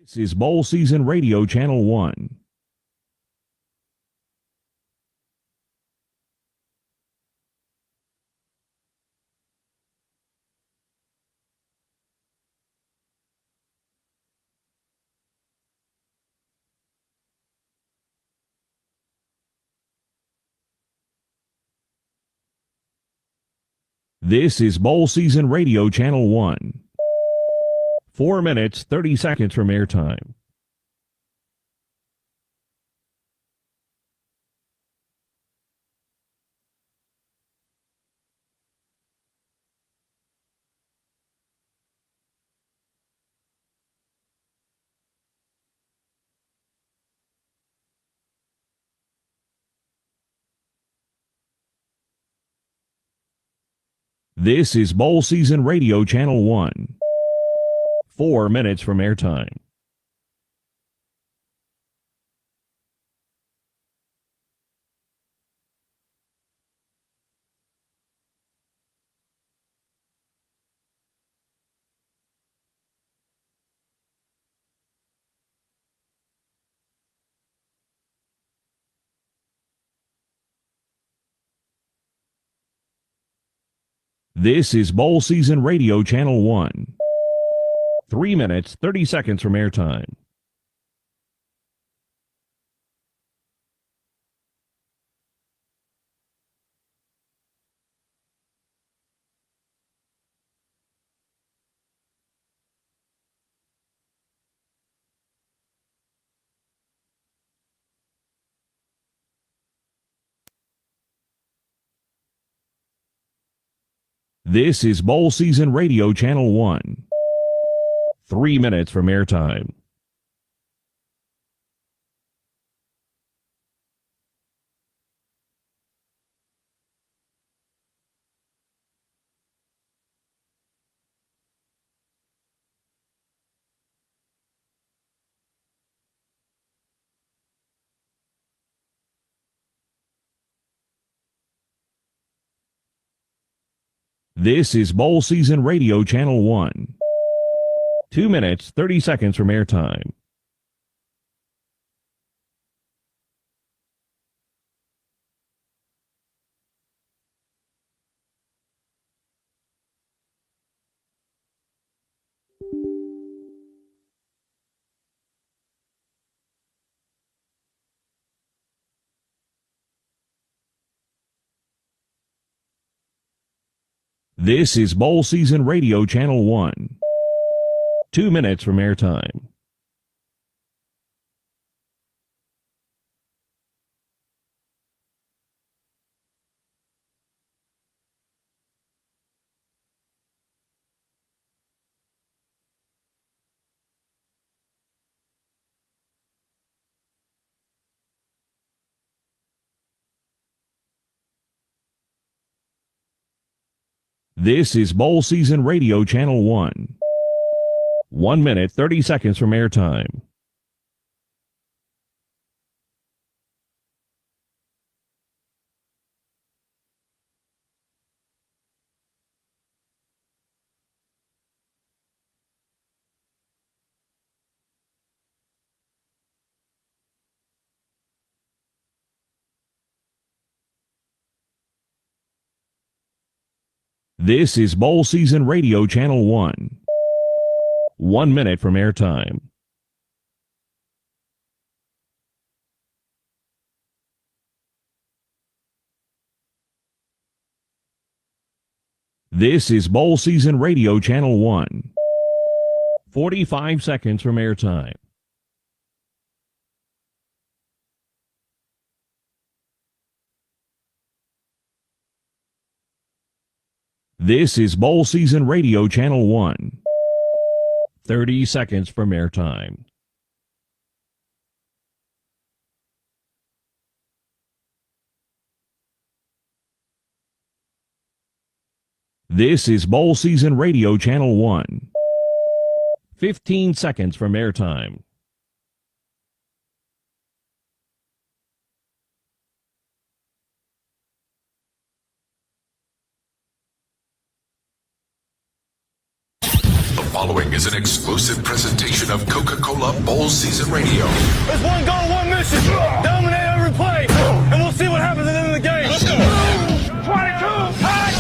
This is Bowl Season Radio Channel 1. This is Bowl Season Radio Channel 1. 4 minutes, 30 seconds from airtime. This is Bowl Season Radio Channel 1. 4 minutes from airtime. This is Bowl Season Radio Channel 1. 3 minutes, 30 seconds from airtime. This is Bowl Season Radio Channel 1. 3 minutes from airtime. This is Bowl Season Radio Channel 1. 2 minutes, 30 seconds from airtime. This is Bowl Season Radio Channel 1. 2 minutes from airtime. This is Bowl Season Radio Channel 1. 1 minute, 30 seconds from airtime. This is Bowl Season Radio Channel 1. 1 minute from airtime. This is Bowl Season Radio Channel 1. 45 seconds from airtime. This is Bowl Season Radio Channel 1. 30 seconds from airtime. This is Bowl Season Radio Channel 1. 15 seconds from airtime. following is an exclusive presentation of Coca-Cola Bowl Season Radio. There's one goal, one mission. Dominate every play, and we'll see what happens at the end of the game. Let's go. 22, high.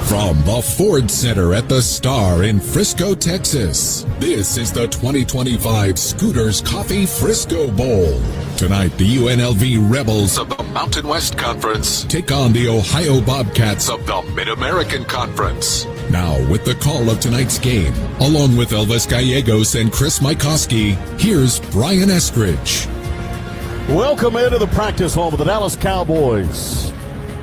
From the Ford Center at the Star in Frisco, Texas, this is the 2025 Scooters Coffee Frisco Bowl. Tonight, the UNLV Rebels of the Mountain West Conference take on the Ohio Bobcats of the Mid-American Conference. Now, with the call of tonight's game, along with Elvis Gallegos and Chris Mykowski, here's Brian Estridge. Welcome into the practice home of the Dallas Cowboys.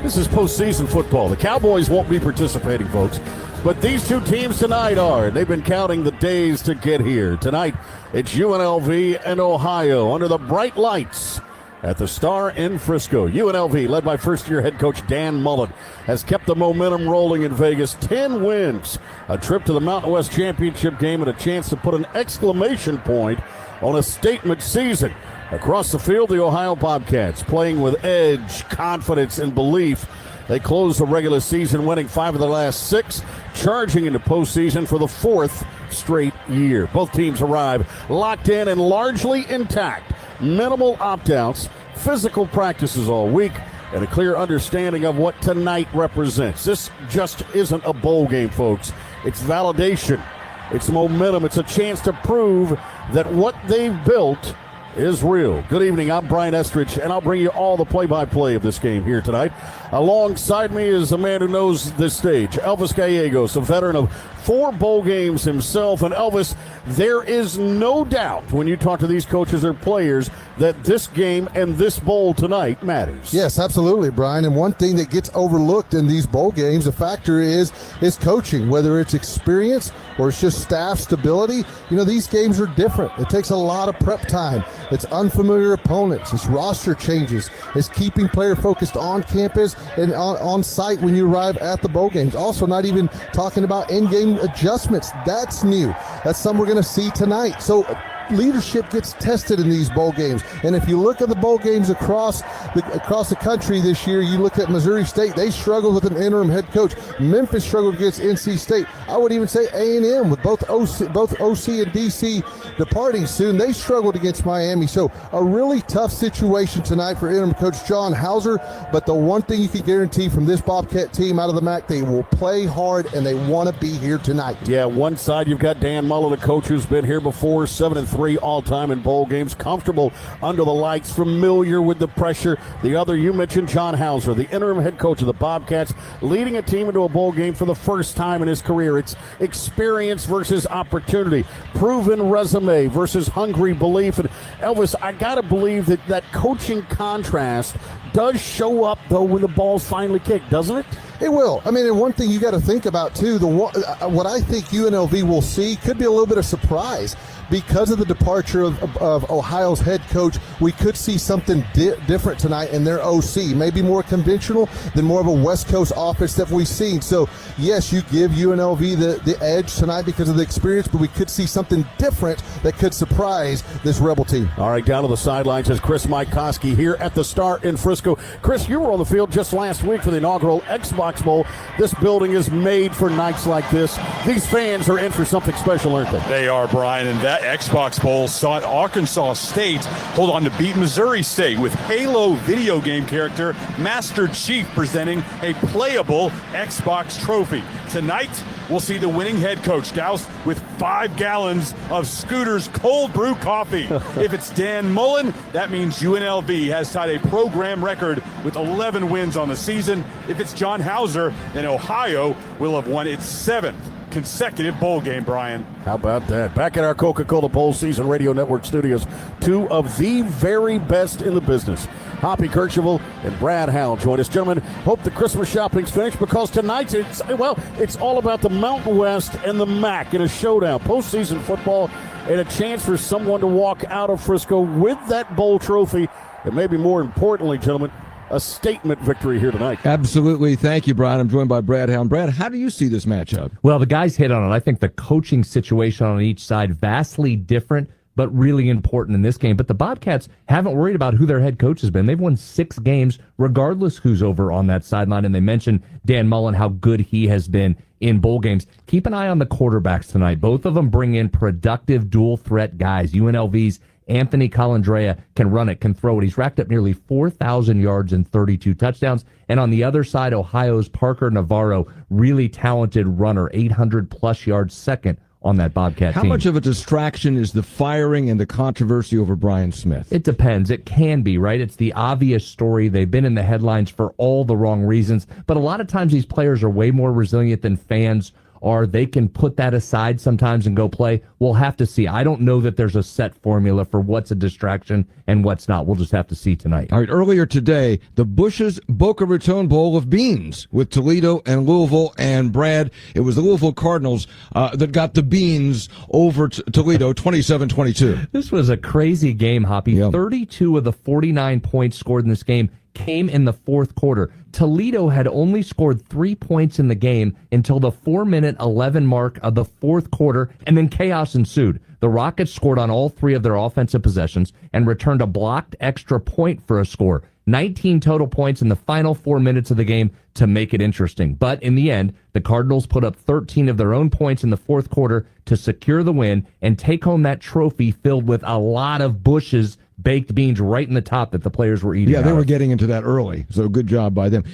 This is postseason football. The Cowboys won't be participating, folks, but these two teams tonight are. They've been counting the days to get here. Tonight, it's UNLV and Ohio under the bright lights at the Star in Frisco. UNLV, led by first-year head coach Dan Mullen, has kept the momentum rolling in Vegas. 10 wins, a trip to the Mountain West Championship game, and a chance to put an exclamation point on a statement season. Across the field, the Ohio Bobcats playing with edge, confidence, and belief. They closed the regular season winning 5 of the last 6, charging into postseason for the 4th straight year. Both teams arrive locked in and largely intact. Minimal opt-outs, physical practices all week, and a clear understanding of what tonight represents. This just isn't a bowl game, folks. It's validation. It's momentum. It's a chance to prove that what they've built is real. Good evening, I'm Brian Estridge, and I'll bring you all the play-by-play of this game here tonight. Alongside me is a man who knows this stage, Elvis Gallegos, a veteran of 4 bowl games himself. And Elvis, there is no doubt when you talk to these coaches or players that this game and this bowl tonight matters. Yes, absolutely, Brian. And one thing that gets overlooked in these bowl games, the factor is coaching, whether it's experience or it's just staff stability. You know, these games are different. It takes a lot of prep time. It's unfamiliar opponents. It's roster changes. It's keeping player focused on campus and on site when you arrive at the bowl games. Also, not even talking about in-game adjustments. That's new. That's something we're going to see tonight. So leadership gets tested in these bowl games. And if you look at the bowl games across the country this year, you look at Missouri State, they struggled with an interim head coach. Memphis struggled against NC State. I would even say A&M with both OC and DC departing soon. They struggled against Miami. So a really tough situation tonight for interim coach John Hauser. But the one thing you can guarantee from this Bobcat team out of the MAC, they will play hard and they want to be here tonight. Yeah, one side you've got Dan Mullen, a coach who's been here before, 7-3 all-time in bowl games, comfortable under the lights, familiar with the pressure. The other, you mentioned John Hauser, the interim head coach of the Bobcats, leading a team into a bowl game for the first time in his career. It's experience versus opportunity, proven resume versus hungry belief. And Elvis, I gotta believe that coaching contrast does show up, though, when the ball's finally kicked, doesn't it? It will. I mean, and one thing you got to think about, too, what I think UNLV will see could be a little bit of surprise. Because of the departure of Ohio's head coach, we could see something different tonight in their OC. Maybe more conventional than more of a West Coast offense that we've seen. So, yes, you give UNLV the edge tonight because of the experience, but we could see something different that could surprise this Rebel team. All right, down to the sidelines is Chris Mykowski here at the Star in Frisco. Chris, you were on the field just last week for the inaugural Xbox Bowl. This building is made for nights like this. These fans are in for something special, aren't they? They are, Brian, and that Xbox Bowl saw Arkansas State hold on to beat Missouri State with Halo video game character Master Chief presenting a playable Xbox trophy. Tonight, we'll see the winning head coach doused with 5 gallons of Scooter's cold brew coffee. If it's Dan Mullen, that means UNLV has tied a program record with 11 wins on the season. If it's John Hauser, then Ohio will have won its 7th consecutive bowl game, Brian. How about that? Back at our Coca-Cola Bowl Season Radio Network studios, 2 of the very best in the business. Hoppy Kercheval and Brad Howell join us. Gentlemen, hope the Christmas shopping's finished because tonight it's all about the Mountain West and the MAC in a showdown. Postseason football and a chance for someone to walk out of Frisco with that bowl trophy. And maybe more importantly, gentlemen, a statement victory here tonight. Absolutely. Thank you, Brian. I'm joined by Brad Hound. Brad, how do you see this matchup? Well, the guys hit on it. I think the coaching situation on each side vastly different, but really important in this game. But the Bobcats haven't worried about who their head coach has been. They've won 6 games, regardless who's over on that sideline. And they mentioned Dan Mullen, how good he has been in bowl games. Keep an eye on the quarterbacks tonight. Both of them bring in productive dual threat guys. UNLV's Anthony Colandrea can run it, can throw it. He's racked up nearly 4,000 yards and 32 touchdowns. And on the other side, Ohio's Parker Navarro, really talented runner, 800-plus yards, second on that Bobcat team. How much of a distraction is the firing and the controversy over Brian Smith? It depends. It can be, right? It's the obvious story. They've been in the headlines for all the wrong reasons. But a lot of times these players are way more resilient than fans are. They can put that aside sometimes and go play. We'll have to see. I don't know that there's a set formula for what's a distraction and what's not. We'll just have to see tonight. All right, earlier today, the Bush's Boca Raton Bowl of Beans with Toledo and Louisville. And Brad, it was the Louisville Cardinals that got the beans over Toledo, 27-22. This was a crazy game, Hoppy. Yep. 32 of the 49 points scored in this game came in the fourth quarter. Toledo had only scored 3 points in the game until the 4-minute 11 mark of the fourth quarter, and then chaos ensued. The Rockets scored on all 3 of their offensive possessions and returned a blocked extra point for a score. 19 total points in the final 4 minutes of the game to make it interesting. But in the end, the Cardinals put up 13 of their own points in the fourth quarter to secure the win and take home that trophy filled with a lot of Bush's baked beans right in the top that the players were eating. Yeah, they were getting into that early, so good job by them.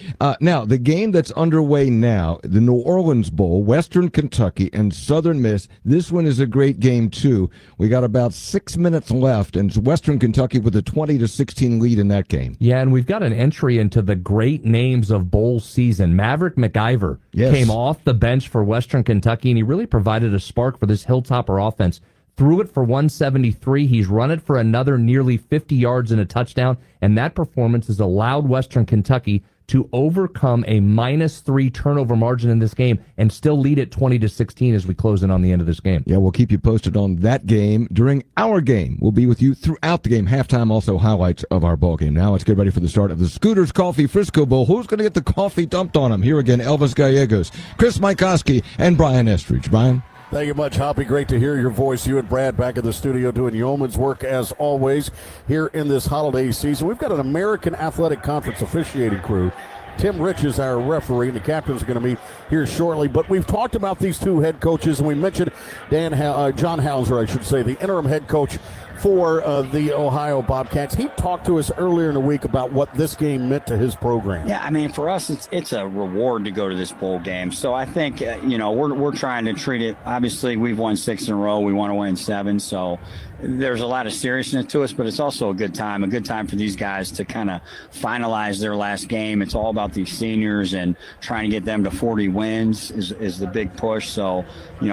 Now, the game that's underway now, the New Orleans Bowl, Western Kentucky and Southern Miss. This one is a great game, too. We got about 6 minutes left, and it's Western Kentucky with a 20-16 lead in that game. Yeah, and we've got an entry into the great names of bowl season. Maverick McIver came off the bench for Western Kentucky, and he really provided a spark for this Hilltopper offense. Threw it for 173. He's run it for another nearly 50 yards and a touchdown, and that performance has allowed Western Kentucky to overcome a -3 turnover margin in this game and still lead it 20-16 as we close in on the end of this game. Yeah, we'll keep you posted on that game during our game. We'll be with you throughout the game. Halftime, also highlights of our ball game. Now let's get ready for the start of the Scooters Coffee Frisco Bowl. Who's going to get the coffee dumped on him? Here again, Elvis Gallegos, Chris Mikoski, and Brian Estridge. Brian? Thank you much, Hoppy. Great to hear your voice. You and Brad back in the studio doing yeoman's work as always here in this holiday season. We've got an American Athletic Conference officiating crew. Tim Rich is our referee, and the captains are going to meet here shortly. But we've talked about these 2 head coaches, and we mentioned John Hauser, I should say, the interim head coach for the Ohio Bobcats. He talked to us earlier in the week about what this game meant to his program. Yeah, I mean, for us, it's a reward to go to this bowl game. So I think, we're trying to treat it. Obviously, we've won 6 in a row. We want to win 7. So there's a lot of seriousness to us, but it's also a good time for these guys to kind of finalize their last game. It's all about these seniors, and trying to get them to 40 wins is the big push. So,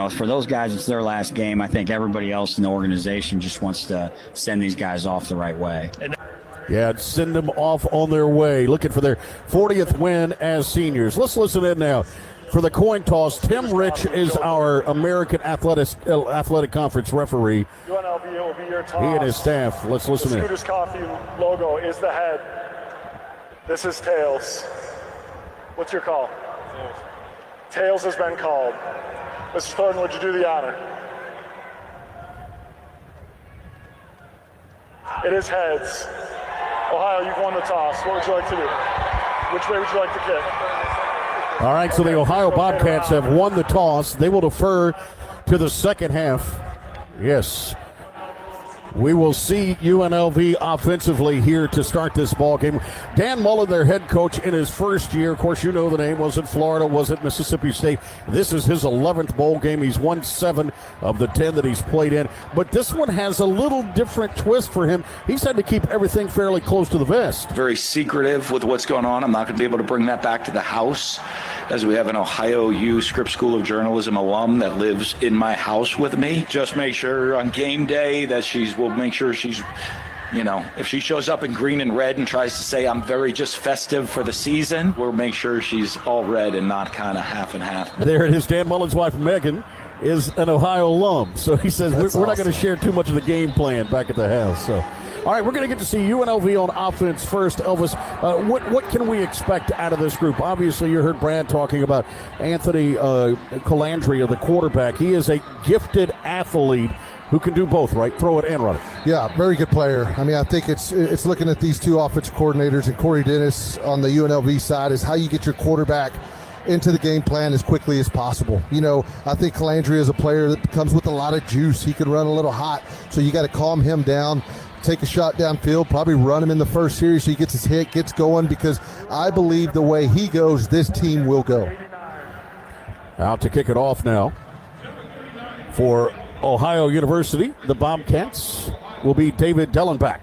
for those guys, it's their last game. I think everybody else in the organization just wants to send these guys off the right way. Yeah, send them off on their way, looking for their 40th win as seniors. Let's listen in now. For the coin toss, Tim Rich is our American Athletic Conference referee. UNLV will be your toss. He and his staff. Let's listen in. The Scooters Coffee logo is the head. This is tails. What's your call? Tails has been called. Mr. Thornton, would you do the honor? It is heads. Ohio, you've won the toss. What would you like to do? Which way would you like to kick? All right, so the Ohio Bobcats have won the toss. They will defer to the second half. Yes. We will see UNLV offensively here to start this ball game. Dan Mullen, their head coach in his first year. Of course, you know the name. Was it Florida? Was it Mississippi State? This is his 11th bowl game. He's won 7 of the 10 that he's played in. But this one has a little different twist for him. He's had to keep everything fairly close to the vest. Very secretive with what's going on. I'm not going to be able to bring that back to the house, as we have an Ohio U Scripps School of Journalism alum that lives in my house with me. Just make sure on game day that we'll make sure she's, if she shows up in green and red and tries to say I'm very just festive for the season, we'll make sure she's all red and not kind of half and half. There it is. Dan Mullen's wife, Megan, is an Ohio alum. So he says we're not going to share too much of the game plan back at the house. So, all right, we're going to get to see UNLV on offense first. Elvis, what can we expect out of this group? Obviously, you heard Brad talking about Anthony Colandrea, the quarterback. He is a gifted athlete who can do both, right? Throw it and run it. Yeah, very good player. I mean, I think it's looking at these two offensive coordinators and Corey Dennis on the UNLV side is how you get your quarterback into the game plan as quickly as possible. You know, I think Calandria is a player that comes with a lot of juice. He can run a little hot, so you got to calm him down, take a shot downfield, probably run him in the first series so he gets his hit, gets going, because I believe the way he goes, this team will go. Out to kick it off now for Ohio University. The Bobcats will be David Dellenbach.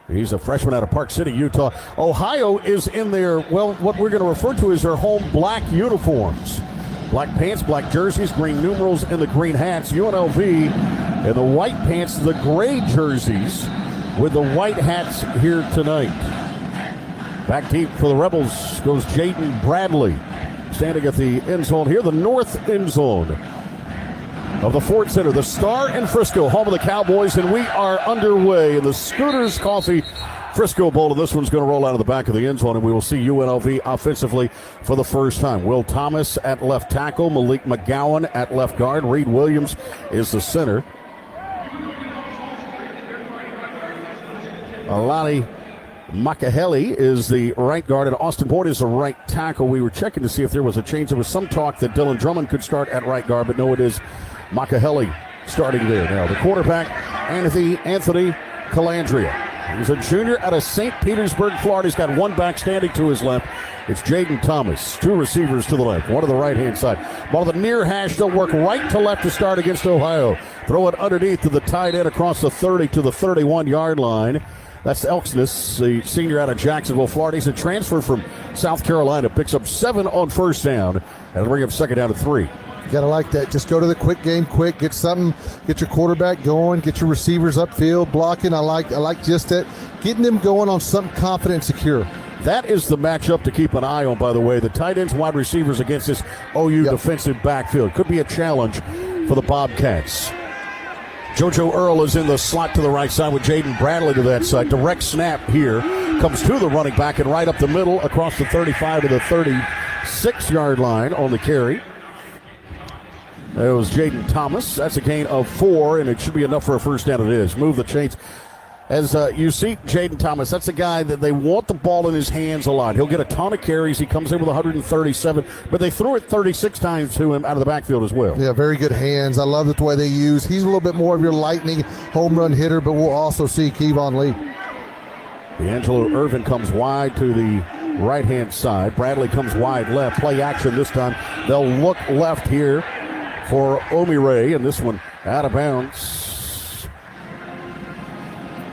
He's a freshman out of Park City, Utah. Ohio is in their, well, what we're going to refer to as their home black uniforms. Black pants, black jerseys, green numerals, and the green hats. UNLV in the white pants, the gray jerseys with the white hats here tonight. Back deep for the Rebels goes Jaden Bradley, standing at the end zone here, the north end zone of the Ford Center, the Star in Frisco, home of the Cowboys, and we are underway in the Scooters Coffee Frisco Bowl, and this one's going to roll out of the back of the end zone, and we will see UNLV offensively for the first time. Will Thomas at left tackle, Malik McGowan at left guard, Reed Williams is the center. Alani Makaheli is the right guard, and Austin Boyd is the right tackle. We were checking to see if there was a change. There was some talk that Dylan Drummond could start at right guard, but no, it is Makaheli starting there. Now, the quarterback, Anthony Calandria. He's a junior out of St. Petersburg, Florida. He's got one back standing to his left. It's Jaden Thomas. Two receivers to the left, one to the right-hand side. Ball to the near hash. They'll work right to left to start against Ohio. Throw it underneath to the tight end across the 30 to the 31-yard line. That's Elksness, the senior out of Jacksonville, Florida. He's a transfer from South Carolina. Picks up 7 on first down. And bring up second down to 3. You got to like that. Just go to the quick game quick. Get something. Get your quarterback going. Get your receivers upfield blocking. I like just that. Getting them going on something confident and secure. That is the matchup to keep an eye on, by the way. The tight ends, wide receivers against this OU defensive backfield. Could be a challenge for the Bobcats. JoJo Earl is in the slot to the right side with Jaden Bradley to that side. Direct snap here. Comes to the running back and right up the middle across the 35 to the 36-yard line on the carry. There was Jaden Thomas. That's a gain of 4, and it should be enough for a first down. It is. Move the chains. As you see, Jaden Thomas, that's a guy that they want the ball in his hands a lot. He'll get a ton of carries. He comes in with 137, but they threw it 36 times to him out of the backfield as well. Yeah, very good hands. I love the way they use. He's a little bit more of your lightning home run hitter, but we'll also see Kevon Lee. D'Angelo Irvin comes wide to the right-hand side. Bradley comes wide left. Play action this time. They'll look left here for Omire, and this one out of bounds.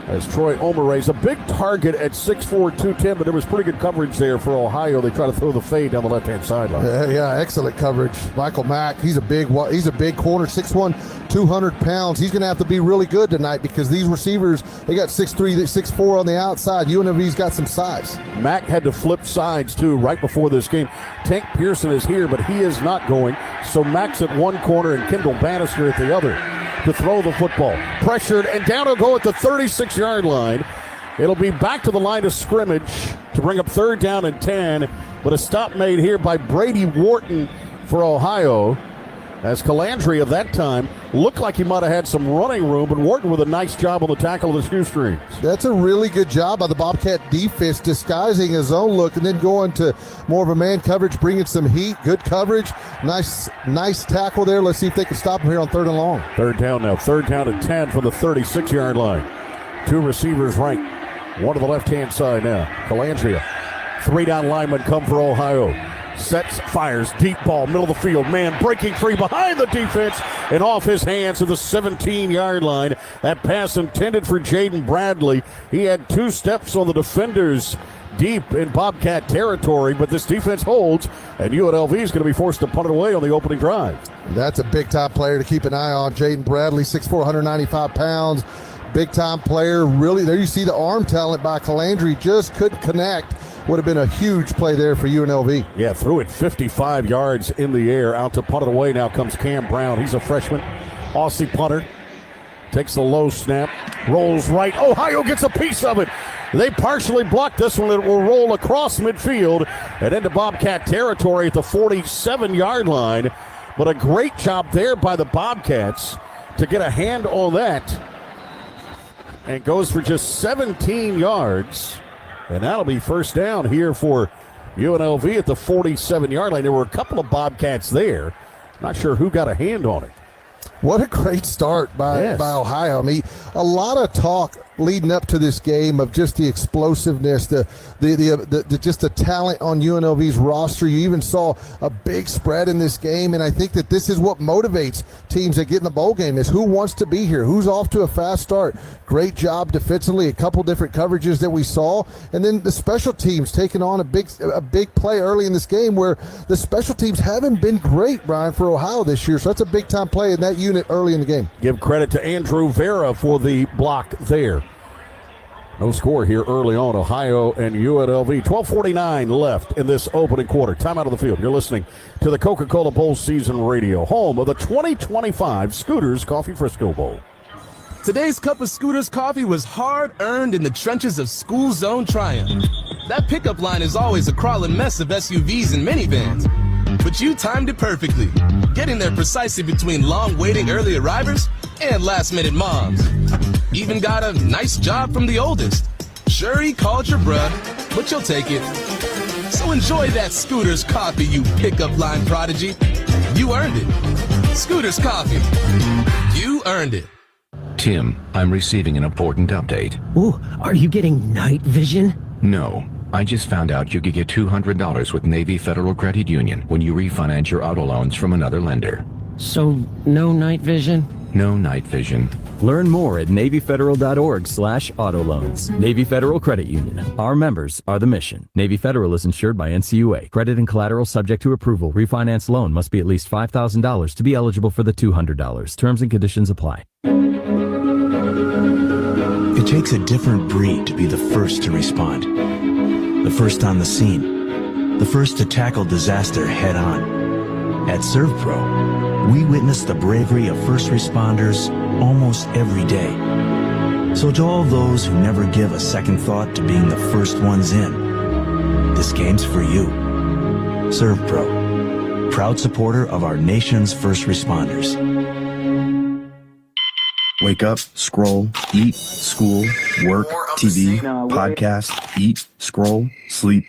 As Troy Omare's a big target at 6'4", 210, but there was pretty good coverage there for Ohio. They try to throw the fade down the left-hand sideline. Yeah, excellent coverage. Michael Mack, he's a big corner, 6'1", 200 pounds. He's going to have to be really good tonight because these receivers, they got 6'3", 6'4" on the outside. UNLV's got some size. Mack had to flip sides, too, right before this game. Tank Pearson is here, but he is not going. So Mack's at one corner and Kendall Bannister at the other to throw the football. Pressured, and down he'll go at the 36-yard line. It'll be back to the line of scrimmage to bring up third down and 10, but a stop made here by Brady Wharton for Ohio, as Calandria that time looked like he might have had some running room, but Wharton with a nice job on the tackle of the shoestrings. That's a really good job by the Bobcat defense, disguising his own look and then going to more of a man coverage, bringing some heat, good coverage. Nice tackle there. Let's see if they can stop him here on third and long. Third down now. Third down and 10 from the 36-yard line. Two receivers right. One to the left-hand side now. Calandria. 3 down linemen come for Ohio. Sets, fires, deep ball, middle of the field. Man breaking free behind the defense and off his hands to the 17-yard line. That pass intended for Jaden Bradley. He had 2 steps on the defenders deep in Bobcat territory, but this defense holds, and UNLV is going to be forced to punt it away on the opening drive. That's a big-time player to keep an eye on. Jaden Bradley, 6'4", 195 pounds. Big-time player. Really, there you see the arm talent by Calandria. Just couldn't connect. Would have been a huge play there for UNLV. Yeah, threw it 55 yards in the air. Out to punt it away now comes Cam Brown. He's a freshman. Aussie punter. Takes the low snap. Rolls right. Ohio gets a piece of it. They partially blocked this one. It will roll across midfield and into Bobcat territory at the 47-yard line. But a great job there by the Bobcats to get a hand on that. And goes for just 17 yards. And that'll be first down here for UNLV at the 47-yard line. There were a couple of Bobcats there. Not sure who got a hand on it. What a great start by Ohio. I mean, a lot of talk leading up to this game of just the explosiveness, the just the talent on UNLV's roster. You even saw a big spread in this game, and I think that this is what motivates teams that get in the bowl game is who wants to be here, who's off to a fast start. Great job defensively, a couple different coverages that we saw, and then the special teams taking on a big play early in this game where the special teams haven't been great, Brian, for Ohio this year, so that's a big-time play in that unit early in the game. Give credit to Andrew Vera for the block there. No score here early on, Ohio and UNLV. 12:49 left in this opening quarter. Time out of the field. You're listening to the Coca-Cola Bowl Season Radio, home of the 2025 Scooters Coffee Frisco Bowl. Today's cup of Scooters coffee was hard-earned in the trenches of school zone triumph. That pickup line is always a crawling mess of SUVs and minivans. But you timed it perfectly, getting there precisely between long-waiting early arrivers and last-minute moms. Even got a nice job from the oldest. Sure, he called your bruh, but you'll take it. So enjoy that Scooters coffee, you pickup line prodigy. You earned it. Scooters coffee. You earned it. Tim, I'm receiving an important update. Ooh, are you getting night vision? No. I just found out you could get $200 with Navy Federal Credit Union when you refinance your auto loans from another lender. So, no night vision? No night vision. Learn more at NavyFederal.org/autoloans. Navy Federal Credit Union. Our members are the mission. Navy Federal is insured by NCUA. Credit and collateral subject to approval. Refinance loan must be at least $5,000 to be eligible for the $200. Terms and conditions apply. It takes a different breed to be the first to respond. The first on the scene. The first to tackle disaster head on. At ServPro, we witness the bravery of first responders almost every day. So to all those who never give a second thought to being the first ones in, this game's for you. ServPro, proud supporter of our nation's first responders. Wake up, scroll, eat, school, work, TV, podcast, eat, scroll, sleep,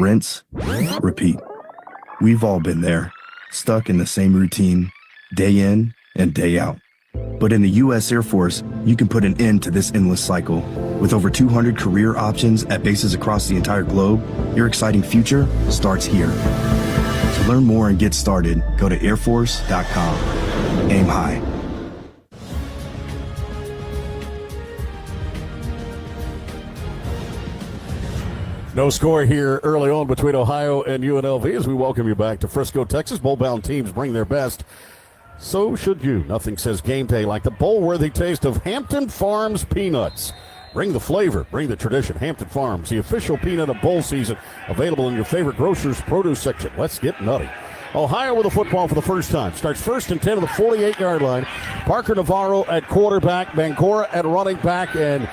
rinse, repeat. We've all been there, stuck in the same routine, day in and day out. But in the U.S. Air Force, you can put an end to this endless cycle. With over 200 career options at bases across the entire globe, your exciting future starts here. To learn more and get started, go to airforce.com. Aim high. No score here early on between Ohio and UNLV as we welcome you back to Frisco, Texas. Bowl-bound teams bring their best. So should you. Nothing says game day like the bowl-worthy taste of Hampton Farms peanuts. Bring the flavor, bring the tradition. Hampton Farms, the official peanut of bowl season, available in your favorite grocer's produce section. Let's get nutty. Ohio with the football for the first time. Starts first and 10 at the 48-yard line. Parker Navarro at quarterback, Bancora at running back, and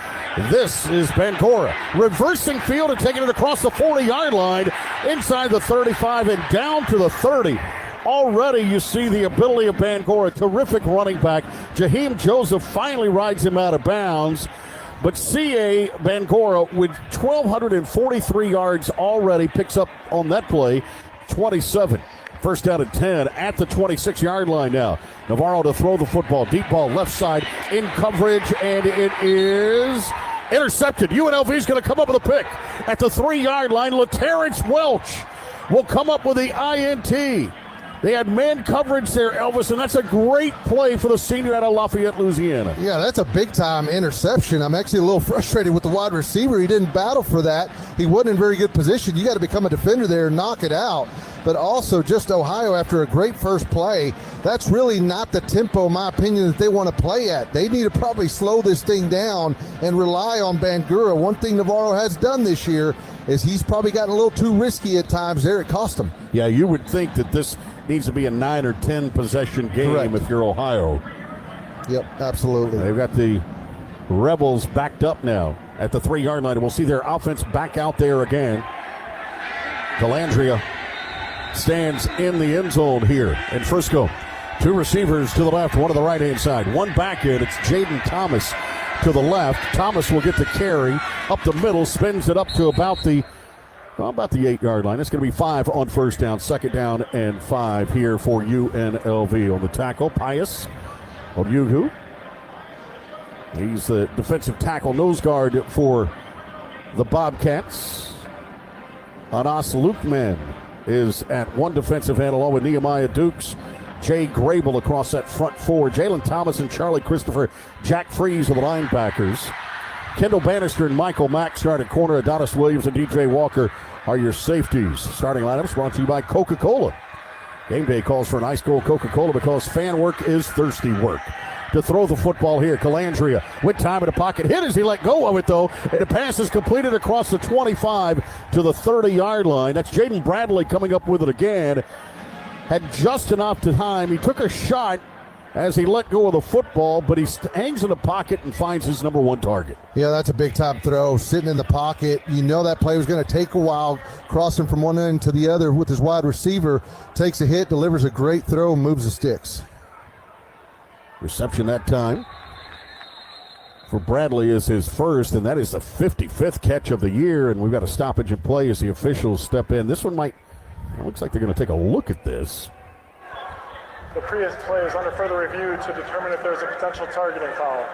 this is Bancora reversing field and taking it across the 40-yard line, inside the 35 and down to the 30. Already you see the ability of Bancora, terrific running back. Jaheim Joseph finally rides him out of bounds. But C.A. Bancora with 1,243 yards already picks up on that play, 27. First down and 10 at the 26-yard line now. Navarro to throw the football. Deep ball left side in coverage, and it is intercepted. UNLV is going to come up with a pick at the 3-yard line. LaTerrence Welch will come up with the INT. They had man coverage there, Elvis, and that's a great play for the senior out of Lafayette, Louisiana. Yeah, that's a big-time interception. I'm actually a little frustrated with the wide receiver. He didn't battle for that. He wasn't in very good position. You got to become a defender there and knock it out. But also just Ohio, after a great first play, that's really not the tempo, in my opinion, that they want to play at. They need to probably slow this thing down and rely on Bangura. One thing Navarro has done this year is he's probably gotten a little too risky at times there. It cost him. Yeah, you would think that this needs to be a 9 or 10 possession game. Correct. If you're Ohio. Yep, absolutely. They've got the Rebels backed up now at the 3-yard line. We'll see their offense back out there again. Delandria stands in the end zone here in Frisco. Two receivers to the left, one to the right-hand side. One back in. It's Jaden Thomas to the left. Thomas will get the carry up the middle, spins it up to about the 8-yard line. It's going to be 5 on first down, second down and 5 here for UNLV. On the tackle, Pius Odyugu. He's the defensive tackle nose guard for the Bobcats. Anas Lukman is at one defensive end along with Nehemiah Dukes. Jay Grable across that front four. Jalen Thomas and Charlie Christopher. Jack Freeze are the linebackers. Kendall Bannister and Michael Mack start at corner. Adonis Williams and DJ Walker are your safeties. Starting lineups brought to you by Coca-Cola. Game day calls for an ice cold Coca-Cola because fan work is thirsty work. To throw the football here, Calandria with time in the pocket. Hit as he let go of it, though. And the pass is completed across the 25 to the 30-yard line. That's Jaden Bradley coming up with it again. Had just enough time. He took a shot as he let go of the football, but he hangs in the pocket and finds his number one target. Yeah, that's a big-time throw. Sitting in the pocket, you know that play was going to take a while, crossing from one end to the other with his wide receiver. Takes a hit, delivers a great throw, moves the sticks. Reception that time for Bradley is his first, and that is the 55th catch of the year, and we've got a stoppage in play as the officials step in. This one might, it looks like they're going to take a look at this. The previous play is under further review to determine if there's a potential targeting foul.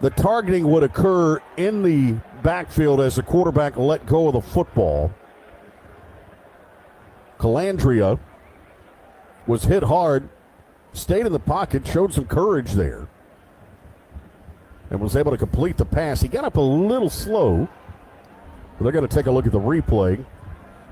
The targeting would occur in the backfield as the quarterback let go of the football. Calandria was hit hard, stayed in the pocket, showed some courage there, and was able to complete the pass. He got up a little slow, but they're going to take a look at the replay.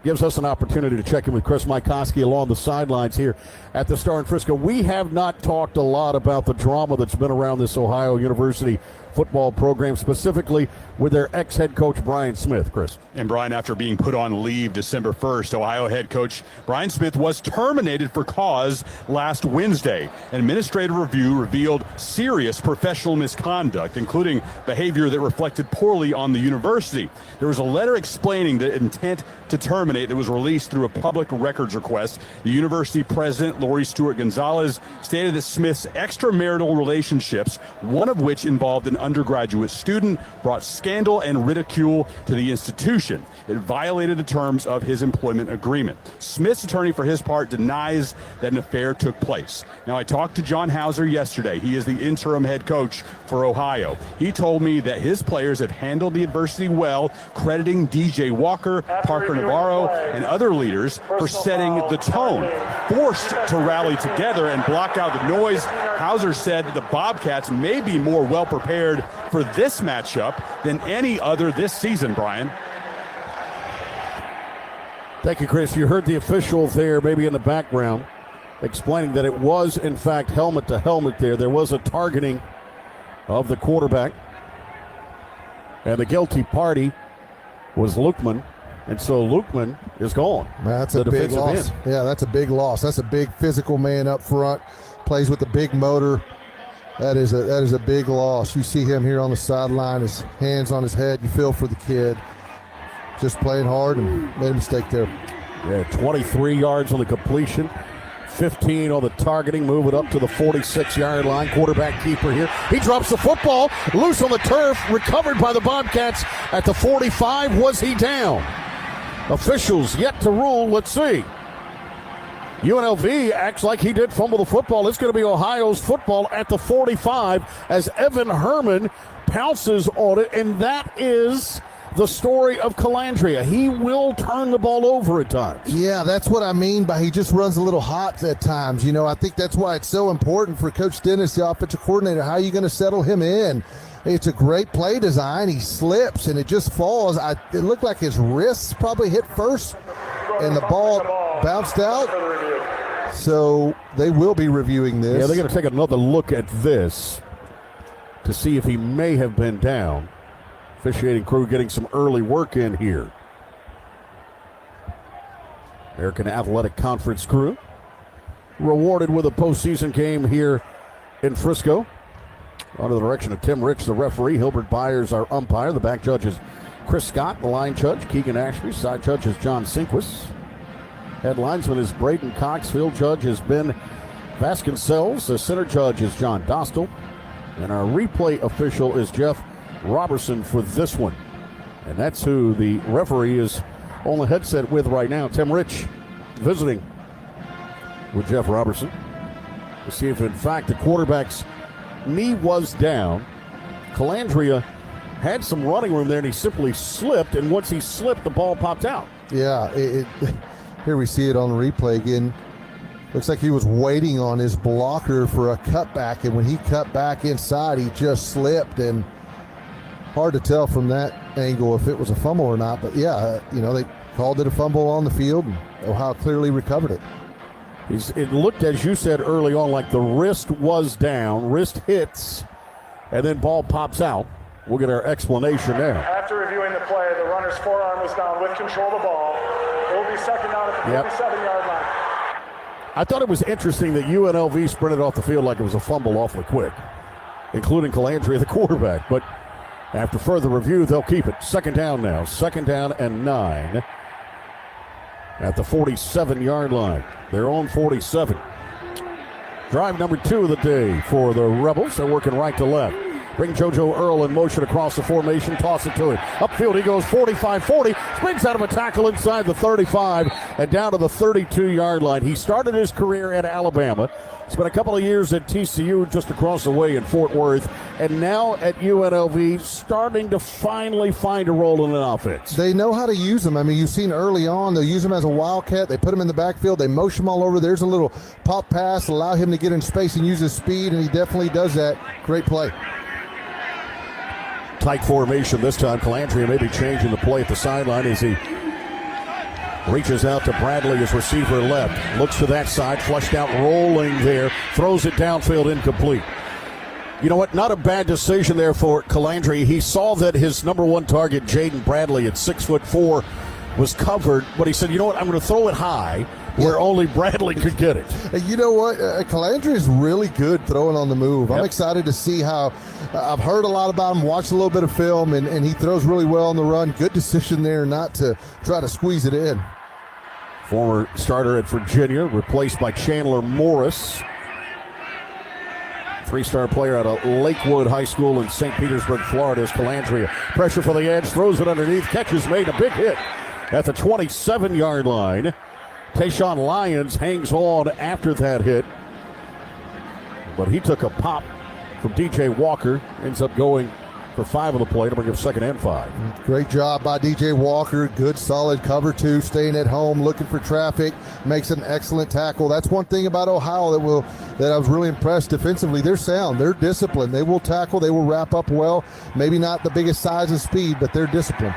Gives us an opportunity to check in with Chris Mikoski along the sidelines here at the Star in Frisco. We have not talked a lot about the drama that's been around this Ohio University football program, specifically with their ex-head coach Brian Smith. Chris. And Brian, after being put on leave December 1st, Ohio head coach Brian Smith was terminated for cause last Wednesday. An administrative review revealed serious professional misconduct, including behavior that reflected poorly on the university. There was a letter explaining the intent to terminate that was released through a public records request. The university president, Lori Stewart Gonzalez, stated that Smith's extramarital relationships, one of which involved an undergraduate student, brought scandal and ridicule to the institution. It violated the terms of his employment agreement. Smith's attorney, for his part, denies that an affair took place. Now, I talked to John Hauser yesterday. He is the interim head coach for Ohio. He told me that his players have handled the adversity well, crediting DJ Walker, Parker Navarro, and other leaders for setting the tone. Forced to rally together and block out the noise, Hauser said that the Bobcats may be more well-prepared for this matchup than any other this season, Brian. Thank you, Chris. You heard the official there, maybe in the background, explaining that it was, in fact, helmet to helmet there. There was a targeting of the quarterback, and the guilty party was Lukman, and so Lukman is gone. That's a big loss. Yeah, that's a big loss. That's a big physical man up front, plays with a big motor. That is a big loss. You see him here on the sideline, his hands on his head. You feel for the kid. Just playing hard and made a mistake there. Yeah, 23 yards on the completion, 15 on the targeting, move it up to the 46-yard line. Quarterback keeper here. He drops the football, loose on the turf, recovered by the Bobcats at the 45. Was he down? Officials yet to rule. Let's see. UNLV acts like he did fumble the football. It's going to be Ohio's football at the 45 as Evan Herman pounces on it, and that is the story of Calandria. He will turn the ball over at times. Yeah, that's what I mean by he just runs a little hot at times. You know, I think that's why it's so important for Coach Dennis, the offensive coordinator. How are you going to settle him in? It's a great play design. He slips, and it just falls. It looked like his wrists probably hit first, and the ball bounced out. So they will be reviewing this. Yeah, they're going to take another look at this to see if he may have been down. Officiating crew getting some early work in here. American Athletic Conference crew rewarded with a postseason game here in Frisco. Under the direction of Tim Rich, the referee. Hilbert Byers, our umpire. The back judge is Chris Scott. The line judge, Keegan Ashby. Side judge is John Sinquist. Head linesman is Braden Cox. Field judge has been Vasconcells. The center judge is John Dostal. And our replay official is Jeff Robertson for this one. And that's who the referee is on the headset with right now. Tim Rich visiting with Jeff Robertson to see if, in fact, the quarterback's knee was down. Calandria had some running room there, and he simply slipped. And once he slipped, the ball popped out. Yeah, here we see it on the replay again. Looks like he was waiting on his blocker for a cutback, and when he cut back inside, he just slipped. And hard to tell from that angle if it was a fumble or not. But yeah, they called it a fumble on the field, and Ohio clearly recovered it. It looked, as you said early on, like the wrist was down, wrist hits, and then ball pops out. We'll get our explanation there. After reviewing the play, the runner's forearm was down with control of the ball. It will be second down at the 57-yard line. I thought it was interesting that UNLV sprinted off the field like it was a fumble awfully quick, including Calandria, the quarterback. But after further review, they'll keep it. Second down now. Second down and 9 at the 47-yard line. They're on 47. Drive number 2 of the day for the Rebels. They're working right to left. Bring JoJo Earl in motion across the formation. Toss it to him. Upfield he goes 45-40. Spins out of a tackle inside the 35 and down to the 32-yard line. He started his career at Alabama. Spent a couple of years at TCU just across the way in Fort Worth. And now at UNLV, starting to finally find a role in an offense. They know how to use him. I mean, you've seen early on, they'll use him as a wildcat. They put him in the backfield. They motion him all over. There's a little pop pass, allow him to get in space and use his speed, and he definitely does that. Great play. Tight formation this time. Calandria may be changing the play at the sideline as he reaches out to Bradley as receiver left. Looks to that side, flushed out, rolling there. Throws it downfield, incomplete. You know what? Not a bad decision there for Calandria. He saw that his number one target, Jaden Bradley, at 6'4", was covered, but he said, you know what? I'm going to throw it high where only Bradley could get it. You know what? Calandria is really good throwing on the move. I'm excited to see how I've heard a lot about him, watched a little bit of film, and he throws really well on the run. Good decision there not to try to squeeze it in. Former starter at Virginia, replaced by Chandler Morris. 3-star player out of Lakewood High School in St. Petersburg, Florida, is Calandria. Pressure for the edge, throws it underneath, catches made, a big hit at the 27-yard line. Tayshawn Lyons hangs on after that hit, but he took a pop from DJ Walker, ends up going for 5 of the play to bring up 2nd and 5. Great job by DJ Walker. Good solid cover 2, staying at home, looking for traffic, makes an excellent tackle. That's one thing about Ohio that I was really impressed defensively. They're sound, they're disciplined. They will tackle, they will wrap up well. Maybe not the biggest size and speed, but they're disciplined.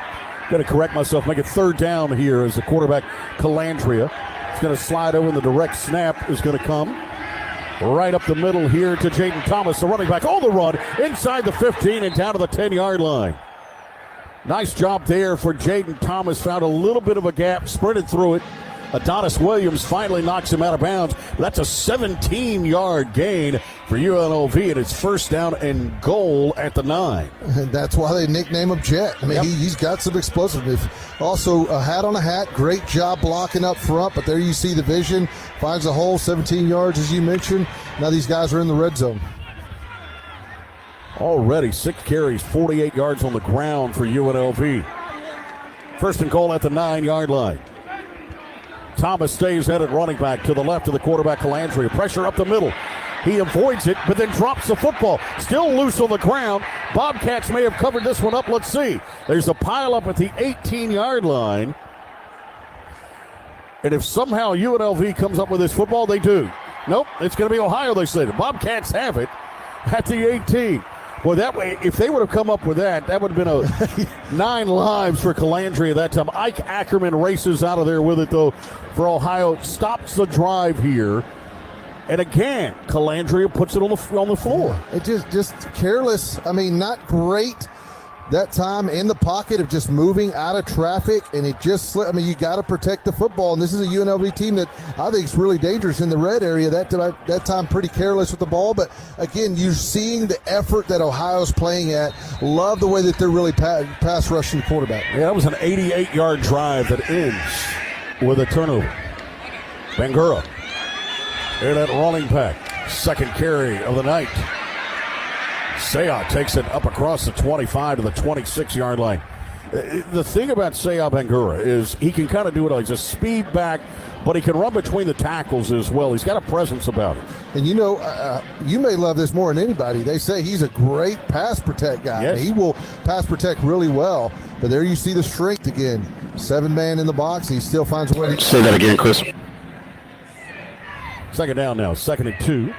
Going to correct myself, make it 3rd down here as the quarterback Calandria. It's going to slide over, and the direct snap is going to come right up the middle here to Jaden Thomas, the running back. On the run, inside the 15 and down to the 10-yard line. Nice job there for Jaden Thomas. Found a little bit of a gap, sprinted through it. Adonis Williams finally knocks him out of bounds. That's a 17-yard gain for UNLV, and it's 1st down and goal at the 9. And that's why they nickname him Jet. I mean, he's got some explosiveness. Also, a hat on a hat. Great job blocking up front, but there you see the vision. Finds a hole, 17 yards, as you mentioned. Now these guys are in the red zone. Already 6 carries, 48 yards on the ground for UNLV. 1st and goal at the 9-yard line. Thomas stays headed running back to the left of the quarterback, Calandria. Pressure up the middle. He avoids it, but then drops the football. Still loose on the ground. Bobcats may have covered this one up. Let's see. There's a pile up at the 18-yard line. And if somehow UNLV comes up with this football, they do. Nope, it's going to be Ohio, they say. The Bobcats have it at the 18. Well, that way, if they would have come up with that, that would have been a 9 lives for Calandria that time. Ike Ackerman races out of there with it, though, for Ohio. Stops the drive here. And again, Calandria puts it on the floor. It just careless. I mean, not great that time in the pocket of just moving out of traffic, and it just slipped. I mean, you got to protect the football, and this is a UNLV team that I think is really dangerous in the red area. That time pretty careless with the ball, but again, you're seeing the effort that Ohio's playing at. Love the way that they're really pass rushing the quarterback. Yeah, that was an 88-yard drive that ends with a turnover. Bangura in at running back. Second carry of the night. Seau takes it up across the 25 to the 26-yard line. The thing about Seau Bangura is he can kind of do it like just speed back, but he can run between the tackles as well. He's got a presence about him. And you may love this more than anybody. They say he's a great pass protect guy. Yes. He will pass protect really well. But there you see the strength again. 7-man in the box, and he still finds a way to... Say that again, Chris. Second down now, 2nd and 2.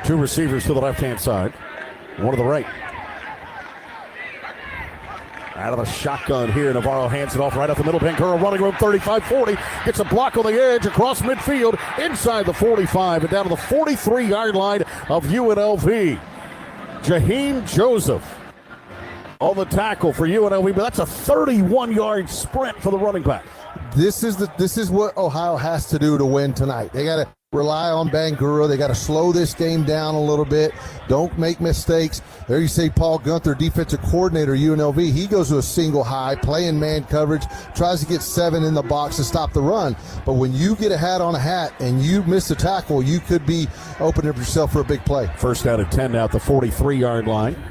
2 receivers to the left-hand side, 1 to the right. Out of the shotgun here, Navarro hands it off right up the middle. Bangura running room, 35-40. Gets a block on the edge across midfield, inside the 45 and down to the 43-yard line of UNLV. Jaheim Joseph on the tackle for UNLV, but that's a 31-yard sprint for the running back. This is what Ohio has to do to win tonight. They got to rely on Bangura. They got to slow this game down a little bit. Don't make mistakes. There you see Paul Gunther, defensive coordinator, UNLV. He goes to a single high, playing man coverage, tries to get 7 in the box to stop the run. But when you get a hat on a hat and you miss a tackle, you could be opening up yourself for a big play. First down and 10 now at the 43-yard line.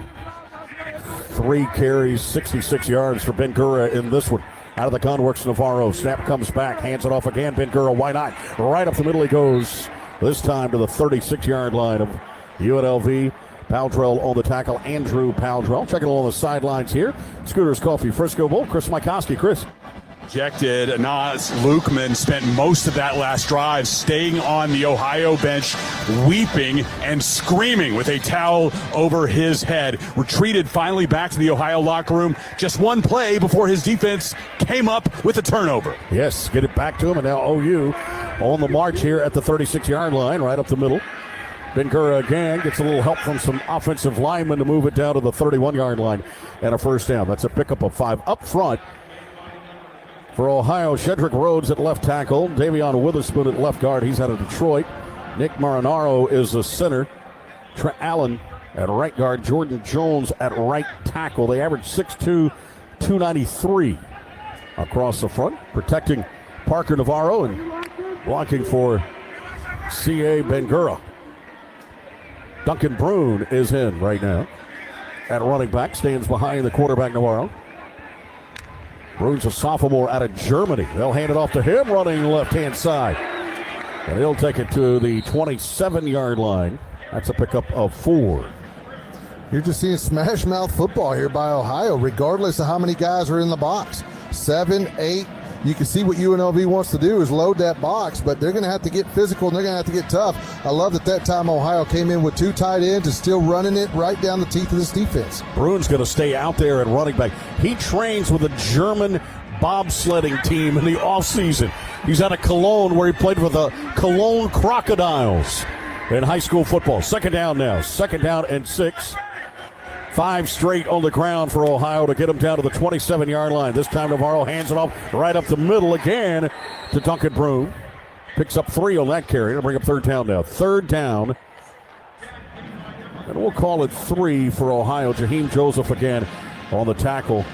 3 carries, 66 yards for Bangura in this one. Out of the gun works Navarro. Snap comes back. Hands it off again. Bangura, why not? Right up the middle he goes. This time to the 36-yard line of UNLV. Powdrell on the tackle. Andrew Powdrell. Checking along the sidelines here. Scooters Coffee Frisco Bowl. Chris Mikoski. Chris. Ejected. Nas Lukeman spent most of that last drive staying on the Ohio bench, weeping and screaming with a towel over his head. Retreated finally back to the Ohio locker room. Just one play before his defense came up with a turnover. Yes, get it back to him, and now OU on the march here at the 36-yard line, right up the middle. Bangura again gets a little help from some offensive linemen to move it down to the 31-yard line and a first down. That's a pickup of 5 up front. For Ohio, Shedrick Rhodes at left tackle. Davion Witherspoon at left guard. He's out of Detroit. Nick Marinaro is the center. Trent Allen at right guard. Jordan Jones at right tackle. They average 6'2", 293 across the front. Protecting Parker Navarro and blocking for C.A. Bangura. Duncan Brune is in right now. At running back, stands behind the quarterback Navarro. Brune's a sophomore out of Germany. They'll hand it off to him running left-hand side. And he'll take it to the 27-yard line. That's a pickup of 4. You're just seeing smash mouth football here by Ohio, regardless of how many guys are in the box. 7, 8. You can see what UNLV wants to do is load that box, but they're going to have to get physical and they're going to have to get tough. I love that time Ohio came in with 2 tight ends and still running it right down the teeth of this defense. Brune's going to stay out there at running back. He trains with a German bobsledding team in the offseason. He's out of Cologne where he played for the Cologne Crocodiles in high school football. Second down now. 2nd down and 6. 5 straight on the ground for Ohio to get them down to the 27-yard line. This time Navarro hands it off right up the middle again to Duncan Brune. Picks up 3 on that carry. It'll bring up 3rd down now. 3rd down. And we'll call it 3 for Ohio. Jaheim Joseph again on the tackle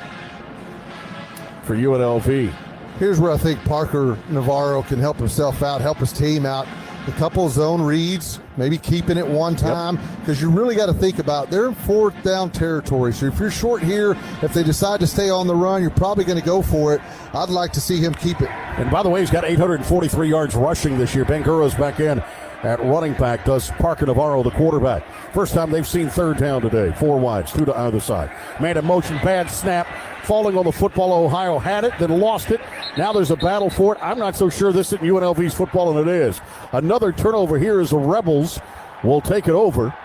for UNLV. Here's where I think Parker Navarro can help himself out, help his team out. A couple zone reads, maybe keeping it one time, because you really got to think about they're in 4th down territory. So if you're short here, if they decide to stay on the run, you're probably going to go for it. I'd like to see him keep it. And by the way, he's got 843 yards rushing this year. Bangura's back in at running back, does Parker Navarro, the quarterback. First time they've seen 3rd down today. 4 wides, 2 to either side. Man in motion, bad snap. Falling on the football. Ohio had it, then lost it. Now there's a battle for it. I'm not so sure this isn't UNLV's football, and it is. Another turnover here as the Rebels will take it over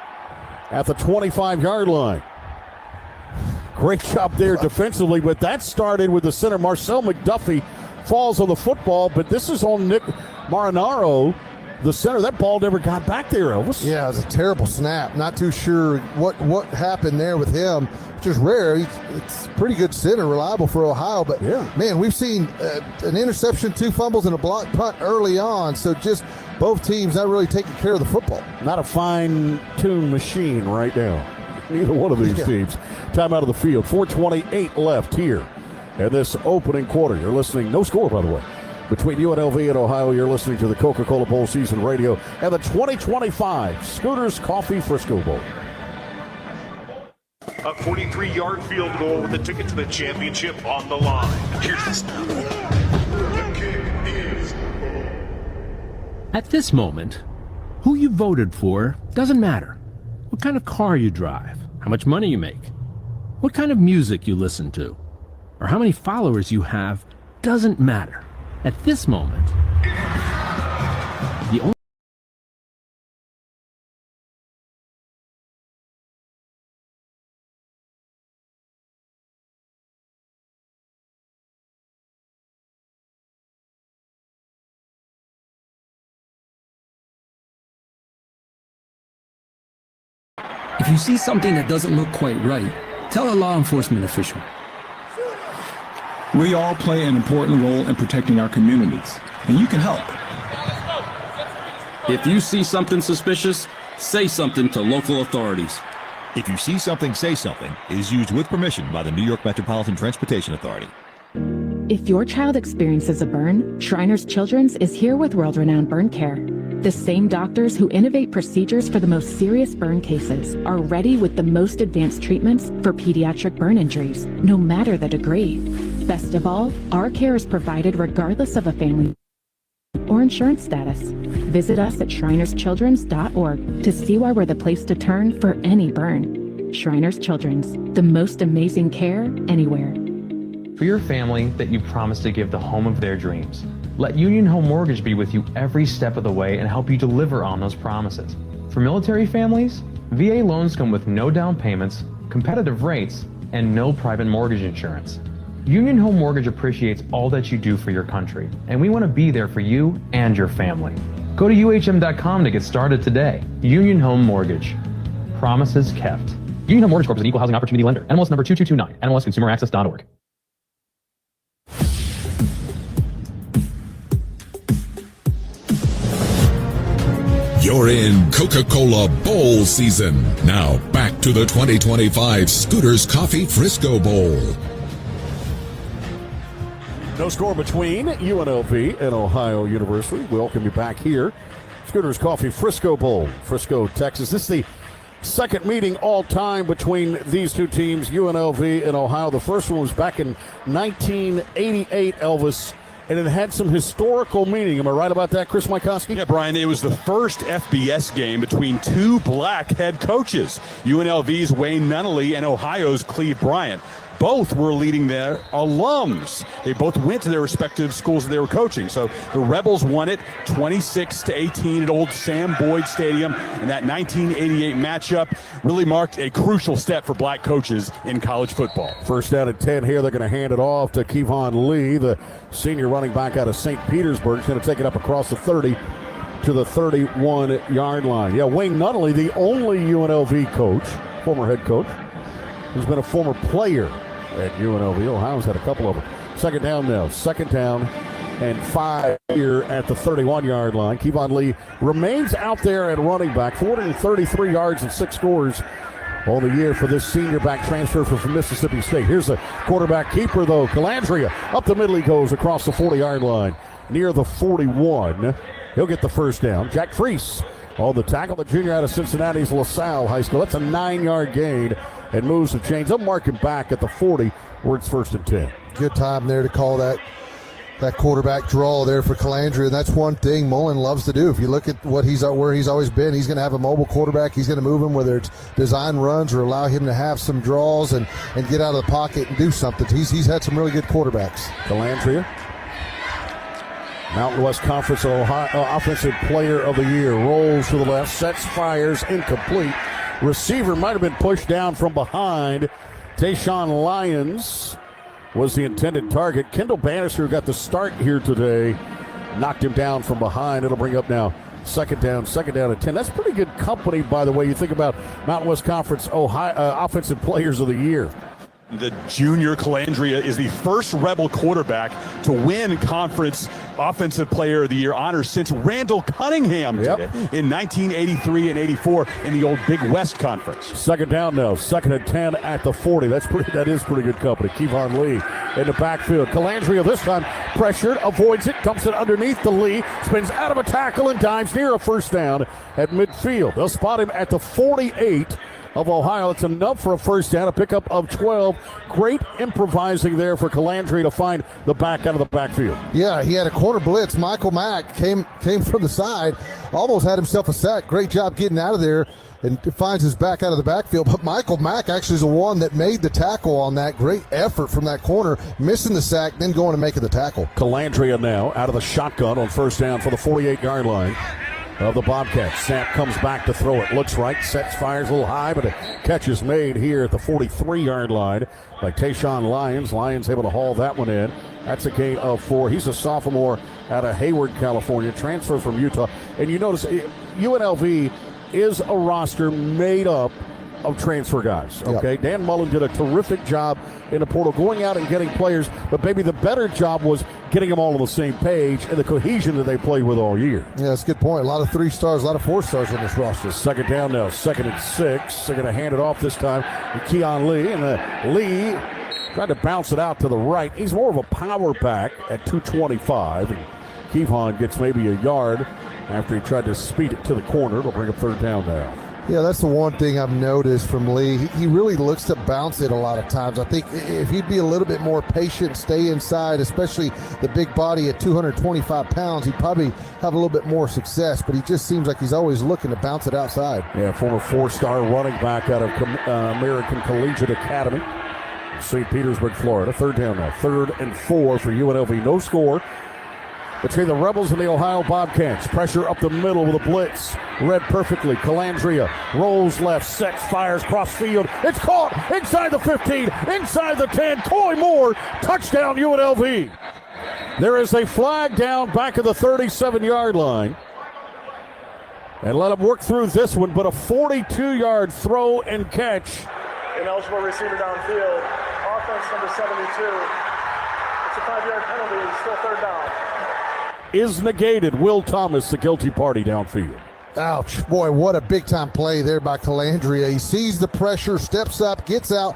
at the 25-yard line. Great job there defensively, but that started with the center. Marcel McDuffie falls on the football, but this is on Nick Marinaro, the center. That ball never got back there, Elvis. Yeah, it was a terrible snap. Not too sure what happened there with him, which is rare. It's pretty good center, reliable for Ohio. But, man, we've seen an interception, 2 fumbles, and a block punt early on. So just both teams not really taking care of the football. Not a fine-tuned machine right now. Neither one of these teams. Time out of the field. 4:28 left here in this opening quarter. You're listening. No score, by the way. between UNLV and Ohio. You're listening to the Coca-Cola Bowl Season Radio and the 2025 Scooters Coffee Frisco Bowl. A 43-yard field goal with a ticket to the championship on the line. Here's the snap. The kick is... At this moment, who you voted for doesn't matter. What kind of car you drive, how much money you make, what kind of music you listen to, or how many followers you have doesn't matter. At this moment, the only If you see something that doesn't look quite right, tell a law enforcement official. We all play an important role in protecting our communities, and you can help. If you see something suspicious, say something to local authorities. If you see something, say something is used with permission by the New York Metropolitan Transportation Authority. If your child experiences a burn, Shriners Children's is here with world-renowned burn care. The same doctors who innovate procedures for the most serious burn cases are ready with the most advanced treatments for pediatric burn injuries, no matter the degree. Best of all, our care is provided regardless of a family or insurance status. Visit us at shrinerschildrens.org to see why we're the place to turn for any burn. Shriners Children's, the most amazing care anywhere. For your family that you've promised to give the home of their dreams, let Union Home Mortgage be with you every step of the way and help you deliver on those promises. For military families, VA loans come with no down payments, competitive rates, and no private mortgage insurance. Union Home Mortgage appreciates all that you do for your country, and we want to be there for you and your family. Go to UHM.com to get started today. Union Home Mortgage. Promises kept. Union Home Mortgage Corp is an equal housing opportunity lender. NMLS number 2229. NMLSconsumeraccess.org. You're in Coca-Cola Bowl season. Now back to the 2025 Scooters Coffee Frisco Bowl. No score between UNLV and Ohio University. We welcome you back here. Scooters Coffee Frisco Bowl, Frisco, Texas. This is the second meeting all time between these two teams, UNLV and Ohio. The first one was back in 1988, Elvis. And it had some historical meaning. Am I right about that, Chris Mykowski? Yeah, Brian, it was the first FBS game between two black head coaches, UNLV's Wayne Nunnally and Ohio's Cleve Bryant. Both were leading their alums. They both went to their respective schools that they were coaching. So the Rebels won it 26-18 at Old Sam Boyd Stadium. And that 1988 matchup really marked a crucial step for black coaches in college football. First down and 10 here. They're going to hand it off to Kevon Lee, the senior running back out of St. Petersburg. He's going to take it up across the 30 to the 31-yard line. Yeah, Wayne Nunnally, the only UNLV coach, former head coach, who's been a former player at UNLV. Ohio's had a couple of them. Second down now. Second down and 5 here at the 31-yard line. Kevon Lee remains out there at running back. 433 yards and 6 scores on the year for this senior back transfer from Mississippi State. Here's the quarterback keeper, though. Calandria up the middle he goes across the 40-yard line. Near the 41. He'll get the first down. Jack Freese on the tackle. The junior out of Cincinnati's LaSalle High School. That's a 9-yard gain. And moves the chains. They'll mark him back at the 40 where it's first and 10. Good time there to call that quarterback draw there for Calandria. And that's one thing Mullen loves to do. If you look at where he's always been, he's going to have a mobile quarterback. He's going to move him, whether it's design runs or allow him to have some draws and get out of the pocket and do something. He's had some really good quarterbacks. Calandria, Mountain West Conference Offensive Player of the Year, rolls to the left, sets, fires, incomplete. Receiver might have been pushed down from behind. Tayshawn Lyons was the intended target. Kendall Bannister got the start here today. Knocked him down from behind. It'll bring up now second down and 10. That's pretty good company, by the way. You think about Mountain West Conference Ohio Offensive Players of the Year. The junior Calandria is the first Rebel quarterback to win conference Offensive Player of the Year honors since Randall Cunningham did it in 1983 and 84 in the old Big West Conference. Second down now, second and 10 at the 40. That is pretty good company. Kevon Lee in the backfield. Calandria this time pressured, avoids it, dumps it underneath the Lee, spins out of a tackle and dives near a first down at midfield. They'll spot him at the 48 of Ohio. It's enough for a first down, a pickup of 12. Great improvising there for Calandria to find the back out of the backfield. Yeah, he had a corner blitz. Michael Mack came from the side, almost had himself a sack. Great job getting out of there and finds his back out of the backfield. But Michael Mack actually is the one that made the tackle on that. Great effort from that corner, missing the sack, then going and making the tackle. Calandria now out of the shotgun on first down for the 48-yard line of the Bobcats. Snap comes back to throw it. Looks right, sets, fires a little high, but a catch is made here at the 43-yard line by Tayshawn Lyons. Lyons able to haul that one in. That's a gain of 4. He's a sophomore out of Hayward, California, transfer from Utah. And you notice UNLV is a roster made up of transfer guys, okay? Yep. Dan Mullen did a terrific job in the portal going out and getting players, but maybe the better job was getting them all on the same page and the cohesion that they played with all year. Yeah, that's a good point. A lot of 3 stars, a lot of 4 stars on this roster. Second down now, second and 6. They're going to hand it off this time to Keon Lee, and Lee tried to bounce it out to the right. He's more of a power back at 225, and Kevon gets maybe a yard after he tried to speed it to the corner. It'll bring up third down now. Yeah, that's the one thing I've noticed from Lee. He really looks to bounce it a lot of times. I think if he'd be a little bit more patient, stay inside, especially the big body at 225 pounds, he'd probably have a little bit more success, but he just seems like he's always looking to bounce it outside. Yeah, former 4-star running back out of American Collegiate Academy, St. Petersburg, Florida. Third down now, 3rd and 4 for UNLV. No score between the Rebels and the Ohio Bobcats. Pressure up the middle with a blitz. Read perfectly. Calandria rolls left, sets, fires, cross field. It's caught inside the 15, inside the 10. Coy Moore, touchdown UNLV. There is a flag down back of the 37-yard line. And let him work through this one, but a 42-yard throw and catch. Ineligible receiver downfield. Offense number 72. It's a 5-yard penalty. Still third down. Is negated. Will Thomas, the guilty party downfield. Ouch. Boy, what a big-time play there by Calandria. He sees the pressure, steps up, gets out.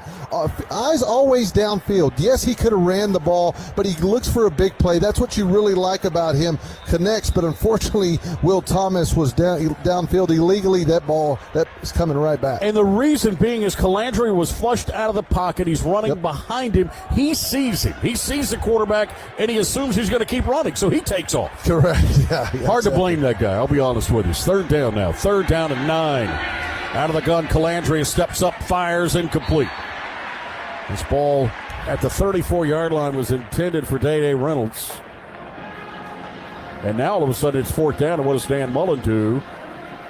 Eyes always downfield. Yes, he could have ran the ball, but he looks for a big play. That's what you really like about him. Connects, but unfortunately, Will Thomas was downfield illegally. That ball, that's coming right back. And the reason being is Calandria was flushed out of the pocket. He's running behind him. He sees him. He sees the quarterback, and he assumes he's going to keep running, so he takes off. Correct. Yeah, hard to blame that guy, I'll be honest with you. Third down now. 3rd down and 9. Out of the gun, Calandria steps up, fires, incomplete. This ball at the 34-yard line was intended for Day-Day Reynolds. And now all of a sudden it's 4th down, and what does Dan Mullen do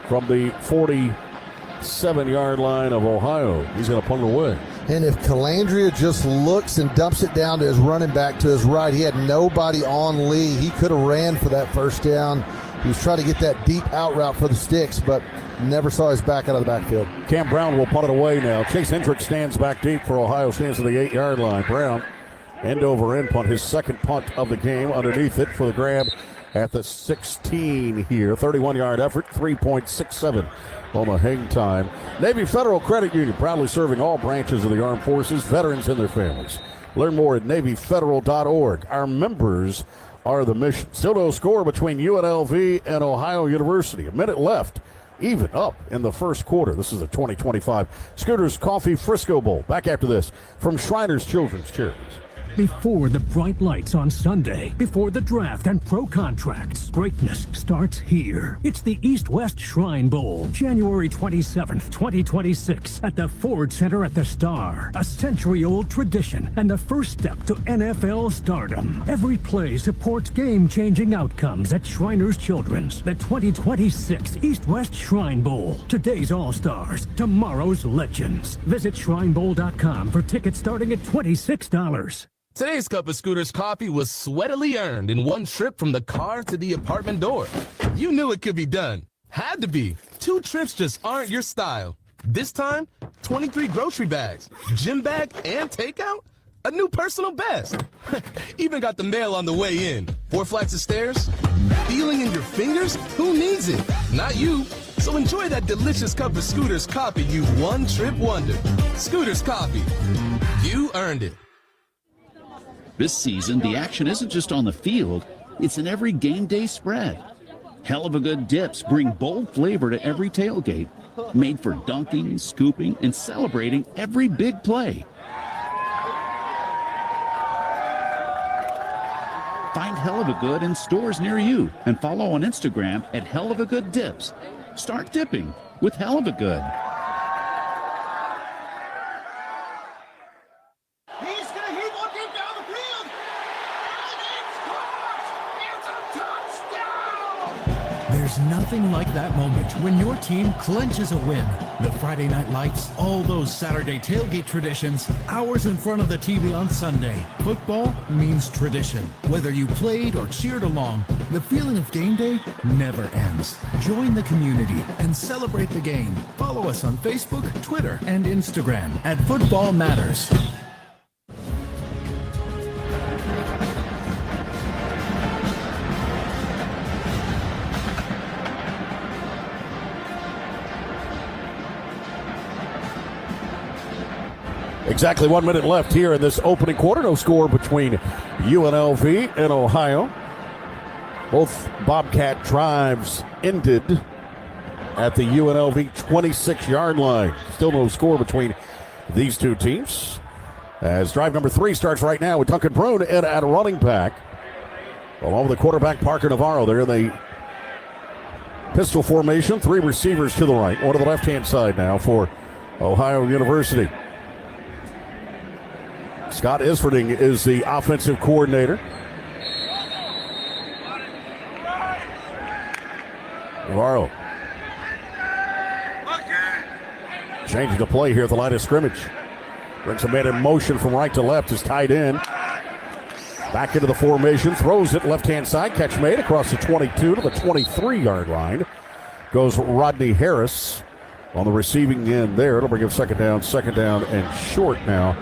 from the 47-yard line of Ohio? He's going to punt it away. And if Calandria just looks and dumps it down to his running back to his right, he had nobody on Lee. He could have ran for that first down. He was trying to get that deep out route for the sticks, but never saw his back out of the backfield. Cam Brown will punt it away now. Chase Hendricks stands back deep for Ohio, stands at the 8-yard line. Brown, end over end punt, his second punt of the game. Underneath it for the grab at the 16 here. 31-yard effort, 3.67 on the hang time. Navy Federal Credit Union, proudly serving all branches of the armed forces, veterans and their families. Learn more at NavyFederal.org. Our members are the mission. Still no score between UNLV and Ohio University. A minute left, even up in the first quarter. This is the 2025 Scooters Coffee Frisco Bowl. Back after this from Shriners Children's Charities. Before the bright lights on Sunday, before the draft and pro contracts, greatness starts here. It's the East-West Shrine Bowl, January 27th, 2026, at the Ford Center at the Star. A century-old tradition and the first step to NFL stardom. Every play supports game-changing outcomes at Shriners Children's. The 2026 East-West Shrine Bowl. Today's All-Stars, tomorrow's legends. Visit ShrineBowl.com for tickets starting at $26. Today's cup of Scooters coffee was sweatily earned in one trip from the car to the apartment door. You knew it could be done. Had to be. 2 trips just aren't your style. This time, 23 grocery bags, gym bag, and takeout? A new personal best. Even got the mail on the way in. 4 flights of stairs? Feeling in your fingers? Who needs it? Not you. So enjoy that delicious cup of Scooter's coffee, you one-trip wonder. Scooter's Coffee. You earned it. This season, the action isn't just on the field, it's in every game day spread. Hell of a Good dips bring bold flavor to every tailgate, made for dunking, scooping, and celebrating every big play. Find Hell of a Good in stores near you and follow on Instagram at Hell of a Good Dips. Start dipping with Hell of a Good. He's going to hit one deep down the field. And it's caught. It's a touchdown. There's nothing like that moment when your team clinches a win. The Friday night lights, all those Saturday tailgate traditions, hours in front of the TV on Sunday. Football means tradition. Whether you played or cheered along, the feeling of game day never ends. Join the community and celebrate the game. Follow us on Facebook, Twitter, and Instagram at Football Matters. Exactly 1 minute left here in this opening quarter. No score between UNLV and Ohio. Both Bobcat drives ended at the UNLV 26-yard line. Still no score between these two teams. As drive number 3 starts right now with Duncan Brune in at running back. Along with the quarterback Parker Navarro. They're in the pistol formation. 3 receivers to the right. One to the left-hand side now for Ohio University. Scott Isfording is the offensive coordinator. Navarro changing the play here at the line of scrimmage. Brings a man in motion from right to left, is tight end. Back into the formation, throws it left-hand side. Catch made across the 22 to the 23-yard line. Goes Rodney Harris on the receiving end there. It'll bring him second down and short now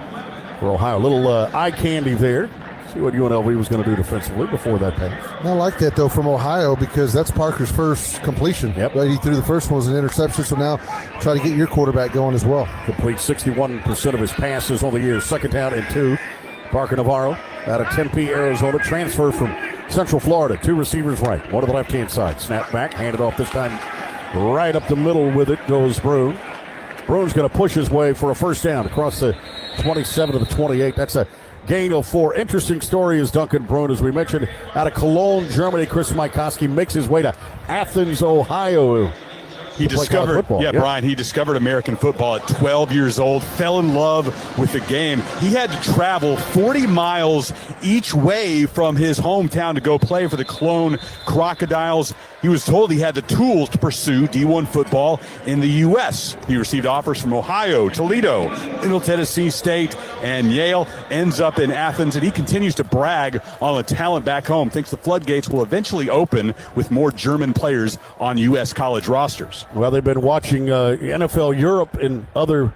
for Ohio. A little eye candy there. See what UNLV was going to do defensively before that pass. I like that, though, from Ohio because that's Parker's first completion. Yep. Right, he threw the first one was an interception, so now try to get your quarterback going as well. Complete 61% of his passes on the year. Second down and 2. Parker Navarro out of Tempe, Arizona. Transfer from Central Florida. 2 receivers right. One to the left-hand side. Snap back. Handed off this time right up the middle with it goes Brune. Brune's going to push his way for a first down across the 27 to the 28. That's a gain of 4. Interesting story is Duncan Brune, as we mentioned, out of Cologne, Germany. Chris Mikoski makes his way to Athens, Ohio. He discovered, Brian, he discovered American football at 12 years old, fell in love with the game. He had to travel 40 miles each way from his hometown to go play for the Cologne Crocodiles. He was told he had the tools to pursue D1 football in the U.S. He received offers from Ohio, Toledo, Middle Tennessee State, and Yale. Ends up in Athens, and he continues to brag on the talent back home. Thinks the floodgates will eventually open with more German players on U.S. college rosters. Well, they've been watching NFL Europe and other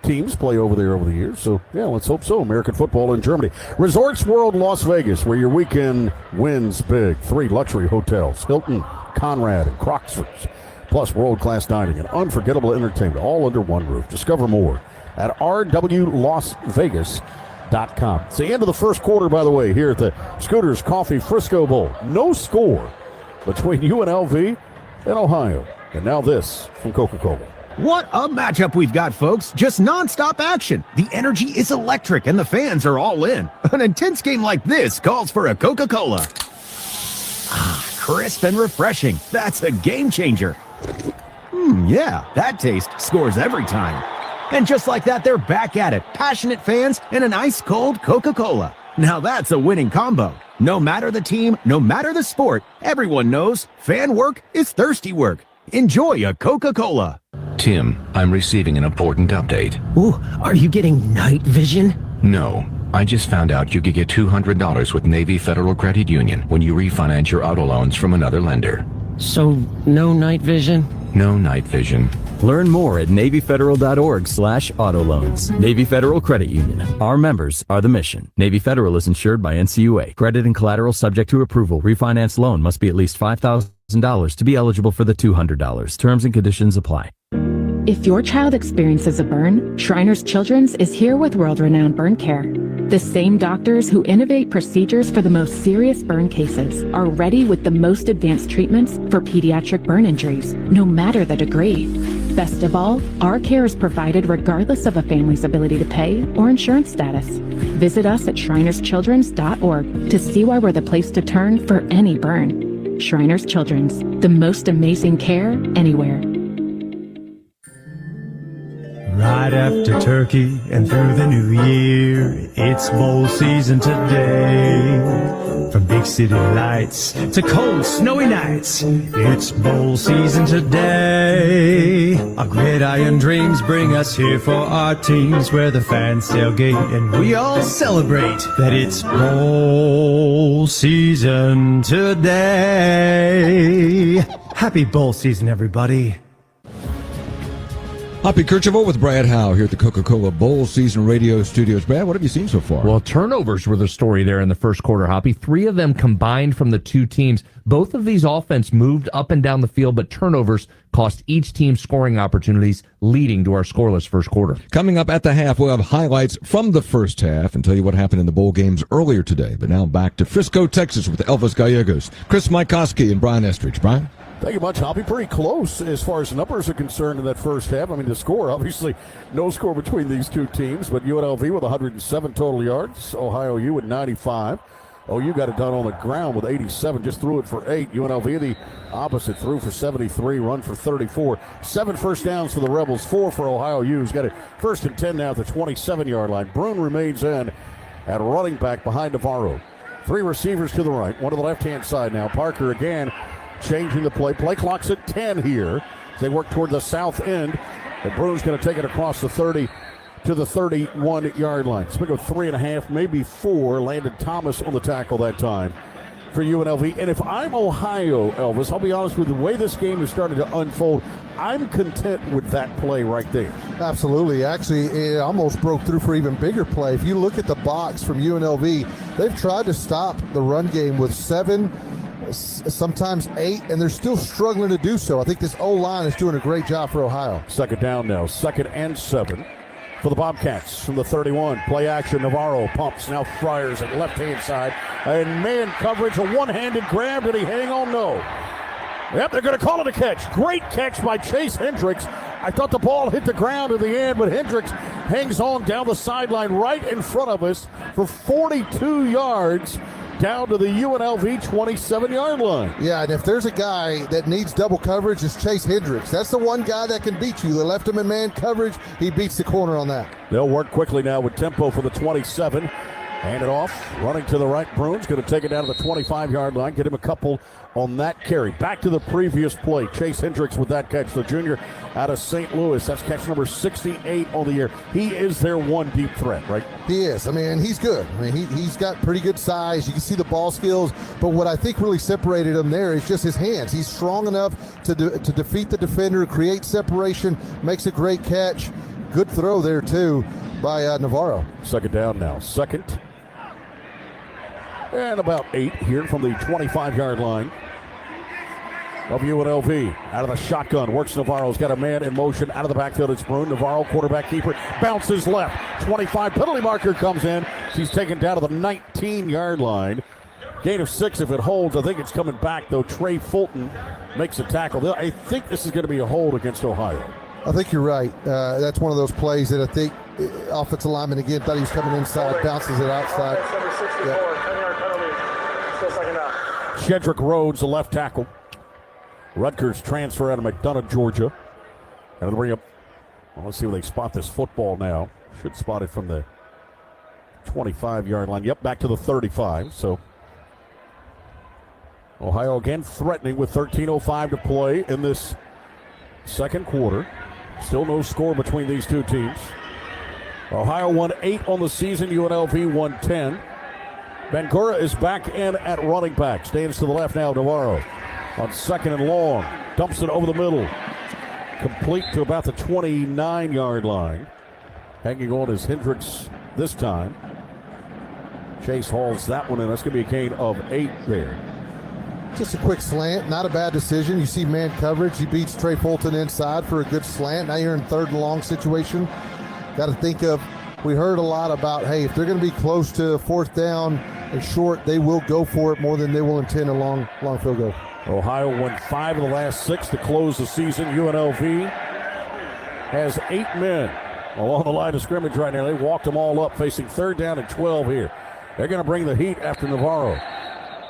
teams play over there over the years. So, yeah, let's hope so. American football in Germany. Resorts World Las Vegas, where your weekend wins big. 3 luxury hotels, Hilton, Conrad, and Croxford's, plus world-class dining and unforgettable entertainment, all under one roof. Discover more at rwlasvegas.com. It's the end of the first quarter, by the way, here at the Scooters Coffee Frisco Bowl. No score between UNLV and Ohio. And now this from Coca-Cola. What a matchup we've got, folks. Just nonstop action. The energy is electric and the fans are all in. An intense game like this calls for a Coca-Cola. Crisp and refreshing. That's a game changer. Yeah, that taste scores every time. And just like that, they're back at it. Passionate fans and an ice-cold Coca-Cola. Now that's a winning combo. No matter the team, no matter the sport, everyone knows fan work is thirsty work. Enjoy a Coca-Cola. Tim, I'm receiving an important update. Ooh, are you getting night vision? No. I just found out you could get $200 with Navy Federal Credit Union when you refinance your auto loans from another lender. So, no night vision? No night vision. Learn more at NavyFederal.org/auto loans. Navy Federal Credit Union. Our members are the mission. Navy Federal is insured by NCUA. Credit and collateral subject to approval. Refinance loan must be at least $5,000 to be eligible for the $200. Terms and conditions apply. If your child experiences a burn, Shriners Children's is here with world-renowned burn care. The same doctors who innovate procedures for the most serious burn cases are ready with the most advanced treatments for pediatric burn injuries, no matter the degree. Best of all, our care is provided regardless of a family's ability to pay or insurance status. Visit us at shrinerschildrens.org to see why we're the place to turn for any burn. Shriners Children's, the most amazing care anywhere. Right after turkey and through the new year, it's bowl season today. From big city lights to cold snowy nights, it's bowl season today. Our gridiron dreams bring us here for our teams, where the fans tailgate and we all celebrate that it's bowl season today. Happy bowl season, everybody. Hoppy Kercheval with Brad Howe here at the Coca-Cola Bowl Season Radio Studios. Brad, what have you seen so far? Well, turnovers were the story there in the first quarter, Hoppy. 3 of them combined from the 2 teams. Both of these offense moved up and down the field, but turnovers cost each team scoring opportunities, leading to our scoreless first quarter. Coming up at the half, we'll have highlights from the first half and tell you what happened in the bowl games earlier today. But now back to Frisco, Texas with Elvis Gallegos, Chris Mikoski, and Brian Estridge. Brian? Thank you much, Hoppy. Pretty close as far as numbers are concerned in that first half. I mean, the score, obviously, no score between these two teams, but UNLV with 107 total yards, Ohio U with 95. OU got it done on the ground with 87, just threw it for 8. UNLV, the opposite, threw for 73, run for 34. 7 first downs for the Rebels, 4 for Ohio U, who's got it first and 10 now at the 27-yard line. Bruin remains in at running back behind Navarro. 3 receivers to the right, 1 to the left-hand side now. Parker again changing the play. Play clock's at 10 here. They work toward the south end. And Bruin's going to take it across the 30 to the 31-yard line. It's going to go 3.5, maybe 4. Landon Thomas on the tackle that time for UNLV. And if I'm Ohio, Elvis, I'll be honest with you, the way this game is starting to unfold, I'm content with that play right there. Absolutely. Actually, it almost broke through for even bigger play. If you look at the box from UNLV, they've tried to stop the run game with 7, sometimes 8, and they're still struggling to do so. I think this O-line is doing a great job for Ohio. Second down now, 2nd and 7 for the Bobcats from the 31. Play action, Navarro pumps, now fires at left-hand side. And man coverage, a one-handed grab. Did he hang on? No. Yep, they're going to call it a catch. Great catch by Chase Hendricks. I thought the ball hit the ground in the end, but Hendricks hangs on down the sideline right in front of us for 42 yards. Down to the UNLV 27-yard line. Yeah, and if there's a guy that needs double coverage, it's Chase Hendricks. That's the one guy that can beat you. They left him in man coverage. He beats the corner on that. They'll work quickly now with tempo for the 27. Hand it off, running to the right. Bruin's going to take it down to the 25-yard line, get him a couple on that carry. Back to the previous play. Chase Hendricks with that catch, the junior out of St. Louis. That's catch number 68 on the year. He is their one deep threat, right? He is. I mean, he's good. I mean, he's got pretty good size. You can see the ball skills. But what I think really separated him there is just his hands. He's strong enough to defeat the defender, create separation, makes a great catch. Good throw there, too, by Navarro. Second down now. Second and about 8 here from the 25-yard line of UNLV. Out of the shotgun, works Navarro's got a man in motion out of the backfield. It's Bruin. Navarro, quarterback keeper, bounces left. 25, penalty marker comes in. She's taken down to the 19-yard line. Gain of 6 if it holds. I think it's coming back, though. Trey Fulton makes a tackle. I think this is going to be a hold against Ohio. I think you're right. That's one of those plays that I think offensive lineman again thought he was coming inside, bounces it outside. Number 64, 10-yard penalty. Still second down. Shedrick Rhodes, the left tackle. Rutgers transfer out of McDonough, Georgia. And bring up, well, let's see where they spot this football now. Should spot it from the 25-yard line. Yep, back to the 35. So Ohio again threatening with 13:05 to play in this second quarter. Still no score between these two teams. Ohio won 8 on the season. UNLV won 10. Bangura is back in at running back. Stands to the left now, Navarro. On second and long. Dumps it over the middle. complete to about the 29-yard line. Hanging on is Hendricks this time. Chase hauls that one in. That's going to be a gain of 8 there. Just a quick slant, not a bad decision. You see man coverage. He beats Trey Fulton inside for a good slant. Now you're in third and long situation. Got to think of, we heard a lot about, hey, if they're going to be close to fourth down and short, they will go for it more than they will intend a long field goal. Ohio won 5 of the last 6 to close the season. UNLV has 8 men along the line of scrimmage right now. They walked them all up, facing third down and 12 here. They're going to bring the heat after Navarro.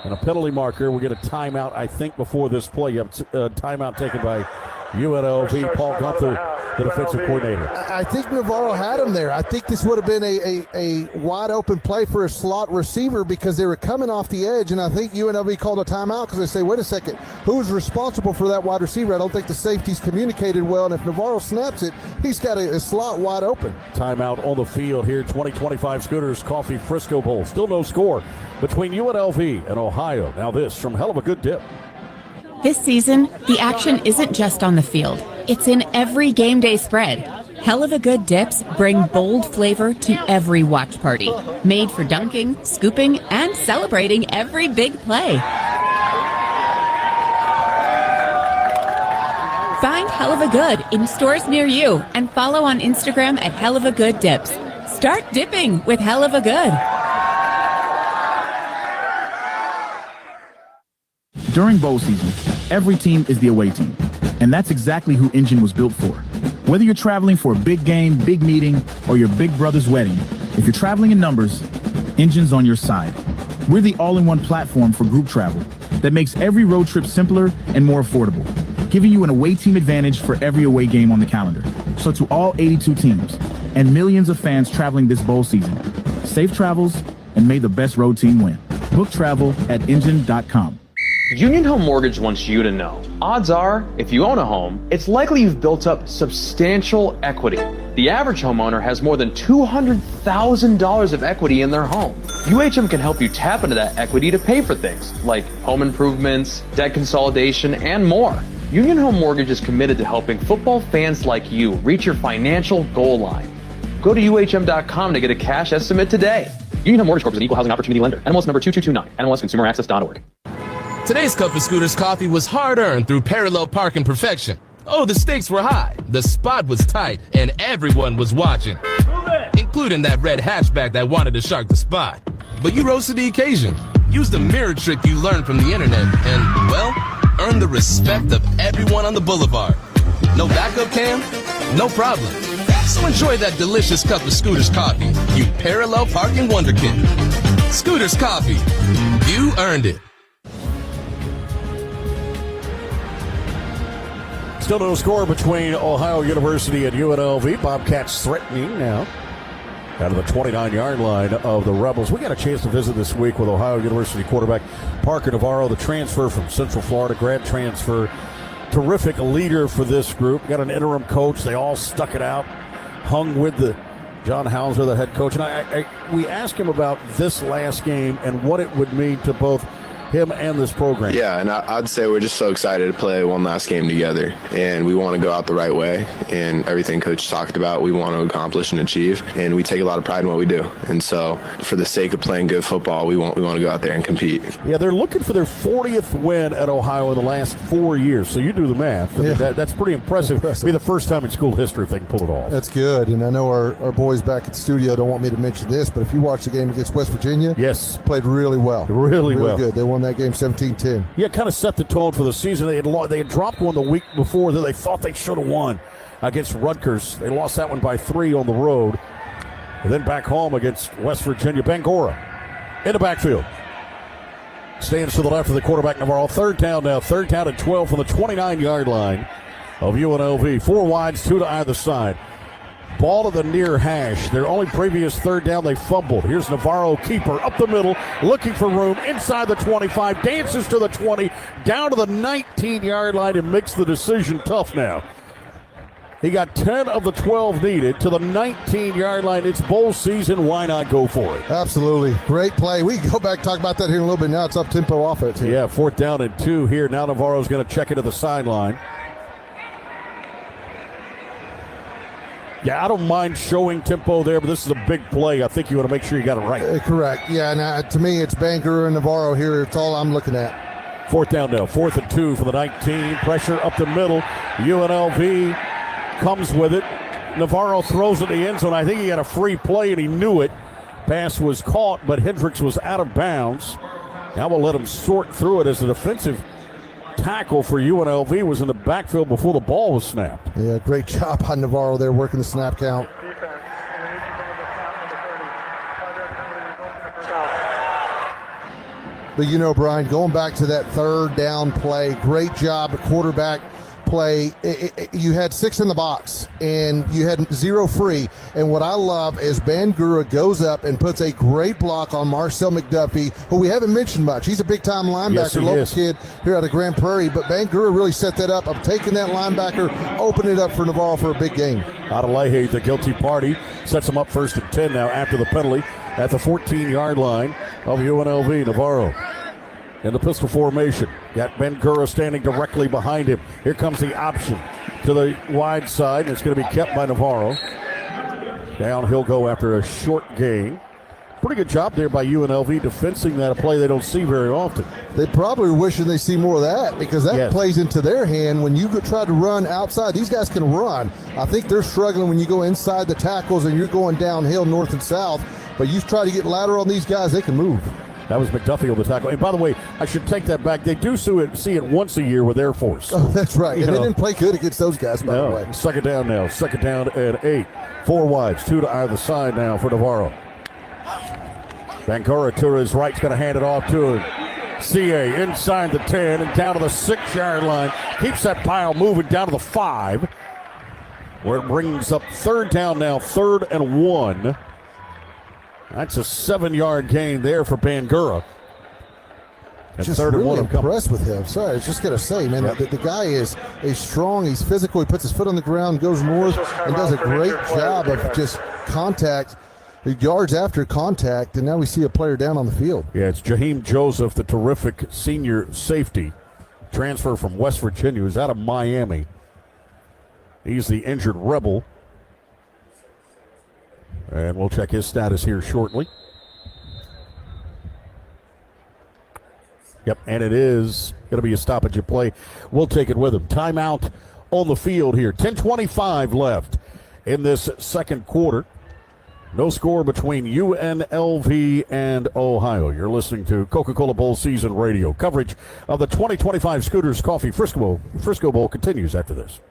And a penalty marker. We get a timeout, I think, before this play. You have a timeout taken by UNLV. Paul Gunther, the defensive coordinator. I think Navarro had him there. I think this would have been a wide open play for a slot receiver because they were coming off the edge, and I think UNLV called a timeout because they say, wait a second, who's responsible for that wide receiver? I don't think the safety's communicated well, and if Navarro snaps it, he's got a slot wide open. Timeout on the field here, 2025 Scooters Coffee Frisco Bowl. Still no score between UNLV and Ohio. Now this from Hell of a Good Dip. This season, the action isn't just on the field. It's in every game day spread. Hell of a Good dips bring bold flavor to every watch party. Made for dunking, scooping, and celebrating every big play. Find Hell of a Good in stores near you and follow on Instagram at Hell of a Good Dips. Start dipping with Hell of a Good. During bowl season, every team is the away team, and that's exactly who Engine was built for. Whether you're traveling for a big game, big meeting, or your big brother's wedding, if you're traveling in numbers, Engine's on your side. We're the all-in-one platform for group travel that makes every road trip simpler and more affordable, giving you an away team advantage for every away game on the calendar. So to all 82 teams and millions of fans traveling this bowl season, safe travels and may the best road team win. Book travel at engine.com. Union Home Mortgage wants you to know, odds are, if you own a home, it's likely you've built up substantial equity. The average homeowner has more than $200,000 of equity in their home. UHM can help you tap into that equity to pay for things like home improvements, debt consolidation, and more. Union Home Mortgage is committed to helping football fans like you reach your financial goal line. Go to UHM.com to get a cash estimate today. Union Home Mortgage Corp is an equal housing opportunity lender. NMLS number 2229. NMLSconsumeraccess.org. Today's cup of Scooters coffee was hard-earned through parallel parking perfection. Oh, the stakes were high, the spot was tight, and everyone was watching, including that red hatchback that wanted to shark the spot. But you rose to the occasion, used the mirror trick you learned from the internet, and, well, earned the respect of everyone on the boulevard. No backup cam? No problem. So enjoy that delicious cup of Scooters coffee, you parallel parking wonderkid. Scooters coffee, you earned it. Still no score between Ohio University and UNLV. Bobcats threatening now out of the 29-yard line of the Rebels. We got a chance to visit this week with Ohio University quarterback Parker Navarro, the transfer from Central Florida, grad transfer. Terrific leader for this group. Got an interim coach. They all stuck it out, hung with the John Hauser, the head coach. And we asked him about this last game and what it would mean to both him and this program. Yeah, and I'd say we're just so excited to play one last game together, and we want to go out the right way, and everything Coach talked about we want to accomplish and achieve, and we take a lot of pride in what we do. And so for the sake of playing good football, we want to go out there and compete. Yeah, they're looking for their 40th win at Ohio in the last 4 years, so you do the math. I mean, that's pretty impressive. It'll be the first time in school history if they can pull it off. That's good, and I know our boys back at the studio don't want me to mention this, but if you watch the game against West Virginia, yes, played really well. Really well. Good. They won that game 17-10. Yeah, kind of set the tone for the season. They had dropped one the week before that they thought they should have won against Rutgers. They lost that one by 3 on the road. And then back home against West Virginia. Bangora in the backfield. Stands to the left of the quarterback Navarro. Third down now. Third down and 12 from the 29-yard line of UNLV. 4 wides, 2 to either side. Ball to the near hash. Their only previous third down, they fumbled. Here's Navarro, keeper, up the middle, looking for room, inside the 25, dances to the 20, down to the 19-yard line and makes the decision tough now. He got 10 of the 12 needed to the 19-yard line. It's bowl season. Why not go for it? Absolutely. Great play. We can go back and talk about that here in a little bit. Now it's up-tempo offense here. Yeah, 4th down and 2 here. Now Navarro's going to check into the sideline. Yeah, I don't mind showing tempo there, but this is a big play. I think you want to make sure you got it right. Correct. Yeah, and to me, it's Bangura and Navarro here. It's all I'm looking at. Fourth down now. 4th and 2 for the 19. Pressure up the middle. UNLV comes with it. Navarro throws it in the end zone. I think he had a free play, and he knew it. Pass was caught, but Hendricks was out of bounds. Now we'll let him sort through it as the defensive tackle for UNLV was in the backfield before the ball was snapped. Yeah, great job on Navarro there working the snap count. But you know, Brian, going back to that third down play, great job at quarterback play. You had 6 in the box and you had 0 free. And what I love is Bangura goes up and puts a great block on Marcel McDuffie, who we haven't mentioned much. He's a big-time linebacker, local kid here out of Grand Prairie. But Bangura really set that up. I'm taking that linebacker, open it up for Navarro for a big game. Adelaide, the guilty party, sets him up 1st and 10 now after the penalty at the 14-yard line of UNLV. Navarro in the pistol formation. Got Bangura standing directly behind him. Here comes the option to the wide side, and it's going to be kept by Navarro. Down he'll go after a short gain. Pretty good job there by UNLV defensing that, a play they don't see very often. They probably are wishing they see more of that because that plays into their hand. When you try to run outside, these guys can run. I think they're struggling when you go inside the tackles and you're going downhill north and south, but you try to get lateral on these guys, they can move. That was McDuffie on the tackle. And by the way, I should take that back. They do see it once a year with Air Force. Oh, that's right. And they didn't play good against those guys, by the way. 2nd down now. 2nd down and 8. 4 wides. 2 to either side now for Navarro. Bangura to his right is going to hand it off to him. CA inside the 10 and down to the 6-yard line. Keeps that pile moving down to the 5. Where it brings up 3rd down now. 3rd and 1. That's a 7-yard gain there for Bangura. Just really impressed with him. Sorry, I was just going to say, man, the guy is strong. He's physical. He puts his foot on the ground, goes north, and does a great job of just contact, yards after contact, and now we see a player down on the field. Yeah, it's Jaheim Joseph, the terrific senior safety, transfer from West Virginia, who's out of Miami. He's the injured Rebel. And we'll check his status here shortly. Yep, and it is going to be a stoppage of play. We'll take it with him. Timeout on the field here. 10:25 left in this second quarter. No score between UNLV and Ohio. You're listening to Coca-Cola Bowl Season Radio. Coverage of the 2025 Scooters Coffee Frisco Bowl continues after this.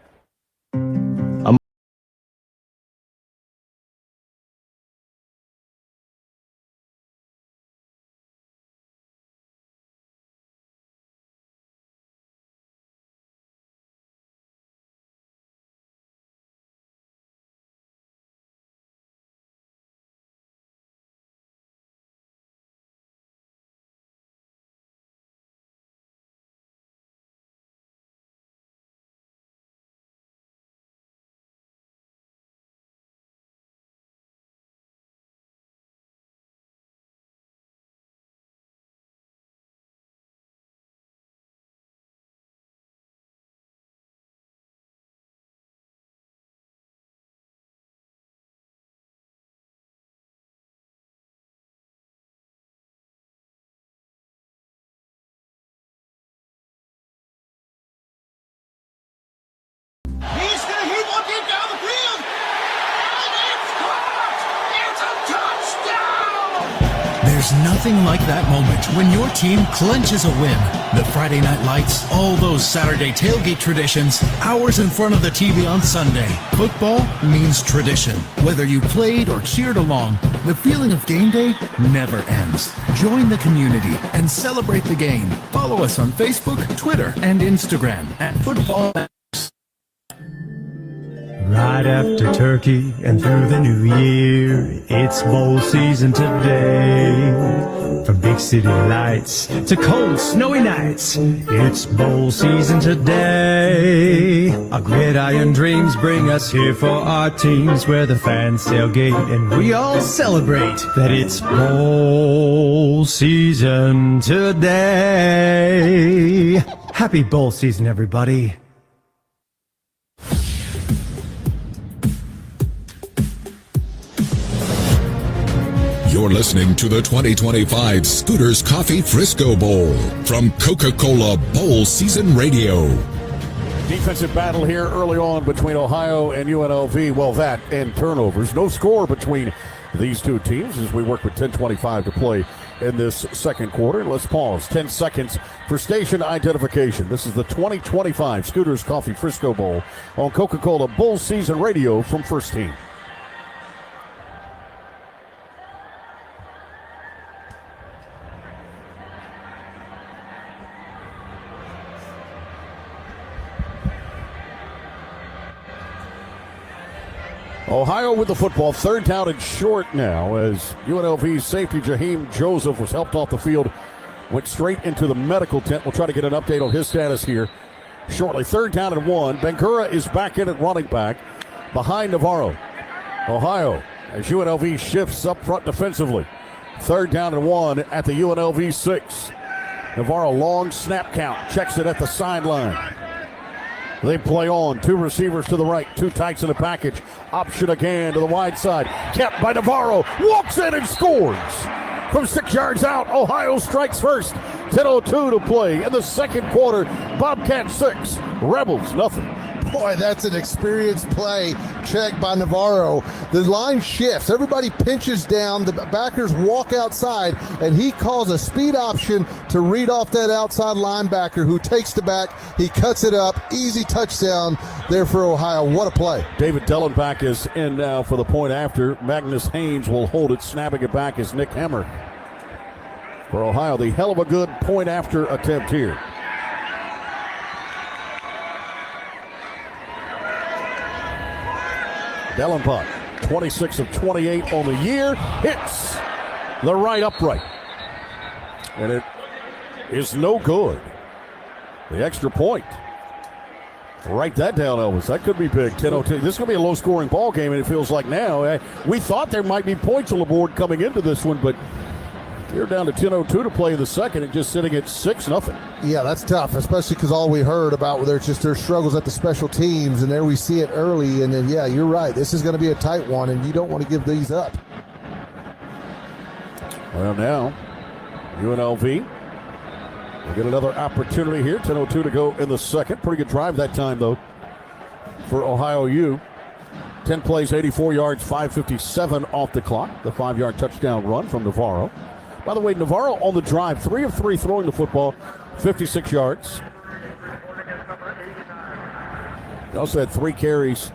He's going to hit one deep down the field. And it's caught. It's a touchdown. There's nothing like that moment when your team clinches a win. The Friday night lights, all those Saturday tailgate traditions, hours in front of the TV on Sunday. Football means tradition. Whether you played or cheered along, the feeling of game day never ends. Join the community and celebrate the game. Follow us on Facebook, Twitter, and Instagram at Football. Right after turkey and through the new year, it's bowl season today. From big city lights to cold snowy nights, it's bowl season today. Our gridiron dreams bring us here for our teams, where the fans tailgate and we all celebrate that it's bowl season today. Happy bowl season, everybody. You're listening to the 2025 Scooters Coffee Frisco Bowl from Coca-Cola Bowl Season Radio. Defensive battle here early on between Ohio and UNLV. Well, that and turnovers. No score between these two teams as we work with 10:25 to play in this second quarter. Let's pause 10 seconds for station identification. This is the 2025 Scooters Coffee Frisco Bowl on Coca-Cola Bowl Season Radio from First Team. Ohio with the football, third down and short now as UNLV's safety Jaheim Joseph was helped off the field, went straight into the medical tent. We'll try to get an update on his status here shortly. Third down and 1. Bangura is back in at running back behind Navarro. Ohio as UNLV shifts up front defensively. Third down and 1 at the UNLV 6. Navarro long snap count, checks it at the sideline. They play on. 2 receivers to the right. 2 tights in the package. Option again to the wide side. Kept by Navarro. Walks in and scores. From 6 yards out, Ohio strikes first. 10:02 to play in the second quarter. Bobcats 6, Rebels nothing. Boy, that's an experienced play. Check by Navarro. The line shifts. Everybody pinches down. The backers walk outside, and he calls a speed option to read off that outside linebacker who takes the back. He cuts it up. Easy touchdown there for Ohio. What a play. David Dellenbach is in now for the point after. Magnus Haynes will hold it. Snapping it back is Nick Hemmer. For Ohio, the hell of a good point after attempt here. Dellenbach, 26 of 28 on the year, hits the right upright. And it is no good. The extra point. Write that down, Elvis. That could be big. 10:02. This is going to be a low-scoring ball game, and it feels like now. We thought there might be points on the board coming into this one, but you're down to 10:02 to play in the second and just sitting at 6-0. Yeah, that's tough, especially because all we heard about their struggles at the special teams, and there we see it early. And then, yeah, you're right. This is going to be a tight one, and you don't want to give these up. Well, now, UNLV will get another opportunity here. 10:02 to go in the second. Pretty good drive that time, though, for Ohio U. 10 plays, 84 yards, 5:57 off the clock. The 5-yard touchdown run from Navarro. By the way, Navarro on the drive, 3 of 3 throwing the football, 56 yards. He also had 3 carries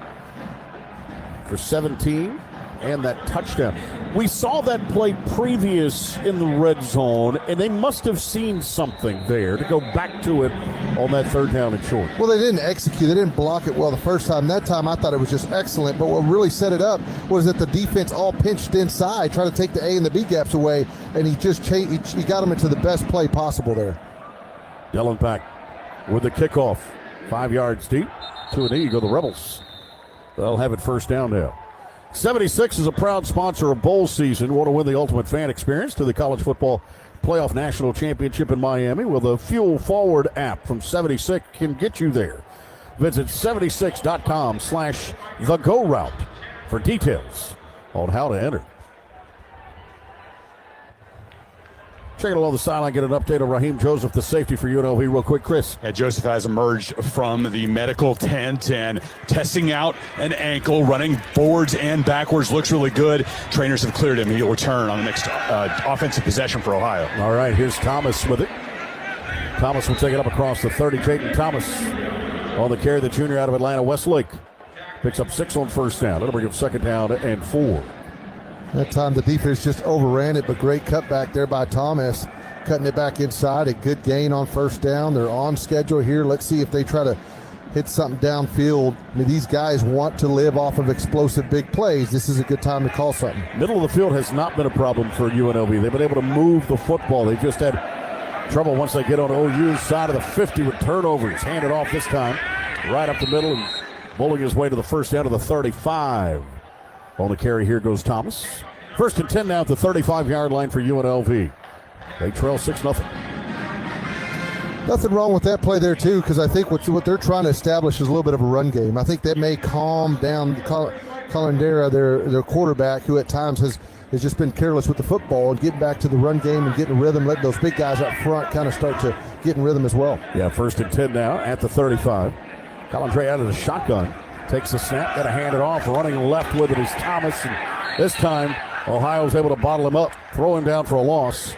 for 17 and that touchdown. We saw that play previous in the red zone, and they must have seen something there to go back to it on that third down and short. Well, they didn't execute. They didn't block it well the first time. That time I thought it was just excellent, but what really set it up was that the defense all pinched inside, trying to take the A and the B gaps away, and he just he got them into the best play possible there. Dellenbach with the kickoff. 5 yards deep. 2-and-E go the Rebels. They'll have it first down now. 76 is a proud sponsor of bowl season. Want to win the ultimate fan experience to the college football playoff national championship in Miami? Well, the Fuel Forward app from 76 can get you there. Visit 76.com/thegoroute for details on how to enter. Check it along the sideline, get an update on Raheem Joseph, the safety for UNLV, real quick. Chris. Yeah, Joseph has emerged from the medical tent and testing out an ankle, running forwards and backwards. Looks really good. Trainers have cleared him. He'll return on the next offensive possession for Ohio. All right, here's Thomas with it. Thomas will take it up across the 30. Jayden Thomas on the carry, the junior out of Atlanta Westlake. Picks up 6 on first down. That'll bring him second down and 4. That time the defense just overran it, but great cutback there by Thomas, cutting it back inside. A good gain on first down. They're on schedule here. Let's see if they try to hit something downfield. I mean, these guys want to live off of explosive big plays. This is a good time to call something. Middle of the field has not been a problem for UNLV. They've been able to move the football. They just had trouble once they get on OU's side of the 50 with turnovers. Handed off this time, right up the middle and bowling his way to the first down to the 35. On the carry here goes Thomas. First and 10 now at the 35-yard line for UNLV. They trail 6-0. Nothing wrong with that play there, too, because I think what they're trying to establish is a little bit of a run game. I think that may calm down Colandera, their quarterback, who at times has has just been careless with the football and getting back to the run game and getting a rhythm, letting those big guys up front kind of start to get in rhythm as well. Yeah, 1st and 10 now at the 35. Colindre out of the shotgun. Takes the snap, got to hand it off. Running left with it is Thomas. And this time, Ohio's able to bottle him up, throw him down for a loss.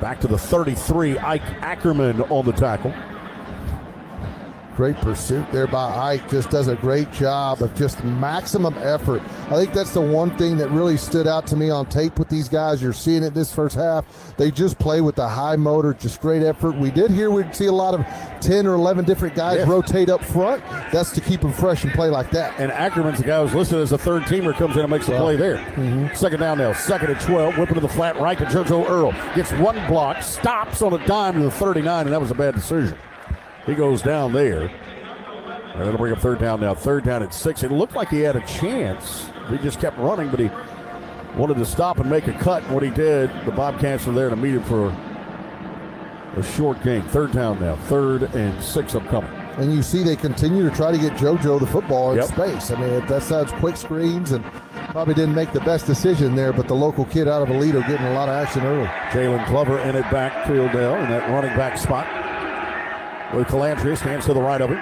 Back to the 33, Ike Ackerman on the tackle. Great pursuit there by Ike. Just does a great job of just maximum effort. I think that's the one thing that really stood out to me on tape with these guys. You're seeing it this first half. They just play with the high motor, just great effort. We did hear we'd see a lot of 10 or 11 different guys rotate up front. That's to keep them fresh and play like that. And Ackerman's the guy who's listed as a third teamer, comes in and makes the play there. Second down now, 2nd and 12, whipping to the flat right to JoJo Earl. Gets one block, stops on a dime to the 39, and that was a bad decision. He goes down there. And it'll bring up 3rd down now. 3rd down at 6. It looked like he had a chance. He just kept running, but he wanted to stop and make a cut. And what he did, the Bobcats were there to meet him for a short gain. 3rd down now. 3rd and 6 upcoming. And you see they continue to try to get JoJo the football in space. I mean, that side's quick screens and probably didn't make the best decision there, but the local kid out of Aledo getting a lot of action early. Jalen Glover in it backfield now in that running back spot. With Calandria stands to the right of him.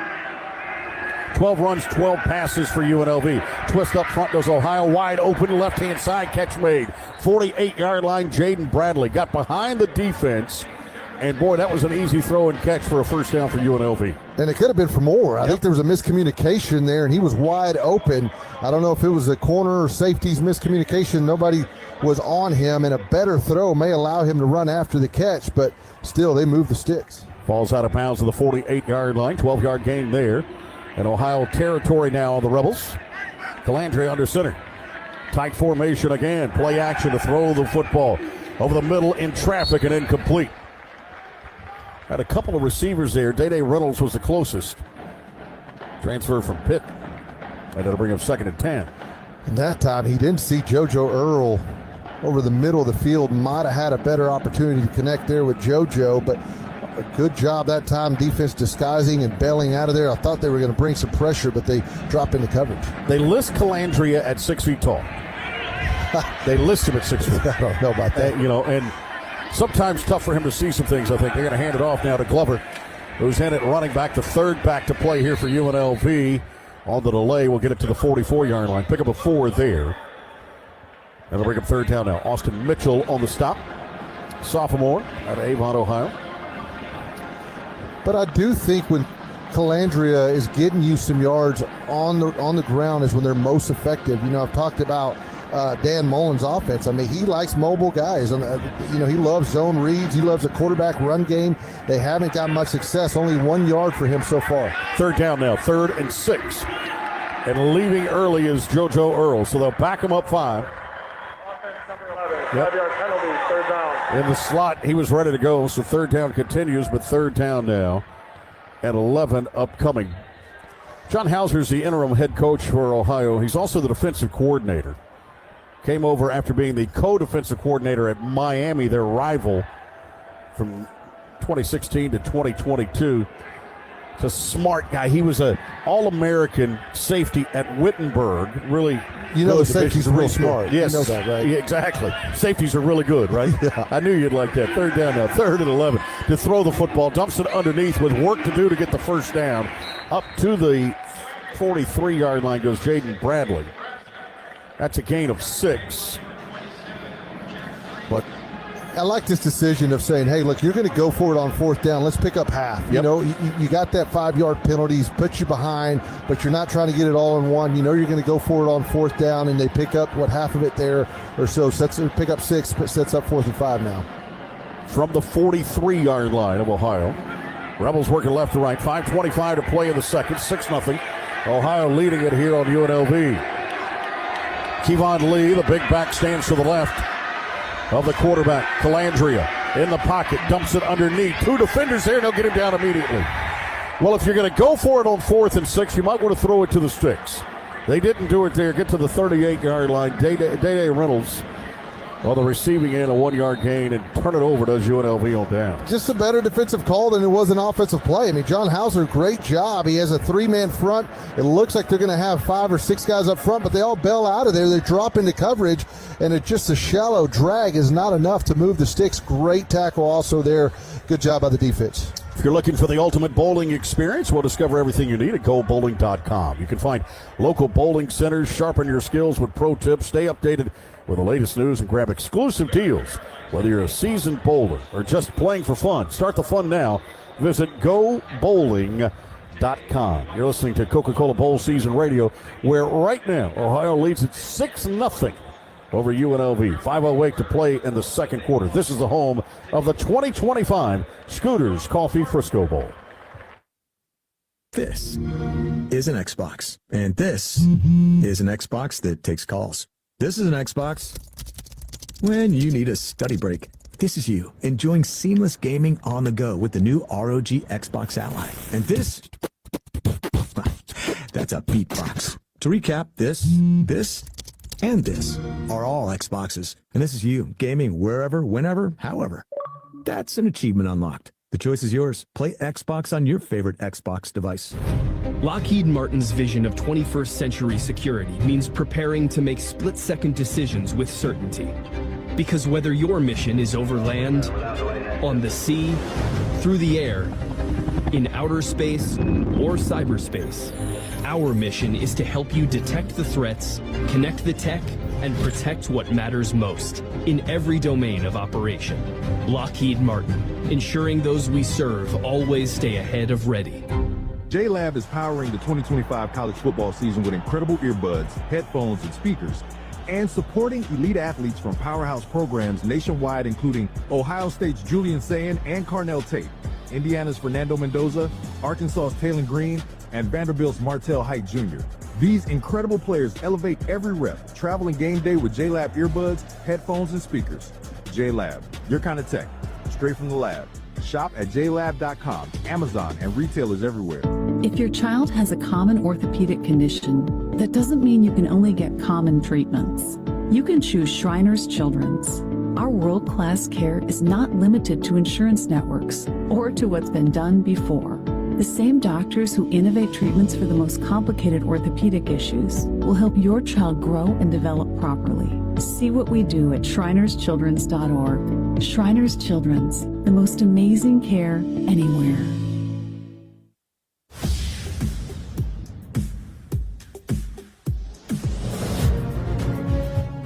12 runs, 12 passes for UNLV. Twist up front goes Ohio, wide open, left-hand side, catch made. 48-yard line, Jaden Bradley got behind the defense, and boy, that was an easy throw and catch for a first down for UNLV. And it could have been for more. I think there was a miscommunication there, and he was wide open. I don't know if it was a corner or safety's miscommunication. Nobody was on him, and a better throw may allow him to run after the catch, but still, they moved the sticks. Falls out of bounds to the 48-yard line, 12-yard gain there. And Ohio territory now on the Rebels. Calandre under center. Tight formation again. Play action to throw the football over the middle in traffic and incomplete. Had a couple of receivers there. Day-Day Reynolds was the closest. Transfer from Pitt. And that'll bring him 2nd and 10. And that time he didn't see JoJo Earl over the middle of the field. Might have had a better opportunity to connect there with JoJo, but a good job that time, defense disguising and bailing out of there. I thought they were going to bring some pressure, but they drop into coverage. They list Calandria at 6 feet tall. They list him at 6 feet. I don't know about that. And sometimes tough for him to see some things. I think they're going to hand it off now to Glover, who's in it running back to third back to play here for UNLV. On the delay, we'll get it to the 44-yard line. Pick up a 4 there. And they'll bring up 3rd down now. Austin Mitchell on the stop. Sophomore out of Avon, Ohio. But I do think when Calandria is getting you some yards on the ground is when they're most effective. I've talked about Dan Mullen's offense. I mean, he likes mobile guys. And, he loves zone reads. He loves a quarterback run game. They haven't got much success. Only 1 yard for him so far. 3rd down now, 3rd and 6. And leaving early is JoJo Earl. So they'll back him up 5. Yep. 5-yard penalty, 3rd down. In the slot, he was ready to go. So 3rd down continues, but 3rd down now. And 11 upcoming. John Hauser's the interim head coach for Ohio. He's also the defensive coordinator. Came over after being the co-defensive coordinator at Miami, their rival, from 2016 to 2022. He's a smart guy. He was an All-American safety at Wittenberg. Really, the safeties are real smart. Yes, you know that, right? Yeah, exactly. Safeties are really good, right? Yeah. I knew you'd like that. 3rd down now, 3rd and 11 to throw the football. Dumps it underneath with work to do to get the first down. Up to the 43-yard line goes Jaden Bradley. That's a gain of 6. But I like this decision of saying, hey, look, you're going to go for it on 4th down. Let's pick up half. Yep. You got that 5-yard penalties, put you behind, but you're not trying to get it all in one. You're going to go for it on 4th down, and they pick up, half of it there or so. Pick up 6, but sets up 4th and 5 now. From the 43-yard line of Ohio. Rebels working left to right. 5:25 to play in the second. 6-0. Ohio leading it here on UNLV. Kevon Lee, the big back, stands to the left of the quarterback. Calandria in the pocket, dumps it underneath. 2 defenders there, and they'll get him down immediately. Well, if you're going to go for it on 4th and 6, you might want to throw it to the sticks. They didn't do it there. Get to the 38-yard line. Day-Day Reynolds on the receiving end, a 1-yard gain, and turn it over does UNLV on down. Just a better defensive call than it was an offensive play. I mean, John Hauser, great job. He has a 3-man front. It looks like they're going to have 5 or 6 guys up front, but they all bail out of there. They drop into coverage, and it's just a shallow drag is not enough to move the sticks. Great tackle also there. Good job by the defense. If you're looking for the ultimate bowling experience, we'll discover everything you need at GoBowling.com. You can find local bowling centers, sharpen your skills with pro tips, stay updated with the latest news, and grab exclusive deals. Whether you're a seasoned bowler or just playing for fun, start the fun now. Visit GoBowling.com. You're listening to Coca-Cola Bowl Season Radio, where right now Ohio leads at 6-0 over UNLV. 5:08 to play in the second quarter. This is the home of the 2025 Scooters Coffee Frisco Bowl. This is an Xbox, and this is an Xbox that takes calls. This is an Xbox when you need a study break. This is you enjoying seamless gaming on the go with the new ROG Xbox Ally. And this, that's a beatbox. To recap, this, and this are all Xboxes. And this is you gaming wherever, whenever, however. That's an achievement unlocked. The choice is yours. Play Xbox on your favorite Xbox device. Lockheed Martin's vision of 21st century security means preparing to make split-second decisions with certainty. Because whether your mission is over land, on the sea, through the air, in outer space, or cyberspace, our mission is to help you detect the threats, connect the tech, and protect what matters most in every domain of operation. Lockheed Martin, ensuring those we serve always stay ahead of ready. JLab is powering the 2025 college football season with incredible earbuds, headphones, and speakers, and supporting elite athletes from powerhouse programs nationwide, including Ohio State's Julian Sayin and Carnell Tate, Indiana's Fernando Mendoza, Arkansas's Taylon Green, and Vanderbilt's Martell Height Jr. These incredible players elevate every rep. Travel and game day with JLab earbuds, headphones, and speakers. JLab, your kind of tech, straight from the lab. Shop at JLab.com, Amazon, and retailers everywhere. If your child has a common orthopedic condition, that doesn't mean you can only get common treatments. You can choose Shriners Children's. Our world-class care is not limited to insurance networks or to what's been done before. The same doctors who innovate treatments for the most complicated orthopedic issues will help your child grow and develop properly. See what we do at shrinerschildrens.org. Shriners Children's, the most amazing care anywhere.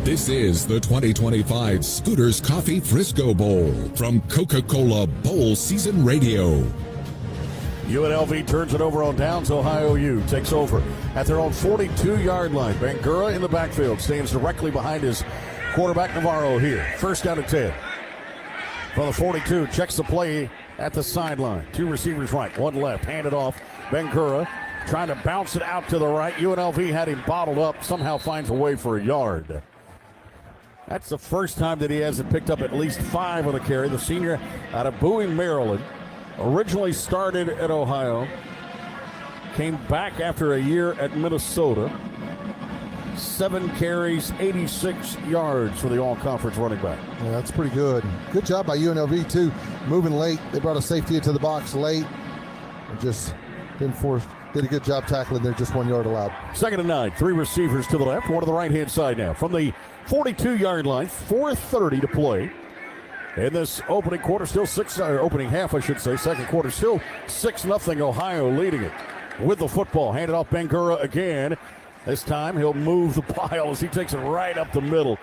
This is the 2025 Scooters Coffee Frisco Bowl from Coca-Cola Bowl Season Radio. UNLV turns it over on downs. Ohio U takes over at their own 42-yard line. Bangura in the backfield stands directly behind his quarterback Navarro here. First down and 10. From the 42, checks the play at the sideline. 2 receivers right, 1 left. Handed off. Bangura trying to bounce it out to the right. UNLV had him bottled up. Somehow finds a way for a yard. That's the first time that he hasn't picked up at least 5 on the carry. The senior out of Bowie, Maryland. Originally started at Ohio, came back after a year at Minnesota. 7 carries, 86 yards for the all-conference running back. Yeah, that's pretty good. Good job by UNLV, too. Moving late. They brought a safety into the box late. And just did a good job tackling there, just 1 yard allowed. Second and 9, 3 receivers to the left, 1 to the right-hand side now. From the 42-yard line, 4:30 to play. In this opening quarter, opening half, I should say. Second quarter, still 6-0, Ohio leading it with the football. Handed off Bangura again. This time he'll move the pile as he takes it right up the middle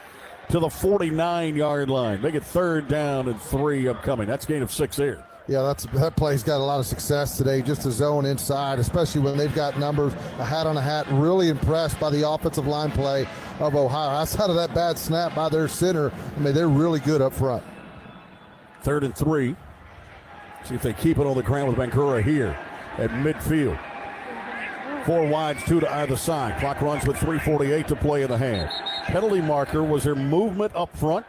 to the 49-yard line. Make it 3rd down and 3 upcoming. That's a gain of 6 here. Yeah, that play's got a lot of success today, just to zone inside, especially when they've got numbers, a hat on a hat. Really impressed by the offensive line play of Ohio. Outside of that bad snap by their center, I mean, they're really good up front. 3rd and 3. See if they keep it on the ground with Bangura here at midfield. 4 wides, 2 to either side. Clock runs with 3:48 to play in the half. Penalty marker, was there movement up front?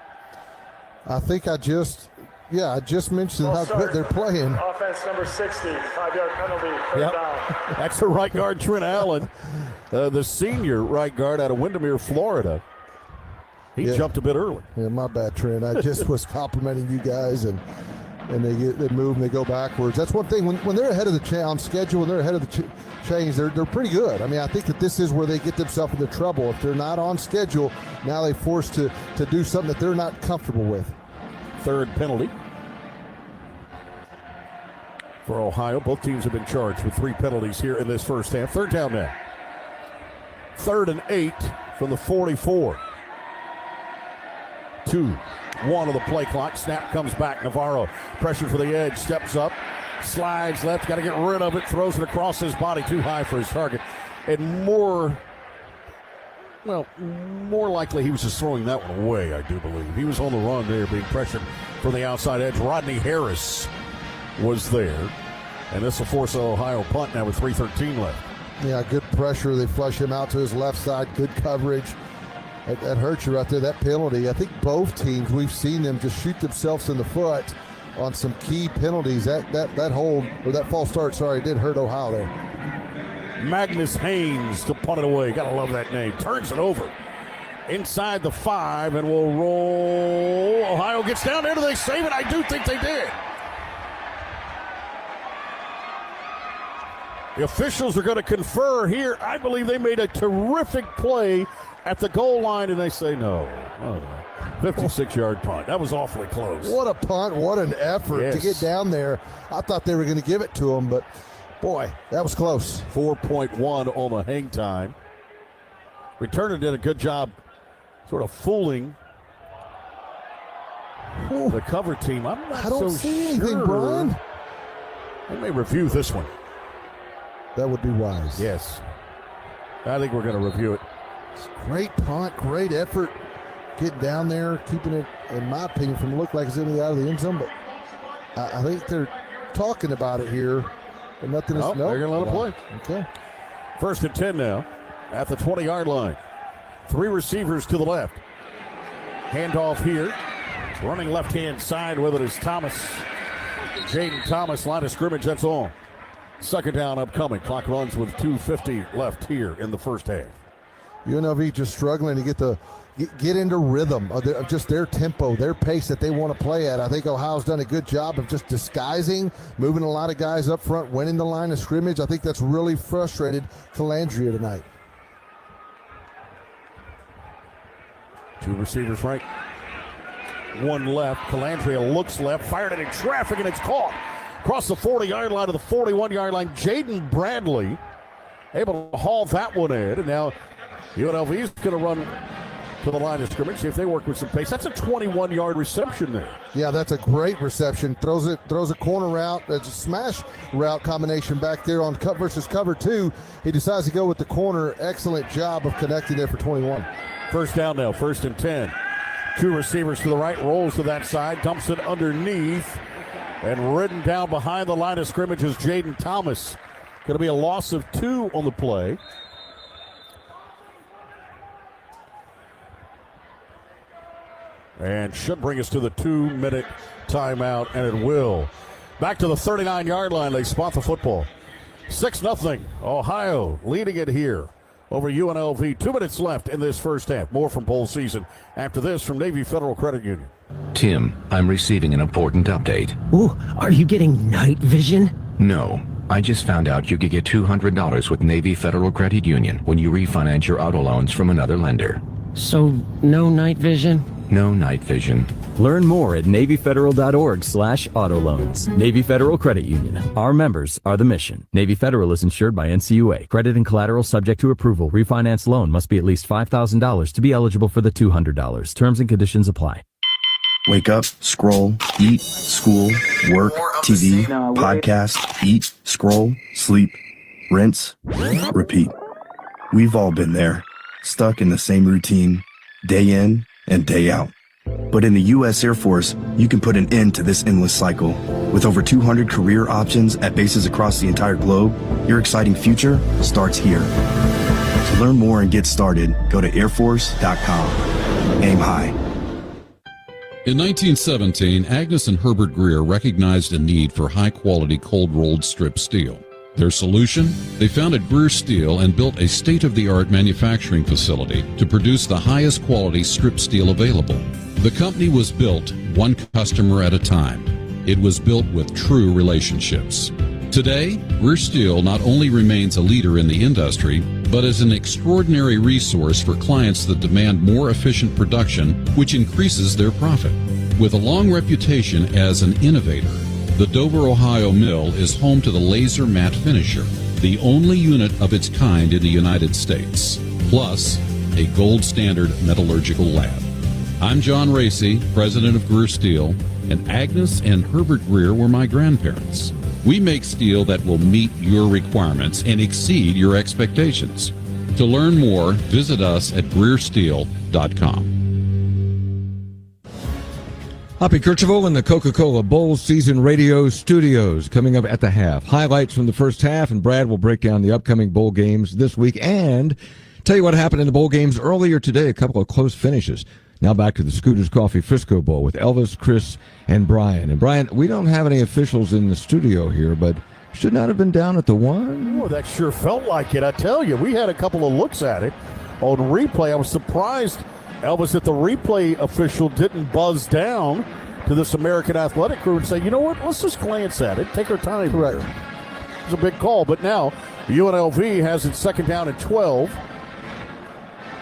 I think I just mentioned how good they're playing. Offense number 60, 5-yard penalty. Yep. Down. That's the right guard, Trent Allen, the senior right guard out of Windermere, Florida. He jumped a bit early. Yeah, my bad, Trent. I just was complimenting you guys, and they move and they go backwards. That's one thing. When they're ahead of the on schedule and they're ahead of the chains, they're pretty good. I mean, I think that this is where they get themselves into trouble. If they're not on schedule, now they're forced to do something that they're not comfortable with. Third penalty for Ohio. Both teams have been charged with 3 penalties here in this first half. Third down now. 3rd and 8 from the 44. 2-1 of the play clock. Snap comes back. Navarro pressure for the edge. Steps up. Slides left. Got to get rid of it. Throws it across his body. Too high for his target. And more likely he was just throwing that one away, I do believe. He was on the run there, being pressured from the outside edge. Rodney Harris was there. And this will force an Ohio punt now with 3:13 left. Yeah, good pressure. They flush him out to his left side. Good coverage. That hurts you right there, that penalty. I think both teams, we've seen them just shoot themselves in the foot on some key penalties. That hold, or that false start, did hurt Ohio there. Magnus Haynes to punt it away. Gotta love that name. Turns it over inside the 5 and will roll. Ohio gets down there. Do they save it? I do think they did. The officials are going to confer here. I believe they made a terrific play at the goal line, and they say no. 56-yard punt. That was awfully close. What a punt. What an effort to get down there. I thought they were going to give it to him, but, boy, that was close. 4.1 on the hang time. Returner did a good job sort of fooling the cover team. I don't see anything, Brian. They may review this one. That would be wise. Yes. I think we're going to review it. Great punt, great effort. Getting down there, keeping it, in my opinion, from look like it's in the out of the end zone. But I think they're talking about it here. And nothing is. They're going to let it play. Okay. 1st and 10 now at the 20-yard line. 3 receivers to the left. Handoff here. Running left-hand side with it is Thomas. Jaden Thomas, line of scrimmage, that's all. 2nd down upcoming. Clock runs with 2:50 left here in the first half. UNLV just struggling to get into rhythm of just their tempo, their pace that they want to play at. I think Ohio's done a good job of just disguising, moving a lot of guys up front, winning the line of scrimmage. I think that's really frustrated Calandria tonight. 2 receivers right. 1 left. Calandria looks left, fired it in traffic, and it's caught. Across the 40-yard line to the 41-yard line. Jaden Bradley able to haul that one in. And now UNLV is going to run to the line of scrimmage, see if they work with some pace. That's a 21-yard reception there. Yeah, that's a great reception. Throws a corner route. It's a smash route combination back there on cut versus cover 2. He decides to go with the corner. Excellent job of connecting there for 21. 1st down now, 1st and 10. 2 receivers to the right, rolls to that side, dumps it underneath. And ridden down behind the line of scrimmage is Jaden Thomas. Going to be a loss of 2 on the play. And should bring us to the 2-minute timeout, and it will. Back to the 39-yard line. They spot the football. 6-0. Ohio leading it here over UNLV. 2 minutes left in this first half. More from bowl season after this from Navy Federal Credit Union. Tim, I'm receiving an important update. Ooh, are you getting night vision? No. I just found out you could get $200 with Navy Federal Credit Union when you refinance your auto loans from another lender. So, no night vision? No night vision. Learn more at NavyFederal.org/autoloans. Navy Federal Credit Union. Our members are the mission. Navy Federal is insured by NCUA. Credit and collateral subject to approval. Refinance loan must be at least $5,000 to be eligible for the $200. Terms and conditions apply. Wake up, scroll, eat, school, work, TV, podcast, eat, scroll, sleep, rinse, repeat. We've all been there, stuck in the same routine, day in and day out. But in the U.S. Air Force, you can put an end to this endless cycle. With over 200 career options at bases across the entire globe, your exciting future starts here. To learn more and get started, go to airforce.com. Aim high. In 1917, Agnes and Herbert Greer recognized a need for high-quality cold-rolled strip steel. Their solution? They founded Greer Steel and built a state-of-the-art manufacturing facility to produce the highest quality strip steel available. The company was built one customer at a time. It was built with true relationships. Today, Greer Steel not only remains a leader in the industry, but is an extraordinary resource for clients that demand more efficient production, which increases their profit. With a long reputation as an innovator, the Dover, Ohio mill is home to the laser matte finisher, the only unit of its kind in the United States, plus a gold standard metallurgical lab. I'm John Racy, president of Greer Steel, and Agnes and Herbert Greer were my grandparents. We make steel that will meet your requirements and exceed your expectations. To learn more, visit us at GreerSteel.com. Hoppy Kercheval in the Coca-Cola Bowl Season Radio Studios. Coming up at the half. Highlights from the first half, and Brad will break down the upcoming bowl games this week and tell you what happened in the bowl games earlier today, a couple of close finishes. Now back to the Scooters Coffee Frisco Bowl with Elvis, Chris, and Brian. And Brian, we don't have any officials in the studio here, but should not have been down at the one. Oh, that sure felt like it. I tell you, we had a couple of looks at it on replay. I was surprised, Elvis, that the replay official didn't buzz down to this American Athletic crew and say, you know what, let's just glance at it, take our time. Right. It's a big call, but now UNLV has it second down and 12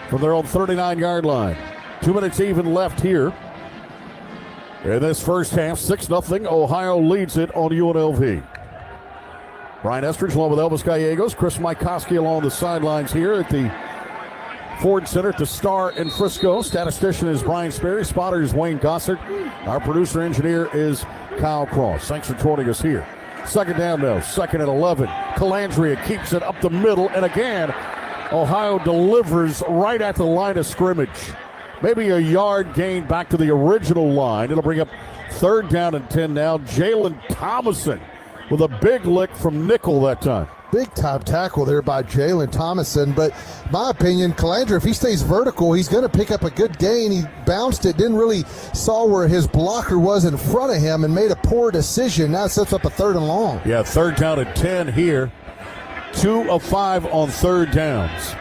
from their own 39-yard line. 2 minutes even left here in this first half. 6-0. Ohio leads it on UNLV. Brian Estridge along with Elvis Gallegos. Chris Mikoski along the sidelines here at the Ford Center at the Star in Frisco. Statistician is Brian Sperry. Spotter is Wayne Gossard. Our producer engineer is Kyle Cross. Thanks for joining us here. Second down now. 2nd and 11. Calandria keeps it up the middle. And again, Ohio delivers right at the line of scrimmage. Maybe a yard gain back to the original line. It'll bring up 3rd down and 10 now. Jalen Thomason with a big lick from nickel that time. Big time tackle there by Jalen Thomason. But my opinion, Calandra, if he stays vertical, he's going to pick up a good gain. He bounced it, didn't really saw where his blocker was in front of him and made a poor decision. Now it sets up a 3rd and long. Yeah, 3rd down and 10 here. 2 of 5 on 3rd downs.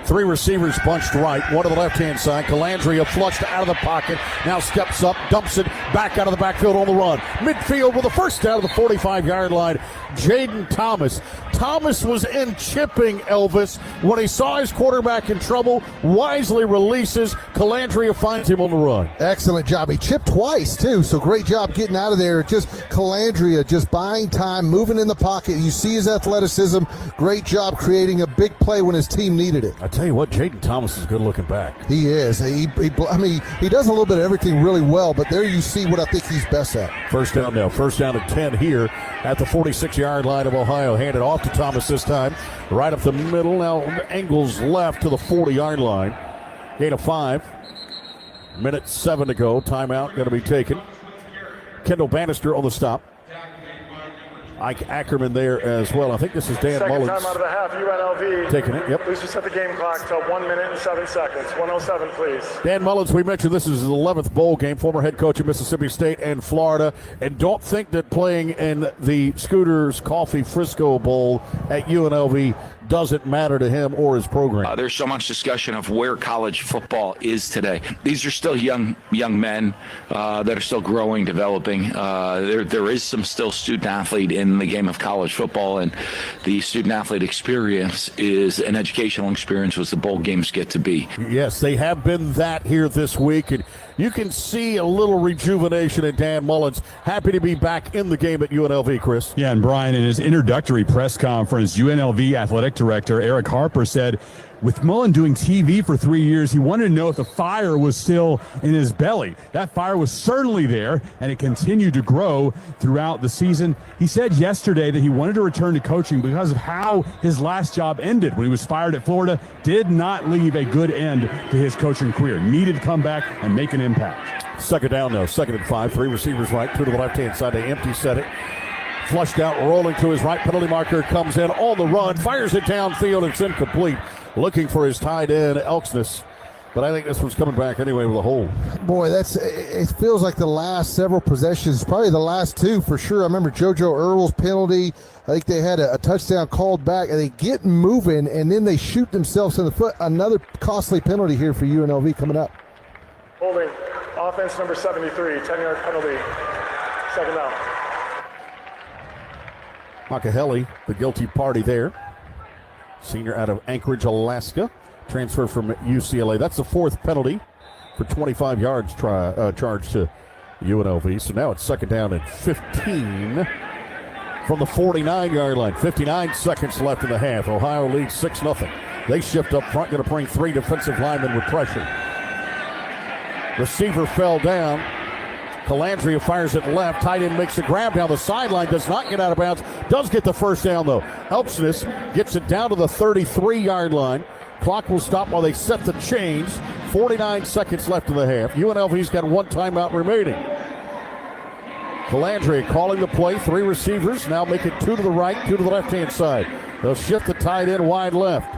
3 receivers bunched right, one to the left-hand side. Calandria flushed out of the pocket, now steps up, dumps it back out of the backfield on the run. Midfield with a first down to the 45-yard line. Jaden Thomas. Thomas was in chipping, Elvis. When he saw his quarterback in trouble, wisely releases. Calandria finds him on the run. Excellent job. He chipped twice, too, so great job getting out of there. Just Calandria just buying time, moving in the pocket. You see his athleticism. Great job creating a big play when his team needed it. I tell you what, Jaden Thomas is good looking back. He is. He does a little bit of everything really well, but there you see what I think he's best at. First down now. 1st down and 10 here at the 46-yard line of Ohio. Handed off to Thomas this time. Right up the middle. Now angles left to the 40-yard line. Gain of 5. Minute 7 to go. Timeout going to be taken. Kendall Bannister on the stop. Ike Ackerman there as well. I think this is Dan Mullins. Second time out of the half, UNLV. Taking it, yep. Please just set the game clock to 1 minute and 7 seconds. 1:07, please. Dan Mullins, we mentioned this is his 11th bowl game, former head coach of Mississippi State and Florida. And don't think that playing in the Scooters Coffee Frisco Bowl at UNLV doesn't matter to him or his program. There's so much discussion of where college football is today. These are still young men that are still growing, developing. There is some still student athlete in the game of college football, and the student athlete experience is an educational experience, which the bowl games get to be. Yes, they have been that here this week, and you can see a little rejuvenation in Dan Mullins. Happy to be back in the game at UNLV, Chris. Yeah, and Brian, in his introductory press conference, UNLV athletic director Eric Harper said, with Mullen doing TV for 3 years, he wanted to know if the fire was still in his belly. That fire was certainly there, and it continued to grow throughout the season. He said yesterday that he wanted to return to coaching because of how his last job ended when he was fired at Florida. Did not leave a good end to his coaching career. Needed to come back and make an impact. Second down, though. 2nd and 5. 3 receivers right, 2 to the left-hand side. They empty set it. Flushed out, rolling to his right. Penalty marker comes in on the run. Fires it downfield. It's incomplete. Looking for his tight end, Elksness. But I think this one's coming back anyway with a hold. Boy, it feels like the last several possessions, probably the last 2 for sure. I remember JoJo Earl's penalty. I think they had a touchdown called back, and they get moving, and then they shoot themselves in the foot. Another costly penalty here for UNLV coming up. Holding. Offense number 73, 10-yard penalty. Second down. Makaheli, the guilty party there. Senior out of Anchorage, Alaska. Transfer from UCLA. That's the fourth penalty for 25 yards charge to UNLV. So now it's second down and 15 from the 49-yard line. 59 seconds left in the half. Ohio leads 6-0. They shift up front, going to bring three defensive linemen with pressure. Receiver fell down. Calandria fires it left. Tight end makes a grab down the sideline. Does not get out of bounds. Does get the first down, though. Helpsness gets it down to the 33-yard line. Clock will stop while they set the chains. 49 seconds left in the half. UNLV's got one timeout remaining. Calandria calling the play. Three receivers. Now make it two to the right, two to the left-hand side. They'll shift the tight end wide left.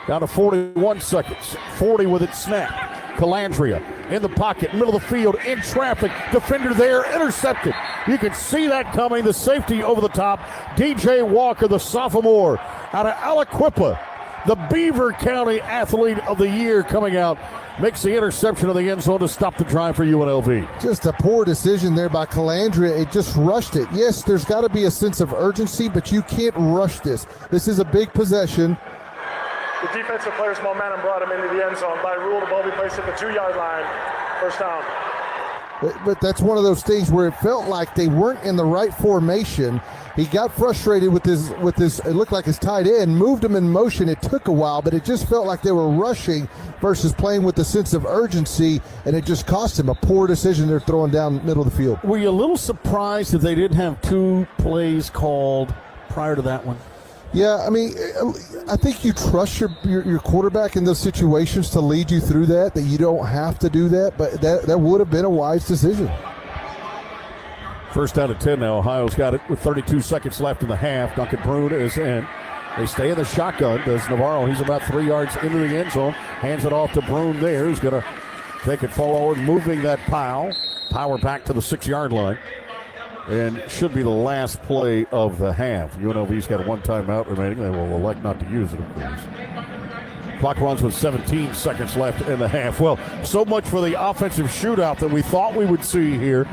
Down to 41 seconds. 40 with it snapped. Calandria in the pocket, middle of the field, in traffic. Defender there, intercepted. You can see that coming. The safety over the top. DJ Walker, the sophomore out of Aliquippa. The Beaver County Athlete of the Year coming out. Makes the interception of the end zone to stop the drive for UNLV. Just a poor decision there by Calandria. It just rushed it. Yes, there's got to be a sense of urgency, but you can't rush this. This is a big possession. The defensive player's momentum brought him into the end zone. By rule, the ball be placed at the 2-yard line. First down. But that's one of those things where it felt like they weren't in the right formation. He got frustrated with his. It looked like his tight end, moved him in motion. It took a while, but it just felt like they were rushing versus playing with the sense of urgency, and it just cost him a poor decision. They're throwing down middle of the field. Were you a little surprised that they didn't have two plays called prior to that one? Yeah, I mean, I think you trust your quarterback in those situations to lead you through that you don't have to do that, but that would have been a wise decision. First down and 10 now. Ohio's got it with 32 seconds left in the half. Duncan Brune is in. They stay in the shotgun. Does Navarro. He's about 3 yards into the end zone. Hands it off to Brune there. He's going to take it forward, moving that pile. Power back to the 6-yard line. And should be the last play of the half. UNLV's got one timeout remaining. They will elect not to use it, of course. Clock runs with 17 seconds left in the half. Well, so much for the offensive shootout that we thought we would see here.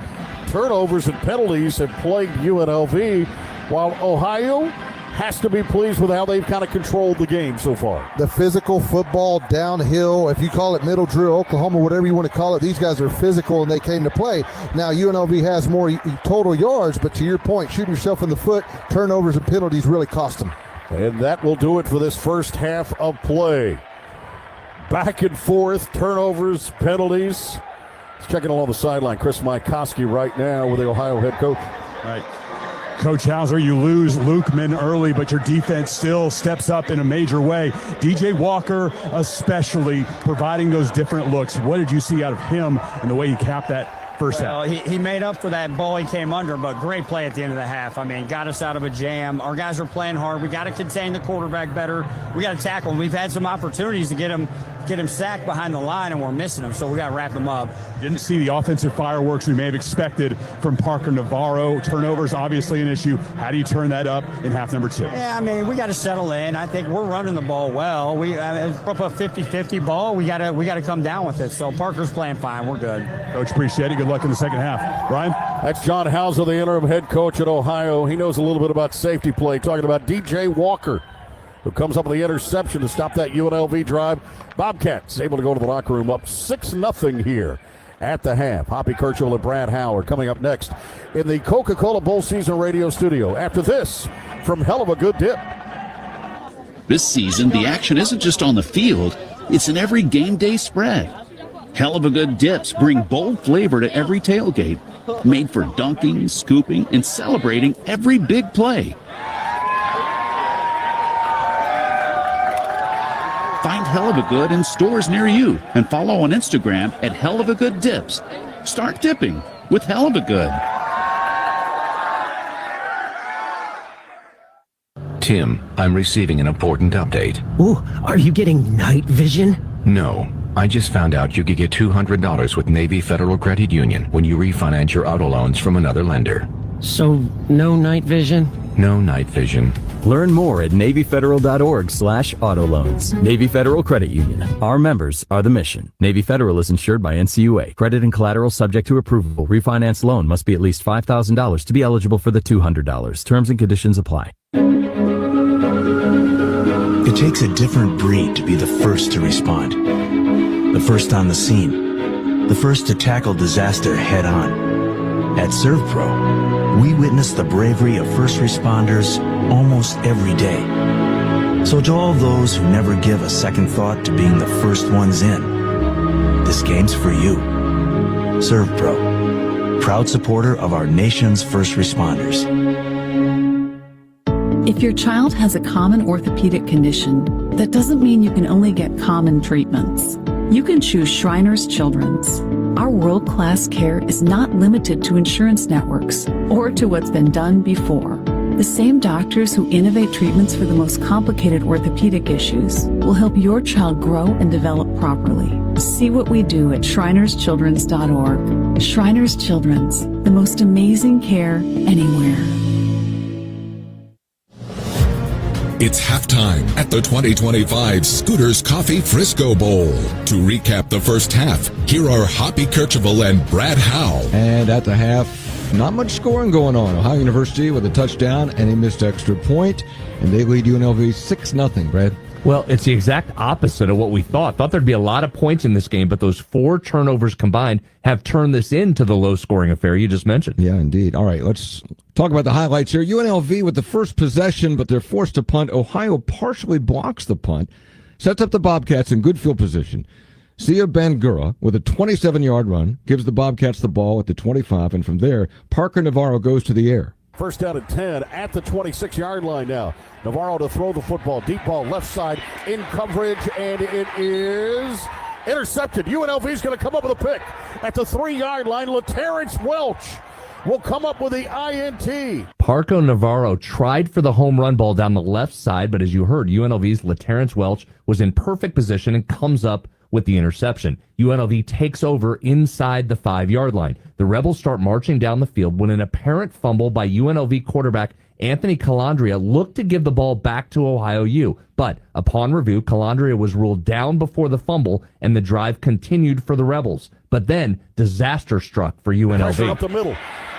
Turnovers and penalties have plagued UNLV, while Ohio has to be pleased with how they've kind of controlled the game so far. The physical football downhill, if you call it middle drill, Oklahoma, whatever you want to call it, these guys are physical and they came to play. Now UNLV has more total yards, but to your point, shooting yourself in the foot, turnovers and penalties really cost them. And that will do it for this first half of play. Back and forth, turnovers, penalties. Let's check it along the sideline. Chris Mikoski right now with the Ohio head coach. Right. Coach Hauser, you lose Lukeman early, but your defense still steps up in a major way. DJ Walker especially providing those different looks. What did you see out of him and the way he capped that first half? He made up for that ball he came under, but great play at the end of the half. I mean, got us out of a jam. Our guys are playing hard. We got to contain the quarterback better. We got to tackle him. We've had some opportunities to get him sacked behind the line, and we're missing him, so we got to wrap him up. Didn't see the offensive fireworks we may have expected from Parker Navarro. Turnovers, obviously an issue. How do you turn that up in half number 2? Yeah, I mean, we got to settle in. I think we're running the ball well. We up a 50-50 ball. We got to come down with it. So Parker's playing fine. We're good. Coach, appreciate it. Good luck in the second half. Brian? That's John Hauser, the interim head coach at Ohio. He knows a little bit about safety play, talking about DJ Walker, who comes up with the interception to stop that UNLV drive. Bobcats able to go to the locker room up 6-0 here at the half. Hoppy Kirchhoff and Brad Howard coming up next in the Coca-Cola Bowl Season Radio Studio. After this, from Hell of a Good Dip. This season, the action isn't just on the field, it's in every game day spread. Hell of a Good Dips bring bold flavor to every tailgate, made for dunking, scooping, and celebrating every big play. Find Hell of a Good in stores near you and follow on Instagram at Hell of a Good Dips. Start dipping with Hell of a Good. Tim, I'm receiving an important update. Ooh, are you getting night vision? No. I just found out you could get $200 with Navy Federal Credit Union when you refinance your auto loans from another lender. So, no night vision? no night vision. Learn more at NavyFederal.org/auto loans. Navy Federal Credit Union. Our members are the mission. Navy Federal is insured by NCUA. Credit and collateral subject to approval. Refinance loan must be at least $5,000 to be eligible for the $200. Terms and conditions apply. It takes a different breed to be the first to respond. The first on the scene. The first to tackle disaster head on. At ServPro, we witness the bravery of first responders almost every day. So to all those who never give a second thought to being the first ones in, this game's for you. ServPro, proud supporter of our nation's first responders. If your child has a common orthopedic condition, that doesn't mean you can only get common treatments. You can choose Shriners Children's. Our world-class care is not limited to insurance networks or to what's been done before. The same doctors who innovate treatments for the most complicated orthopedic issues will help your child grow and develop properly. See what we do at shrinerschildrens.org. Shriners Children's, the most amazing care anywhere. It's halftime at the 2025 Scooters Coffee Frisco Bowl. To recap the first half, here are Hoppy Kercheval and Brad Howe. And at the half, not much scoring going on. Ohio University with a touchdown and a missed extra point, and they lead UNLV 6-0, Brad. Well, it's the exact opposite of what we thought. Thought there'd be a lot of points in this game, but those 4 turnovers combined have turned this into the low-scoring affair you just mentioned. Yeah, indeed. All right, let's talk about the highlights here. UNLV with the first possession, but they're forced to punt. Ohio partially blocks the punt, sets up the Bobcats in good field position. Sia Bangura with a 27-yard run gives the Bobcats the ball at the 25, and from there, Parker Navarro goes to the air. First down and 10 at the 26-yard line now. Navarro to throw the football. Deep ball left side in coverage, and it is intercepted. UNLV is going to come up with a pick. At the 3-yard line, LaTerrence Welch will come up with the INT. Parker Navarro tried for the home run ball down the left side, but as you heard, UNLV's LaTerrence Welch was in perfect position and comes up with the interception. UNLV takes over inside the 5-yard line. The Rebels start marching down the field when an apparent fumble by UNLV quarterback Anthony Calandria looked to give the ball back to Ohio U, but upon review, Calandria was ruled down before the fumble and the drive continued for the Rebels. But then disaster struck for UNLV. Pressure up the middle.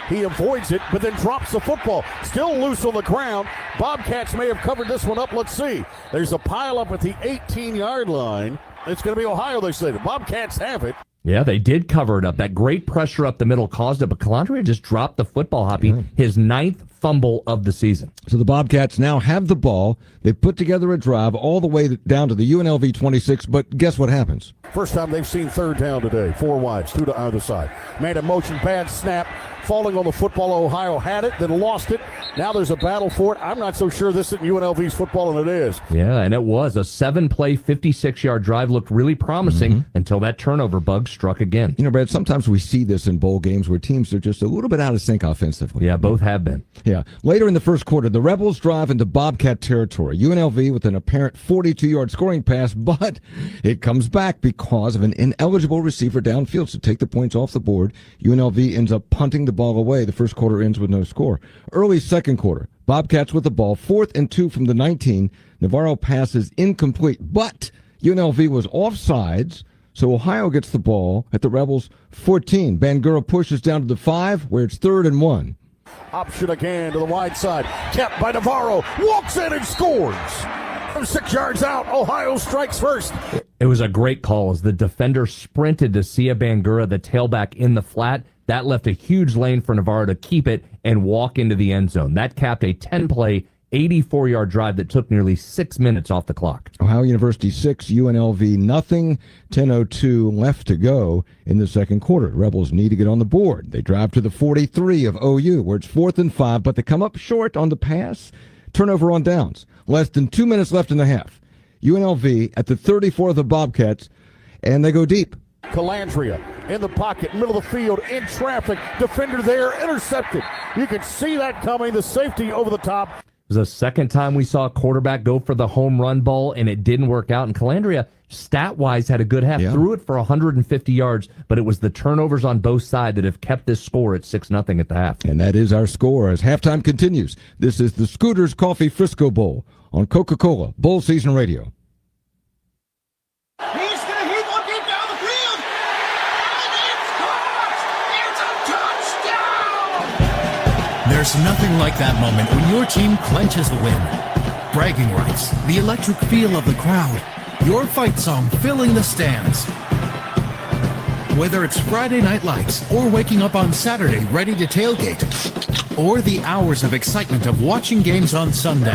He avoids it, but then drops the football. Still loose on the ground. Bobcats may have covered this one up. Let's see. There's a pile up at the 18-yard line. It's going to be Ohio, they say. The Bobcats have it. Yeah, they did cover it up. That great pressure up the middle caused it, but Calandria just dropped the football, Hoppy. His 9th fumble of the season. So the Bobcats now have the ball. They put together a drive all the way down to the UNLV 26, but guess what happens? First time they've seen 3rd down today. 4 wides, 2 to either side. Man in motion, bad snap. Falling on the football. Ohio had it, then lost it. Now there's a battle for it. I'm not so sure this isn't UNLV's football, and it is. Yeah, and it was. A 7-play, 56-yard drive looked really promising until that turnover bug struck again. You know, Brad, sometimes we see this in bowl games where teams are just a little bit out of sync offensively. Yeah, both have been. Yeah. Later in the first quarter, the Rebels drive into Bobcat territory. UNLV with an apparent 42-yard scoring pass, but it comes back because of an ineligible receiver downfield. So take the points off the board. UNLV ends up punting the ball away. The first quarter ends with no score. Early second quarter, Bobcats with the ball, 4th and 2 from the 19. Navarro passes incomplete, but UNLV was offsides, so Ohio gets the ball at the Rebels' 14. Bangura pushes down to the 5, where it's 3rd and 1. Option again to the wide side. Kept by Navarro. Walks in and scores. From 6 yards out, Ohio strikes first. It was a great call as the defender sprinted to Sia Bangura, the tailback, in the flat. That left a huge lane for Navarro to keep it and walk into the end zone. That capped a 10-play, 84-yard drive that took nearly 6 minutes off the clock. Ohio University 6, UNLV nothing. 10:02 left to go in the second quarter. Rebels need to get on the board. They drive to the 43 of OU, where it's 4th and 5, but they come up short on the pass. Turnover on downs. Less than 2 minutes left in the half. UNLV at the 34 of the Bobcats, and they go deep. Calandria in the pocket, middle of the field, in traffic. Defender there, intercepted. You can see that coming. The safety over the top. was the second time we saw a quarterback go for the home run ball, and it didn't work out. And Calandria, stat-wise, had a good half. Threw it for 150 yards, but it was the turnovers on both sides that have kept this score at 6-0 at the half. And that is our score as halftime continues. This is the Scooters Coffee Frisco Bowl on Coca-Cola Bowl Season Radio. He's going to hit one deep down the field. And it's caught! It's a touchdown! There's nothing like that moment when your team clenches a win. Bragging rights, the electric feel of the crowd, your fight song filling the stands. Whether it's Friday Night Lights or waking up on Saturday ready to tailgate, or the hours of excitement of watching games on Sunday.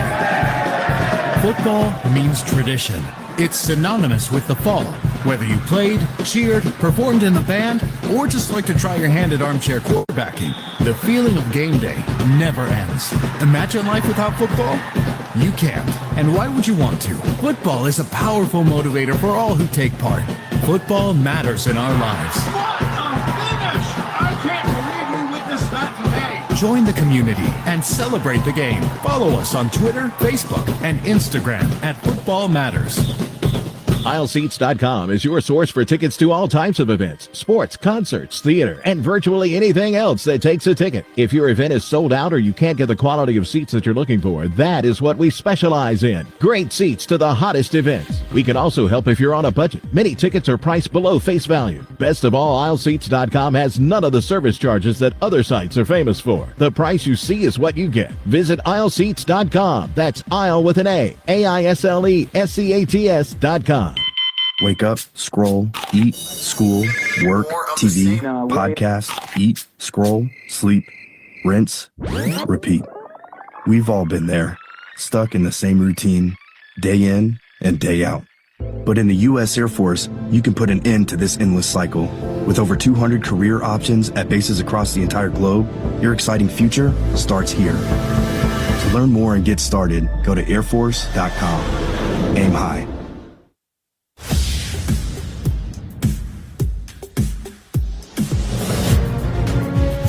Football means tradition. It's synonymous with the fall. Whether you played, cheered, performed in the band, or just like to try your hand at armchair quarterbacking, the feeling of game day never ends. Imagine life without football? You can't. And why would you want to? Football is a powerful motivator for all who take part. Football matters in our lives. What a finish! I can't believe we witnessed that today. Join the community and celebrate the game. Follow us on Twitter, Facebook, and Instagram at Football Matters. Aisleseats.com is your source for tickets to all types of events, sports, concerts, theater, and virtually anything else that takes a ticket. If your event is sold out or you can't get the quality of seats that you're looking for, that is what we specialize in. Great seats to the hottest events. We can also help if you're on a budget. Many tickets are priced below face value. Best of all, Aisleseats.com has none of the service charges that other sites are famous for. The price you see is what you get. Visit Aisleseats.com. That's aisle with an A. AISLESCATS.com. Wake up, scroll, eat, school, work, TV, podcast, eat, scroll, sleep, rinse, repeat. We've all been there, stuck in the same routine, day in and day out. But in the U.S. Air Force, you can put an end to this endless cycle. With over 200 career options at bases across the entire globe, your exciting future starts here. To learn more and get started, go to airforce.com. Aim high.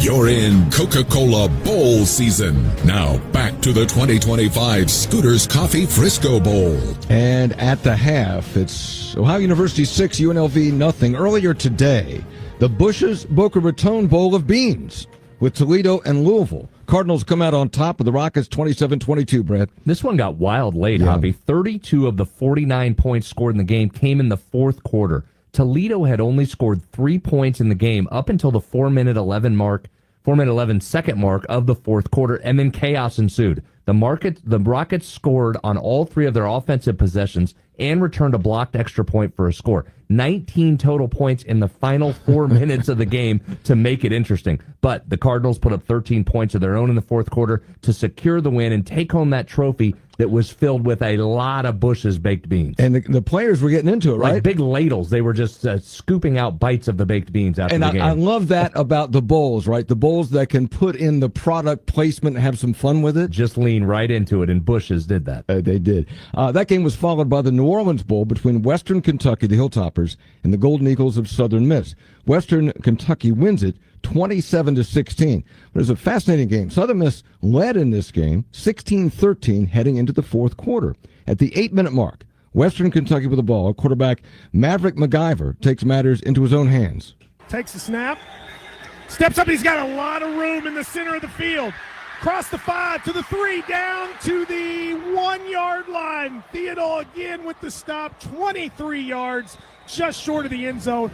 You're in Coca-Cola Bowl season. Now back to the 2025 Scooters Coffee Frisco Bowl. And at the half, it's Ohio University 6, UNLV nothing. Earlier today, the Bush's Boca Raton Bowl of Beans with Toledo and Louisville. Cardinals come out on top with the Rockets 27-22, Brad. This one got wild late, Hoppy. 32 of the 49 points scored in the game came in the fourth quarter. Toledo had only scored 3 points in the game up until the 4-minute 11 second mark of the fourth quarter, and then chaos ensued. The Rockets scored on all three of their offensive possessions and returned a blocked extra point for a score. 19 total points in the final 4 minutes of the game to make it interesting. But the Cardinals put up 13 points of their own in the fourth quarter to secure the win and take home that trophy that was filled with a lot of Bush's baked beans. And the players were getting into it, right? Like big ladles. They were just scooping out bites of the baked beans after the game. I love that about the bowls, right? The bowls that can put in the product placement and have some fun with it. Just lean right into it, and Bush's did that. They did. That game was followed by the New Orleans Bowl between Western Kentucky, the Hilltoppers, and the Golden Eagles of Southern Miss. Western Kentucky wins it 27-16. But it was a fascinating game. Southern Miss led in this game 16-13 heading into the fourth quarter. At the 8-minute mark, Western Kentucky with the ball, quarterback Maverick McIver takes matters into his own hands. Takes the snap, steps up, he's got a lot of room in the center of the field. Across the 5 to the 3, down to the 1-yard line. Theodore again with the stop, 23 yards, just short of the end zone.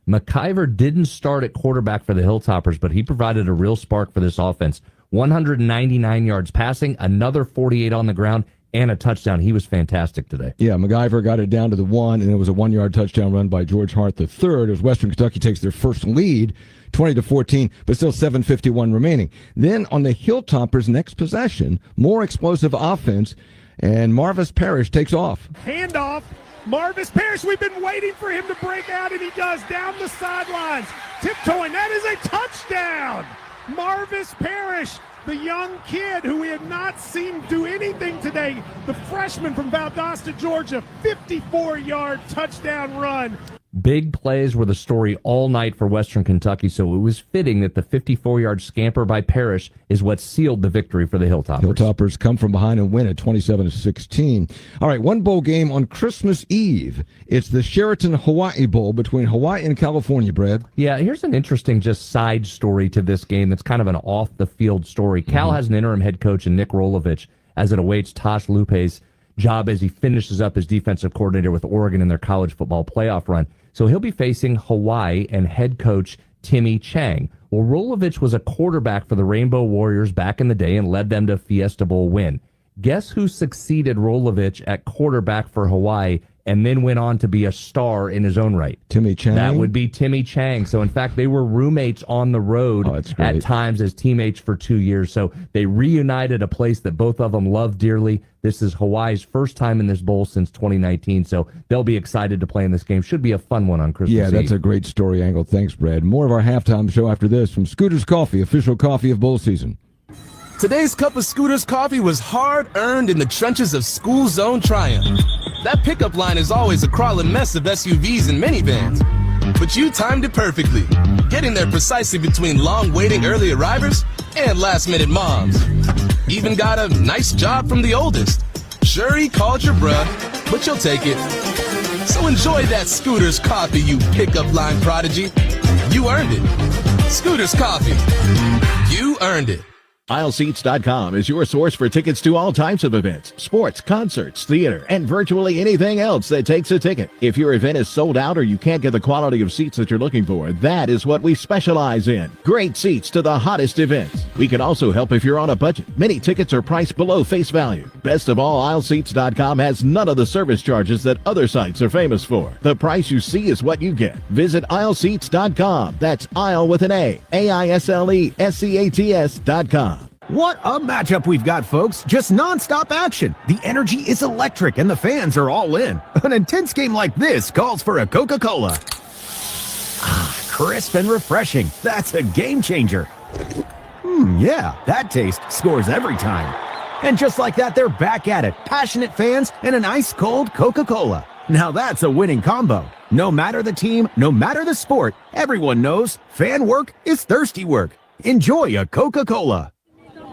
McIver didn't start at quarterback for the Hilltoppers, but he provided a real spark for this offense. 199 yards passing, another 48 on the ground, and a touchdown. He was fantastic today. Yeah, McIver got it down to the 1, and it was a 1-yard touchdown run by George Hart III as Western Kentucky takes their first lead, 20-14, but still 7:51 remaining. Then on the Hilltoppers' next possession, more explosive offense, and Marvis Parrish takes off. Handoff. Marvis Parrish, we've been waiting for him to break out, and he does, down the sidelines. Tiptoeing, that is a touchdown! Marvis Parrish, the young kid who we have not seen do anything today, the freshman from Valdosta, Georgia, 54-yard touchdown run. Big plays were the story all night for Western Kentucky, so it was fitting that the 54-yard scamper by Parrish is what sealed the victory for the Hilltoppers. Hilltoppers come from behind and win at 27-16. All right, one bowl game on Christmas Eve. It's the Sheraton Hawaii Bowl between Hawaii and California, Brad. Yeah, here's an interesting just side story to this game that's kind of an off-the-field story. Cal has an interim head coach in Nick Rolovich as it awaits Tosh Lupe's job as he finishes up his defensive coordinator with Oregon in their college football playoff run. So he'll be facing Hawaii and head coach Timmy Chang. Well, Rolovich was a quarterback for the Rainbow Warriors back in the day and led them to a Fiesta Bowl win. Guess who succeeded Rolovich at quarterback for Hawaii and then went on to be a star in his own right? Timmy Chang? That would be Timmy Chang. So, in fact, they were roommates on the road at times as teammates for 2 years. So they reunited, a place that both of them love dearly. This is Hawaii's first time in this bowl since 2019, so they'll be excited to play in this game. Should be a fun one on Christmas Eve. Yeah, that's a great story angle. Thanks, Brad. More of our halftime show after this from Scooter's Coffee, official coffee of bowl season. Today's cup of Scooter's Coffee was hard-earned in the trenches of School Zone Triumph. That pickup line is always a crawling mess of SUVs and minivans. But you timed it perfectly, getting there precisely between long-waiting early arrivers and last-minute moms. Even got a nice job from the oldest. Sure, he called your bruh, but you'll take it. So enjoy that Scooter's Coffee, you pickup line prodigy. You earned it. Scooter's Coffee. You earned it. Aisleseats.com is your source for tickets to all types of events, sports, concerts, theater, and virtually anything else that takes a ticket. If your event is sold out or you can't get the quality of seats that you're looking for, that is what we specialize in. Great seats to the hottest events. We can also help if you're on a budget. Many tickets are priced below face value. Best of all, Aisleseats.com has none of the service charges that other sites are famous for. The price you see is what you get. Visit Aisleseats.com. That's aisle with an A. AISLESCATS.com. What a matchup we've got, folks. Just nonstop action. The energy is electric and the fans are all in. An intense game like this calls for a Coca-Cola. Ah, crisp and refreshing. That's a game changer. Yeah, that taste scores every time. And just like that, they're back at it. Passionate fans and an ice-cold Coca-Cola. Now that's a winning combo. No matter the team, no matter the sport, everyone knows fan work is thirsty work. Enjoy a Coca-Cola.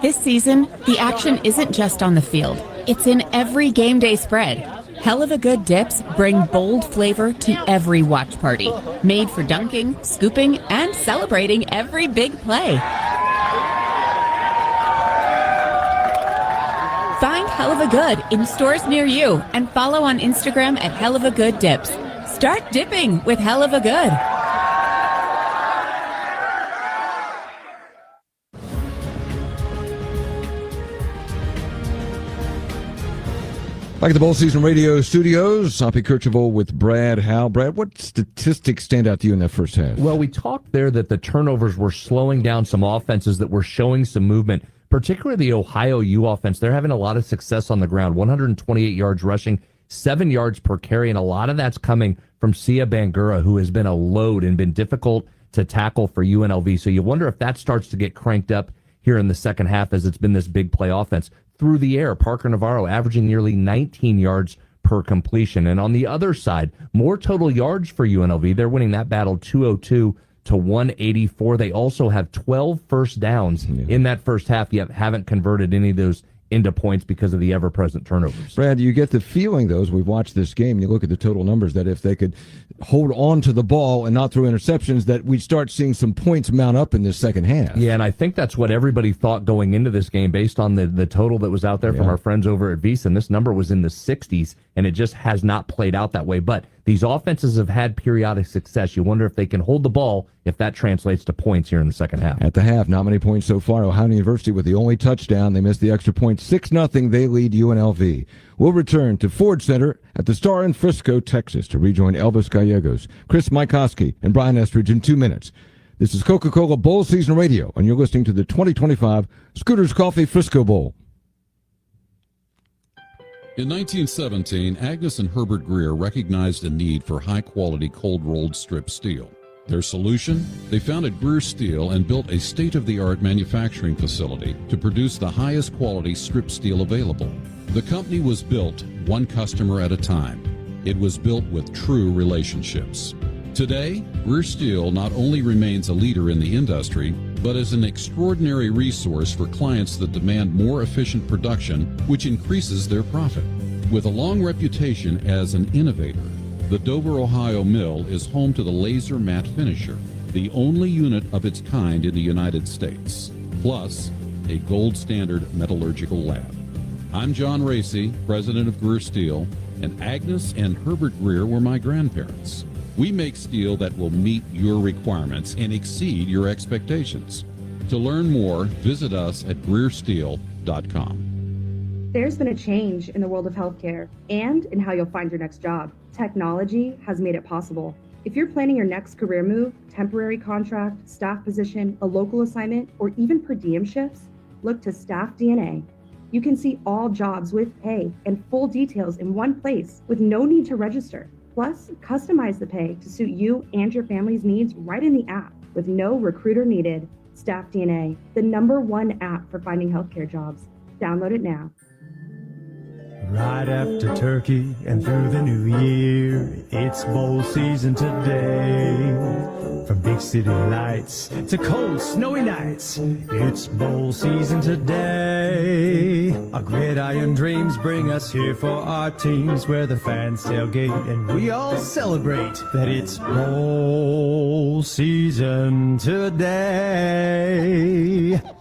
This season, the action isn't just on the field. It's in every game day spread. Hell of a Good dips bring bold flavor to every watch party. Made for dunking, scooping, and celebrating every big play. Find Hell of a Good in stores near you and follow on Instagram at Hell of a Good Dips. Start dipping with Hell of a Good. Back at the Bowl Season Radio Studios, Soppy Kercheval with Brad Howell. Brad, what statistics stand out to you in that first half? Well, we talked there that the turnovers were slowing down some offenses that were showing some movement, particularly the Ohio U offense. They're having a lot of success on the ground, 128 yards rushing, 7 yards per carry, and a lot of that's coming from Sia Bangura, who has been a load and been difficult to tackle for UNLV. So you wonder if that starts to get cranked up here in the second half as it's been this big play offense. Through the air, Parker Navarro averaging nearly 19 yards per completion. And on the other side, more total yards for UNLV. They're winning that battle 202 to 184. They also have 12 first downs in that first half, yet haven't converted any of those into points because of the ever-present turnovers. Brad, you get the feeling, though, as we've watched this game, you look at the total numbers, that if they could hold on to the ball and not throw interceptions, that we'd start seeing some points mount up in this second half. Yeah, and I think that's what everybody thought going into this game based on the total that was out there from our friends over at Visa. And this number was in the 60s, and it just has not played out that way. But these offenses have had periodic success. You wonder if they can hold the ball, if that translates to points here in the second half. At the half, not many points so far. Ohio University with the only touchdown. They missed the extra point. 6-0, they lead UNLV. We'll return to Ford Center at the Star in Frisco, Texas, to rejoin Elvis Gallegos, Chris Mikoski, and Brian Estridge in 2 minutes. This is Coca-Cola Bowl Season Radio, and you're listening to the 2025 Scooter's Coffee Frisco Bowl. In 1917, Agnes and Herbert Greer recognized a need for high-quality cold-rolled strip steel. Their solution? They founded Greer Steel and built a state-of-the-art manufacturing facility to produce the highest quality strip steel available. The company was built one customer at a time. It was built with true relationships. Today, Greer Steel not only remains a leader in the industry, but is an extraordinary resource for clients that demand more efficient production, which increases their profit. With a long reputation as an innovator, the Dover, Ohio mill is home to the Laser Matte Finisher, the only unit of its kind in the United States, plus a gold standard metallurgical lab. I'm John Racy, president of Greer Steel, and Agnes and Herbert Greer were my grandparents. We make steel that will meet your requirements and exceed your expectations. To learn more, visit us at GreerSteel.com. There's been a change in the world of healthcare and in how you'll find your next job. Technology has made it possible. If you're planning your next career move, temporary contract, staff position, a local assignment, or even per diem shifts, look to Staff DNA. You can see all jobs with pay and full details in one place with no need to register. Plus, customize the pay to suit you and your family's needs right in the app with no recruiter needed. Staff DNA, the #1 app for finding healthcare jobs. Download it now. Right after turkey and through the new year, it's bowl season today. From big city lights to cold snowy nights, it's bowl season today. Our gridiron dreams bring us here for our teams, where the fans tailgate and we all celebrate that it's bowl season today.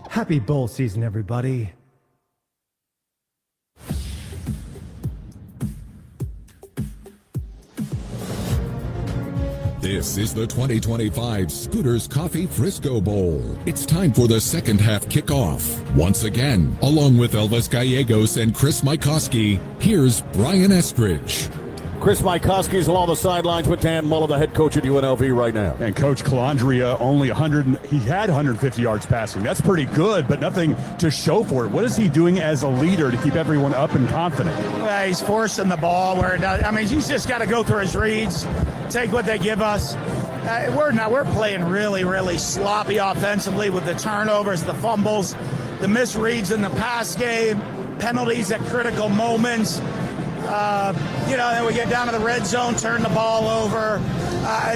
Happy bowl season, everybody. This is the 2025 Scooters Coffee Frisco Bowl. It's time for the second half kickoff. Once again, along with Elvis Gallegos and Chris Mikoski, here's Brian Estridge. Chris Mikoski is along the sidelines with Dan Mullen, the head coach at UNLV right now. And Coach Calandria only he had 150 yards passing. That's pretty good, but nothing to show for it. What is he doing as a leader to keep everyone up and confident? Well, he's forcing the ball where it does. I mean, he's just got to go through his reads, take what they give us. We're playing really, really sloppy offensively with the turnovers, the fumbles, the misreads in the pass game, penalties at critical moments. Then we get down to the red zone, turn the ball over.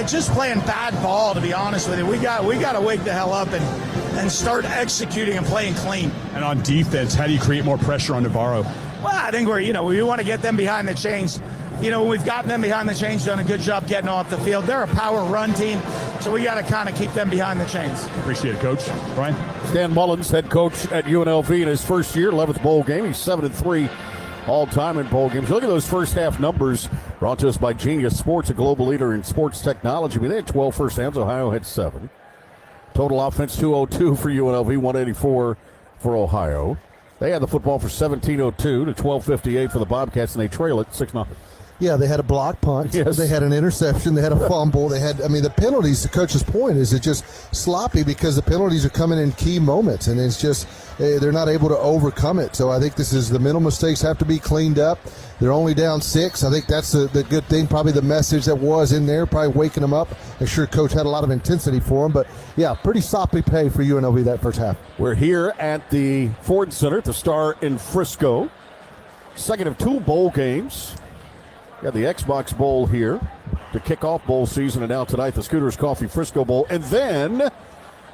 Just playing bad ball, to be honest with you. We got to wake the hell up and start executing and playing clean. And on defense, how do you create more pressure on Navarro? Well, I think we want to get them behind the chains. When we've gotten them behind the chains, done a good job getting off the field. They're a power run team, so we got to kind of keep them behind the chains. Appreciate it, Coach. Brian? Dan Mullins, head coach at UNLV in his first year, 11th bowl game. He's 7-3 all-time in bowl games. Look at those first half numbers brought to us by Genius Sports, a global leader in sports technology. They had 12 first halves. Ohio had 7. Total offense 202 for UNLV, 184 for Ohio. They had the football for 17:02 to 12:58 for the Bobcats, and they trail it 6-0. Yeah, they had a block punt. Yes. They had an interception. They had a fumble. The penalties, to Coach's point, is it's just sloppy because the penalties are coming in key moments, and it's just they're not able to overcome it. So I think the mental mistakes have to be cleaned up. They're only down 6. I think that's the good thing, probably the message that was in there, probably waking them up. I'm sure Coach had a lot of intensity for them. But, yeah, pretty sloppy play for UNLV that first half. We're here at the Ford Center at the Star in Frisco. Second of 2 bowl games. Got the Xbox Bowl here to kick off bowl season, and now tonight the Scooters Coffee Frisco Bowl. And then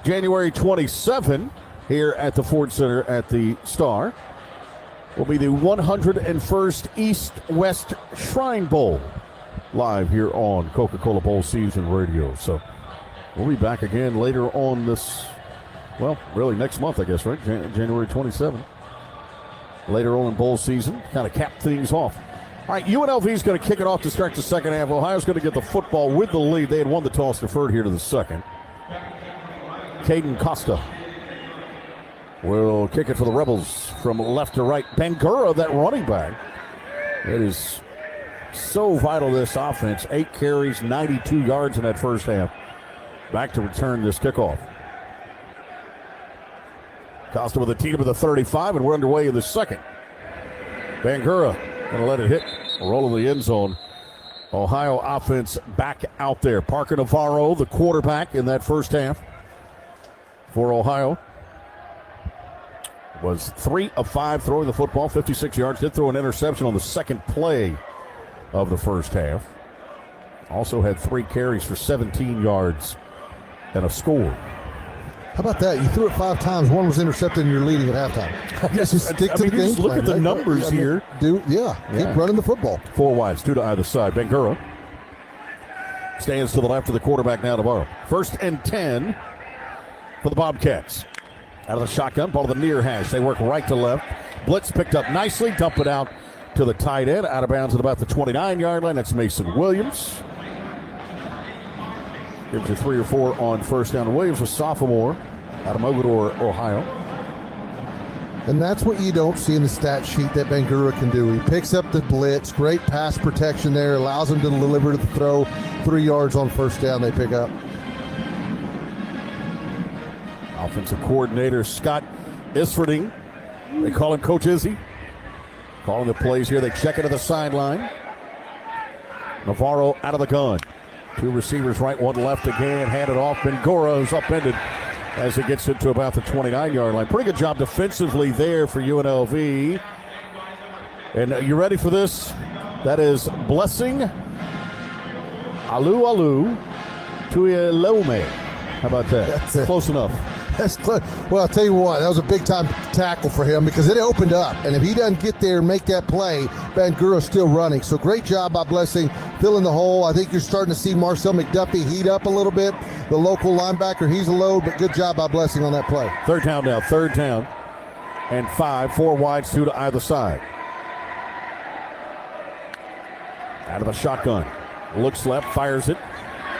January 27 here at the Ford Center at the Star will be the 101st East-West Shrine Bowl live here on Coca-Cola Bowl Season Radio. So we'll be back again later on this, really next month, I guess, right? January 27. Later on in bowl season, kind of cap things off. All right, UNLV is going to kick it off to start the second half. Ohio's going to get the football with the lead. They had won the toss, deferred here to the second. Caden Costa will kick it for the Rebels from left to right. Bangura, that running back. It is so vital to this offense. 8 carries, 92 yards in that first half. Back to return this kickoff. Costa with a team of the 35, and we're underway in the second. Bangura going to let it hit. Roll in the end zone. Ohio offense back out there. Parker Navarro, the quarterback in that first half for Ohio, was 3 of 5 throwing the football, 56 yards. Did throw an interception on the second play of the first half. Also had 3 carries for 17 yards and a score. How about that? You threw it 5 times. 1 was intercepted, and you're leading at halftime. Just stick to the game look plan. at the numbers here. Keep running the football. 4 wides, 2 to either side. Bangura stands to the left of the quarterback now, Navarro. 1st and 10 for the Bobcats. Out of the shotgun, ball to the near hash. They work right to left. Blitz picked up nicely, dump it out to the tight end, out of bounds at about the 29-yard line. That's Mason Williams. Gives you 3 or 4 on first down. Williams, a sophomore out of Mogador, Ohio. And that's what you don't see in the stat sheet that Bangura can do. He picks up the blitz, great pass protection there, allows him to deliver the throw, 3 yards on first down they pick up. Offensive coordinator Scott Isfording. They call him Coach Izzy. Calling the plays here. They check it to the sideline. Navarro out of the gun. 2 receivers right, 1 left again. Handed off. Bangura is upended as it gets into about the 29-yard line. Pretty good job defensively there for UNLV. And you ready for this? That is Blessing Alu Tuilome. How about that? That's it. Close enough. That's close. Well, I'll tell you what, that was a big-time tackle for him because it opened up. And if he doesn't get there and make that play, Bangura's still running. So great job by Blessing, filling the hole. I think you're starting to see Marcel McDuffie heat up a little bit. The local linebacker, he's a load, but good job by Blessing on that play. 3rd down now, 3rd down. And 5, 4 wides, 2 to either side. Out of the shotgun. Looks left, fires it.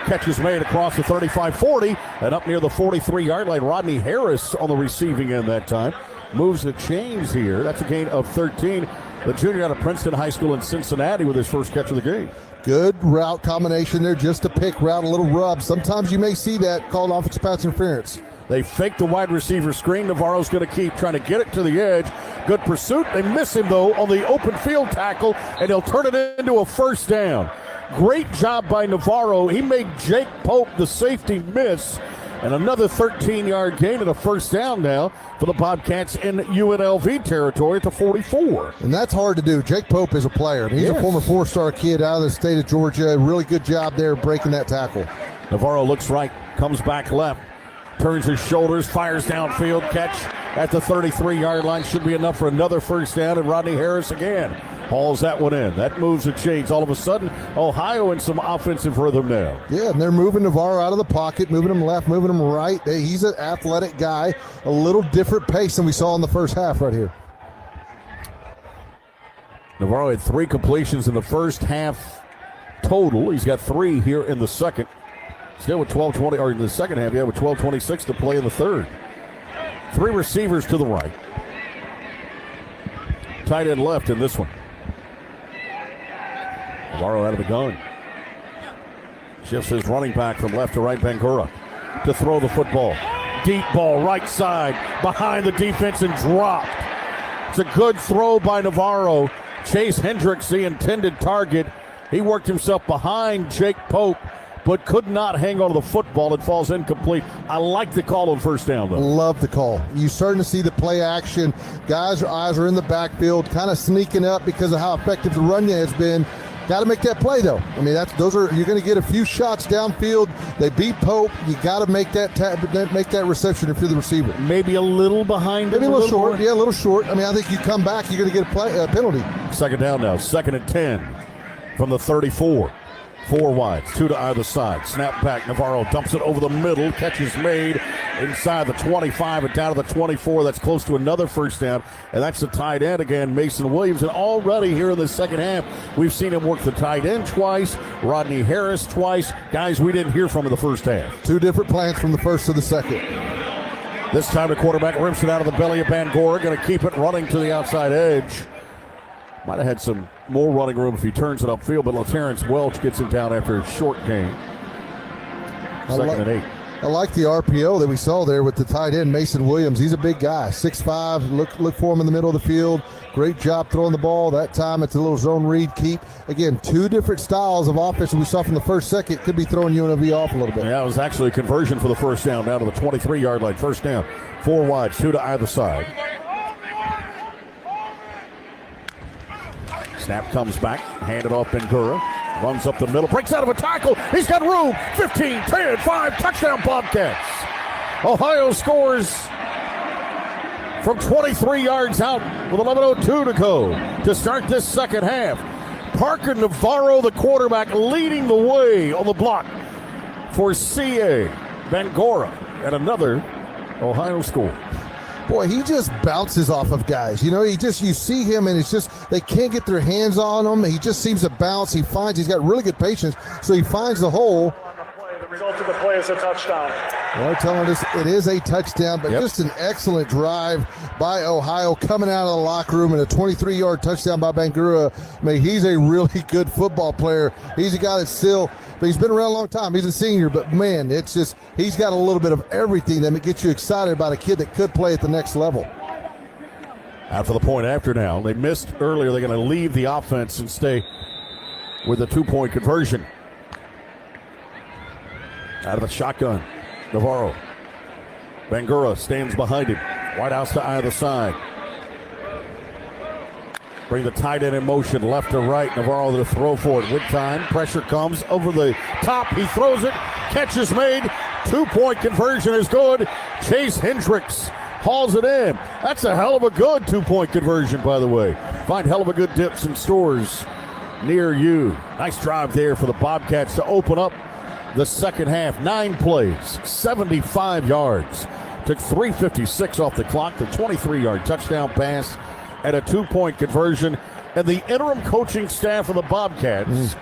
Catch is made across the 35-40 and up near the 43-yard line. Rodney Harris on the receiving end that time. Moves the chains here. That's a gain of 13. The junior out of Princeton High School in Cincinnati with his first catch of the game. Good route combination there, just a pick route, a little rub. Sometimes you may see that called offensive pass interference. They fake the wide receiver screen. Navarro's going to keep trying to get it to the edge. Good pursuit. They miss him, though, on the open field tackle, and he'll turn it into a first down. Great job by Navarro. He made Jake Pope, the safety, miss. And another 13-yard gain and a first down now for the Bobcats in UNLV territory at the 44. And that's hard to do. Jake Pope is a player. I mean, he's a former 4-star kid out of the state of Georgia. Really good job there breaking that tackle. Navarro looks right, comes back left, turns his shoulders, fires downfield, catch at the 33-yard line. Should be enough for another first down, and Rodney Harris again hauls that one in. That moves the chains. All of a sudden, Ohio in some offensive rhythm now. Yeah, and they're moving Navarro out of the pocket, moving him left, moving him right. He's an athletic guy, a little different pace than we saw in the first half right here. Navarro had 3 completions in the first half total. He's got 3 here in the second. Still with 12:20, or in the second half, with 12:26 to play in the third. 3 receivers to the right. Tight end left in this one. Navarro out of the gun. Shifts his running back from left to right, Bangura, to throw the football. Deep ball, right side, behind the defense and dropped. It's a good throw by Navarro. Chase Hendricks, the intended target. He worked himself behind Jake Pope, but could not hang on to the football. It falls incomplete. I like the call on first down, though. Love the call. You're starting to see the play action. Guys' eyes are in the backfield, kind of sneaking up because of how effective the run has been. Got to make that play, though. I mean, you're going to get a few shots downfield. They beat Pope. You got to make that reception if you're the receiver. Maybe a little behind. Maybe a little short. More. Yeah, a little short. I mean, I think you come back, you're going to get a penalty. Second down now. 2nd and 10 from the 34. 4 wides, 2 to either side. Snap back. Navarro dumps it over the middle. Catch is made inside the 25 and down to the 24. That's close to another first down. And that's the tight end again, Mason Williams. And already here in the second half, we've seen him work the tight end twice, Rodney Harris twice. Guys we didn't hear from in the first half. 2 different plans from the first to the second. This time the quarterback rips it out of the belly of Bangura. Going to keep it running to the outside edge. Might have had some more running room if he turns it upfield, but Terrence Welch gets him down after a short gain. 2nd and 8. I like the RPO that we saw there with the tight end, Mason Williams. He's a big guy, 6'5". Look for him in the middle of the field. Great job throwing the ball. That time it's a little zone read keep. Again, 2 different styles of offense we saw from the first second. Could be throwing UNLV off a little bit. Yeah, it was actually a conversion for the first down to the 23-yard line. First down, 4 wides, 2 to either side. Snap comes back, handed off Bangura. Runs up the middle, breaks out of a tackle. He's got room. 15, 10, 5, touchdown Bobcats. Ohio scores from 23 yards out with 11:02 to go to start this second half. Parker Navarro, the quarterback, leading the way on the block for C.A. Bangora, and another Ohio score. Boy, he just bounces off of guys. You know, you see him, and it's just they can't get their hands on him. He just seems to bounce. He's got really good patience, so he finds the hole. The result of the play is a touchdown. Well, telling us it is a touchdown, but just an excellent drive by Ohio coming out of the locker room, and a 23-yard touchdown by Bangura. I mean, he's a really good football player. He's a guy that's still, but he's been around a long time. He's a senior, but man, it's just he's got a little bit of everything that gets you excited about a kid that could play at the next level. Out for the point after now. They missed earlier. They're going to leave the offense and stay with a 2-point conversion. Out of the shotgun, Navarro. Bangura stands behind him. Whitehouse to either side. Bring the tight end in motion, left to right. Navarro to throw for it with time. Pressure comes over the top. He throws it. Catch is made. 2-point conversion is good. Chase Hendricks hauls it in. That's a hell of a good 2-point conversion, by the way. Find hell of a good dips and stores near you. Nice drive there for the Bobcats to open up the second half. 9 plays, 75 yards. Took 3:56 off the clock. The 23-yard touchdown pass and a 2-point conversion. And the interim coaching staff of the Bobcats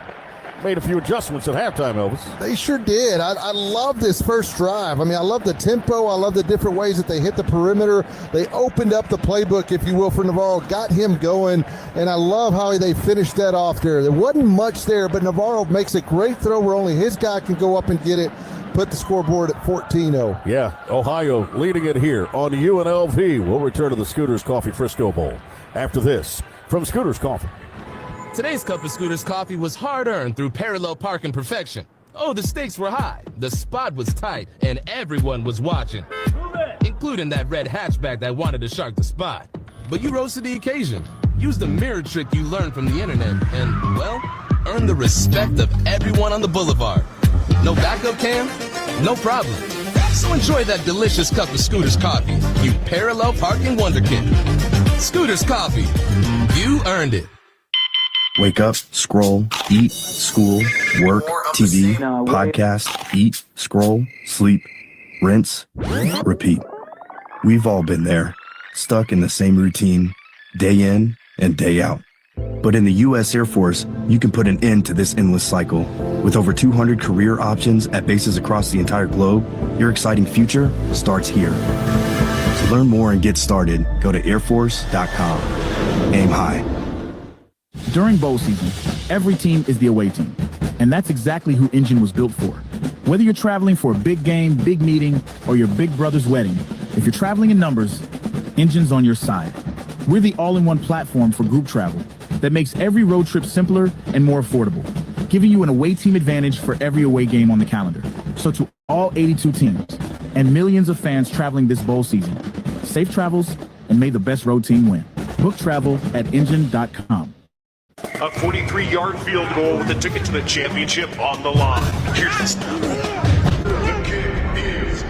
made a few adjustments at halftime, Elvis. They sure did. I love this first drive. I mean, I love the tempo. I love the different ways that they hit the perimeter. They opened up the playbook, if you will, for Navarro, got him going, and I love how they finished that off there. There wasn't much there, but Navarro makes a great throw where only his guy can go up and get it, put the scoreboard at 14-0. Yeah, Ohio leading it here on UNLV. We'll return to the Scooters Coffee Frisco Bowl after this from Scooters Coffee. Today's cup of Scooters coffee was hard-earned through parallel parking perfection. Oh, the stakes were high, the spot was tight, and everyone was watching, including that red hatchback that wanted to shark the spot. But you rose to the occasion, used the mirror trick you learned from the internet, and, well, earned the respect of everyone on the boulevard. No backup cam? No problem. So enjoy that delicious cup of Scooters coffee, you parallel parking wonderkid. Scooters coffee, you earned it. Wake up, scroll, eat, school, work, TV, podcast, eat, scroll, sleep, rinse, repeat. We've all been there, stuck in the same routine, day in and day out. But in the U.S. Air Force, you can put an end to this endless cycle. With over 200 career options at bases across the entire globe, your exciting future starts here. To learn more and get started, go to airforce.com. Aim high. During bowl season, every team is the away team, and that's exactly who Engine was built for. Whether you're traveling for a big game, big meeting, or your big brother's wedding, if you're traveling in numbers, Engine's on your side. We're the all-in-one platform for group travel that makes every road trip simpler and more affordable, giving you an away team advantage for every away game on the calendar. So to all 82 teams and millions of fans traveling this bowl season, safe travels and may the best road team win. Book travel at engine.com. A 43-yard field goal with a ticket to the championship on the line. Here's the kick is.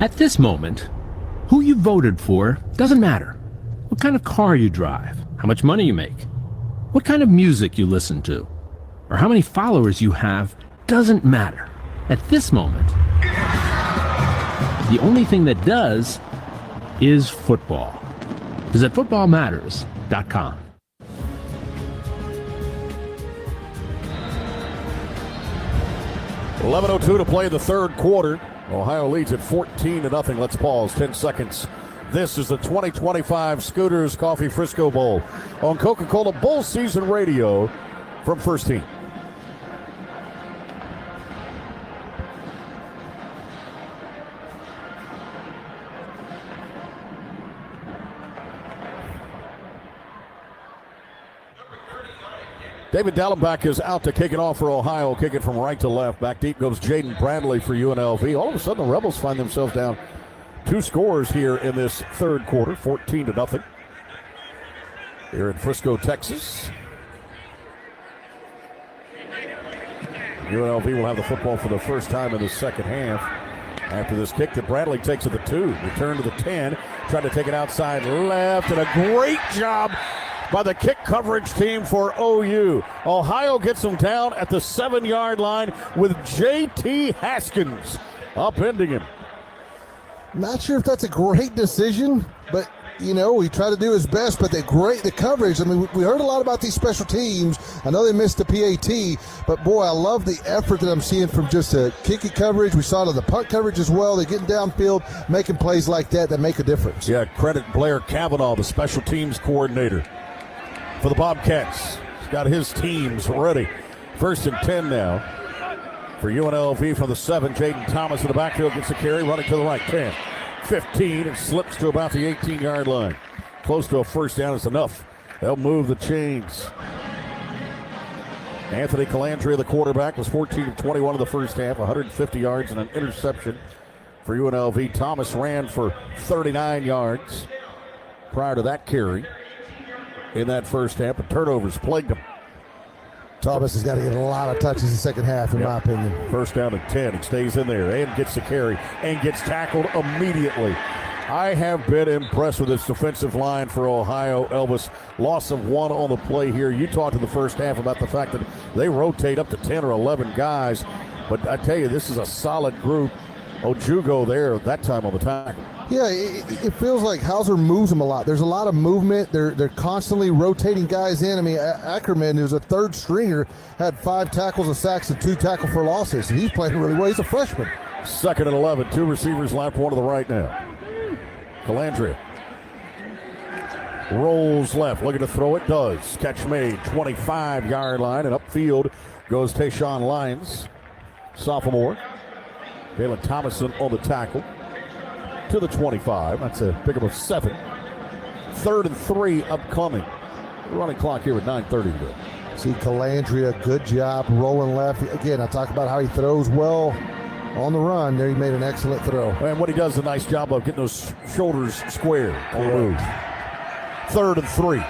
At this moment, who you voted for doesn't matter. What kind of car you drive, how much money you make, what kind of music you listen to, or how many followers you have doesn't matter. At this moment, the only thing that does is football. Visit footballmatters.com. $11:02 to play the third quarter. Ohio leads at 14-0. Let's pause 10 seconds. This is the 2025 Scooters Coffee Frisco Bowl on Coca-Cola Bowl Season Radio from First Team. David Dallenbach is out to kick it off for Ohio, kick it from right to left. Back deep goes Jaden Bradley for UNLV. All of a sudden, the Rebels find themselves down 2 scores here in this third quarter, 14-0. Here in Frisco, Texas. UNLV will have the football for the first time in the second half. After this kick that Bradley takes at the 2. Return to the 10. Trying to take it outside left. And a great job by the kick coverage team for OU. Ohio gets them down at the 7-yard line with J.T. Haskins upending him. Not sure if that's a great decision, but he tried to do his best, but the coverage. I mean, we heard a lot about these special teams. I know they missed the PAT, but boy, I love the effort that I'm seeing from just a kicking coverage. We saw it on the punt coverage as well. They're getting downfield, making plays like that make a difference. Yeah, credit Blair Cavanaugh, the special teams coordinator for the Bobcats. He's got his teams ready. 1st and 10 now for UNLV from the 7. Jaden Thomas in the backfield gets the carry, running to the right. 10. 15 and slips to about the 18-yard line. Close to a first down is enough. They'll move the chains. Anthony Calandria, the quarterback, was 14 of 21 in the first half, 150 yards and an interception for UNLV. Thomas ran for 39 yards prior to that carry in that first half, but turnovers plagued him. Thomas has got to get a lot of touches in the second half, in my opinion. First down and 10. He stays in there and gets the carry and gets tackled immediately. I have been impressed with this defensive line for Ohio. Elvis, loss of 1 on the play here. You talked in the first half about the fact that they rotate up to 10 or 11 guys. But I tell you, this is a solid group. Ojugo there that time on the tackle. Yeah, it feels like Hauser moves them a lot. There's a lot of movement. They're constantly rotating guys in. I mean, Ackerman, who's a third stringer, had 5 tackles, a sacks, and 2 tackle for losses. And he's playing really well. He's a freshman. 2nd and 11. 2 receivers left, 1 to the right now. Calandria rolls left, looking to throw it, does. Catch made, 25-yard line, and upfield goes Tayshawn Lyons, sophomore. Jalen Thomason on the tackle to the 25. That's a pickup of 7. 3rd and 3 upcoming. Running clock here with 9:30 to go. See Calandria, good job rolling left. Again, I talk about how he throws well on the run. There he made an excellent throw. And what he does a nice job of getting those shoulders squared on the move. 3rd and 3.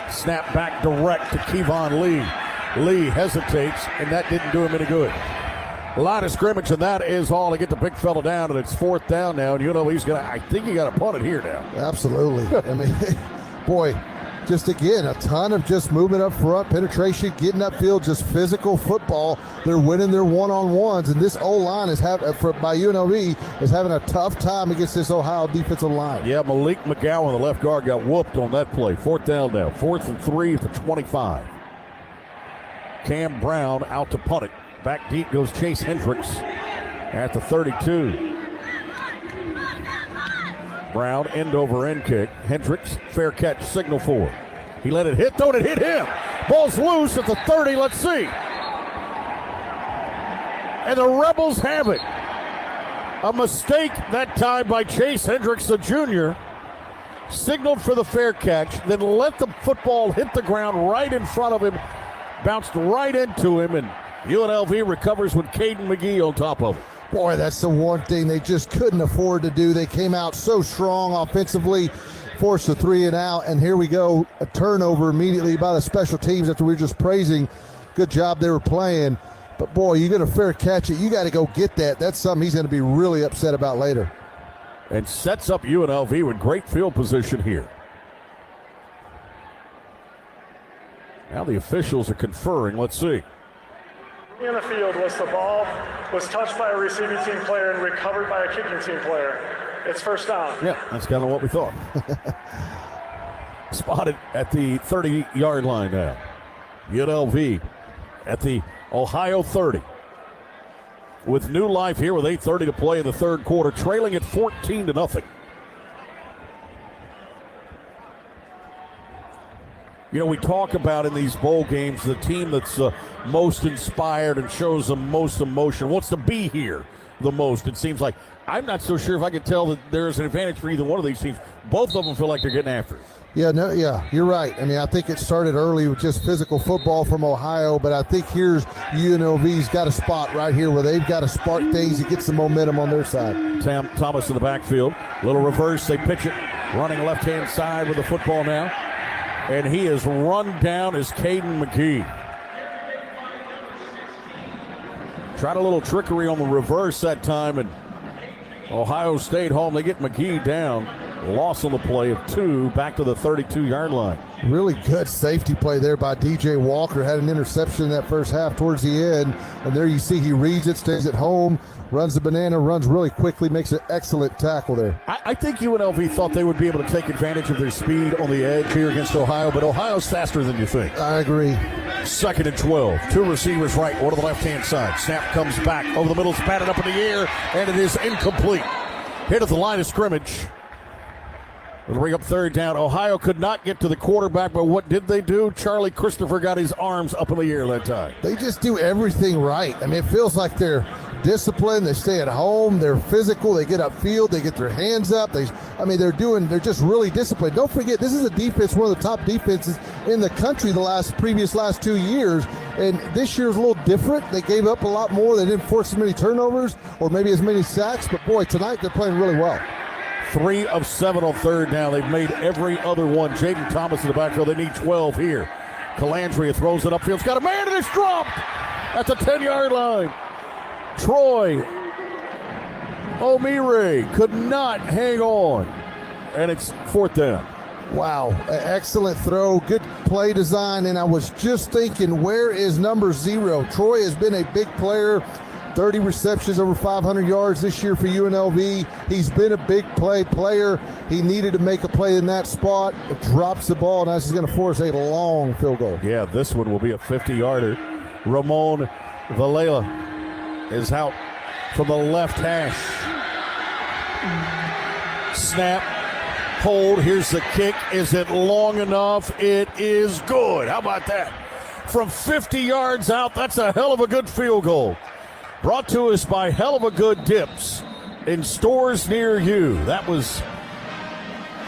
Snap back direct to Kevon Lee. Lee hesitates, and that didn't do him any good. A line of scrimmage, and that is all to get the big fella down, and it's 4th down now, and he's going to, I think he got to punt it here now. Absolutely. I mean, boy, just again, a ton of just movement up front, penetration, getting upfield, just physical football. They're winning their one-on-ones, and this O-line by UNLV is having a tough time against this Ohio defensive line. Yeah, Malik McGowan, the left guard, got whooped on that play. 4th down now, 4th and 3 at the 25. Cam Brown out to punt it. Back deep goes Chase Hendricks at the 32. Brown, end over end kick. Hendricks, fair catch, signal for. He let it hit, though, and it hit him. Ball's loose at the 30, let's see. And the Rebels have it. A mistake that time by Chase Hendricks, the junior. Signaled for the fair catch, then let the football hit the ground right in front of him. Bounced right into him, and UNLV recovers with Caden McGee on top of it. Boy, that's the one thing they just couldn't afford to do. They came out so strong offensively, forced a 3 and out, and here we go, a turnover immediately by the special teams after we were just praising. Good job they were playing. But boy, you get a fair catch it. You got to go get that. That's something he's going to be really upset about later. And sets up UNLV with great field position here. Now the officials are conferring. Let's see. In the field was the ball was touched by a receiving team player and recovered by a kicking team player. It's 1st down. Yeah, that's kind of what we thought. Spotted at the 30-yard line now. UNLV at the Ohio 30. With new life here with 8:30 to play in the 3rd quarter, trailing at 14-0. We talk about in these bowl games the team that's most inspired and shows the most emotion, wants to be here the most. It seems like I'm not so sure if I can tell that there's an advantage for either one of these teams. Both of them feel like they're getting after it. Yeah, you're right. I mean, I think it started early with just physical football from Ohio, but I think here's UNLV's got a spot right here where they've got to spark things to get some momentum on their side. Sam Thomas in the backfield. Little reverse, they pitch it. Running left-hand side with the football now. And he is run down as Caden McGee. Tried a little trickery on the reverse that time, and Ohio State home. They get McGee down. Loss on the play of 2 back to the 32-yard line. Really good safety play there by DJ Walker. Had an interception in that first half towards the end. And there you see he reads it, stays at home, runs the banana, runs really quickly, makes an excellent tackle there. I think UNLV thought they would be able to take advantage of their speed on the edge here against Ohio, but Ohio's faster than you think. I agree. 2nd and 12. 2 receivers right, one to the left-hand side. Snap comes back over the middle, batted up in the air, and it is incomplete. Hit at the line of scrimmage. We'll bring up 3rd down. Ohio could not get to the quarterback, but what did they do? Charlie Christopher got his arms up in the air that time. They just do everything right. I mean, it feels like they're disciplined. They stay at home. They're physical. They get upfield. They get their hands up. They're just really disciplined. Don't forget, this is a defense, one of the top defenses in the country the last 2 years. And this year's a little different. They gave up a lot more. They didn't force as many turnovers or maybe as many sacks. But, boy, tonight they're playing really well. 3 of 7 on 3rd down. They've made every other one. Jaden Thomas in the backfield. They need 12 here. Calandria throws it upfield. It's got a man and it's dropped at the 10-yard line. Troy O'Meara could not hang on. And it's 4th down. Wow, excellent throw, good play design, and I was just thinking, where is number 0? Troy has been a big player, 30 receptions, over 500 yards this year for UNLV. He's been a big player. He needed to make a play in that spot, drops the ball, and that's going to force a long field goal. Yeah, this one will be a 50-yarder. Ramon Valela is out from the left hash. Snap. Hold. Here's the kick. Is it long enough? It is good. How about that? From 50 yards out, that's a hell of a good field goal. Brought to us by Hell of a Good Dips in stores near you. That was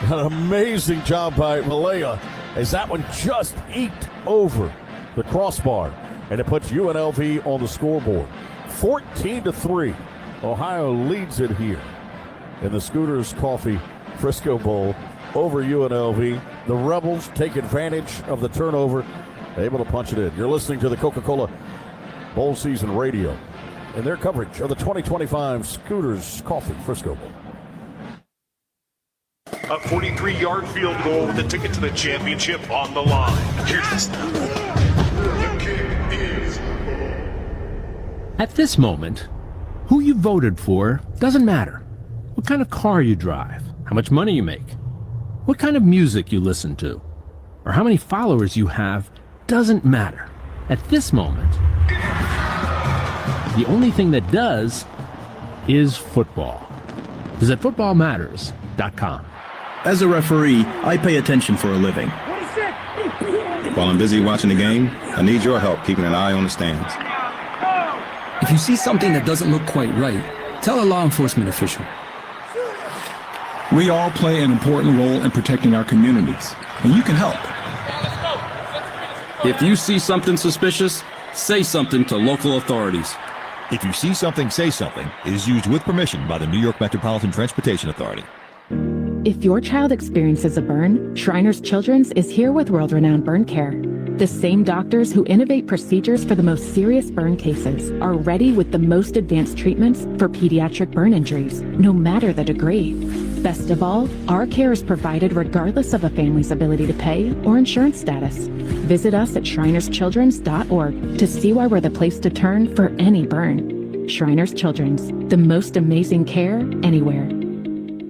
an amazing job by Malaya as that one just eked over the crossbar, and it puts UNLV on the scoreboard. 14-3. Ohio leads it here in the Scooters Coffee Frisco Bowl over UNLV. The Rebels take advantage of the turnover, able to punch it in. You're listening to the Coca-Cola Bowl Season Radio and their coverage of the 2025 Scooters Coffee Frisco Bowl. A 43-yard field goal with a ticket to the championship on the line. Here's the snap. The kick is. At this moment, who you voted for doesn't matter. What kind of car you drive, how much money you make, what kind of music you listen to, or how many followers you have doesn't matter. At this moment, the only thing that does is football. Visit footballmatters.com. As a referee, I pay attention for a living. While I'm busy watching the game, I need your help keeping an eye on the stands. If you see something that doesn't look quite right, tell a law enforcement official. We all play an important role in protecting our communities, and you can help. If you see something suspicious, say something to local authorities. If you see something, say something is used with permission by the New York Metropolitan Transportation Authority. If your child experiences a burn, Shriners Children's is here with world-renowned burn care. The same doctors who innovate procedures for the most serious burn cases are ready with the most advanced treatments for pediatric burn injuries, no matter the degree. Best of all, our care is provided regardless of a family's ability to pay or insurance status. Visit us at shrinerschildrens.org to see why we're the place to turn for any burn. Shriners Children's, the most amazing care anywhere.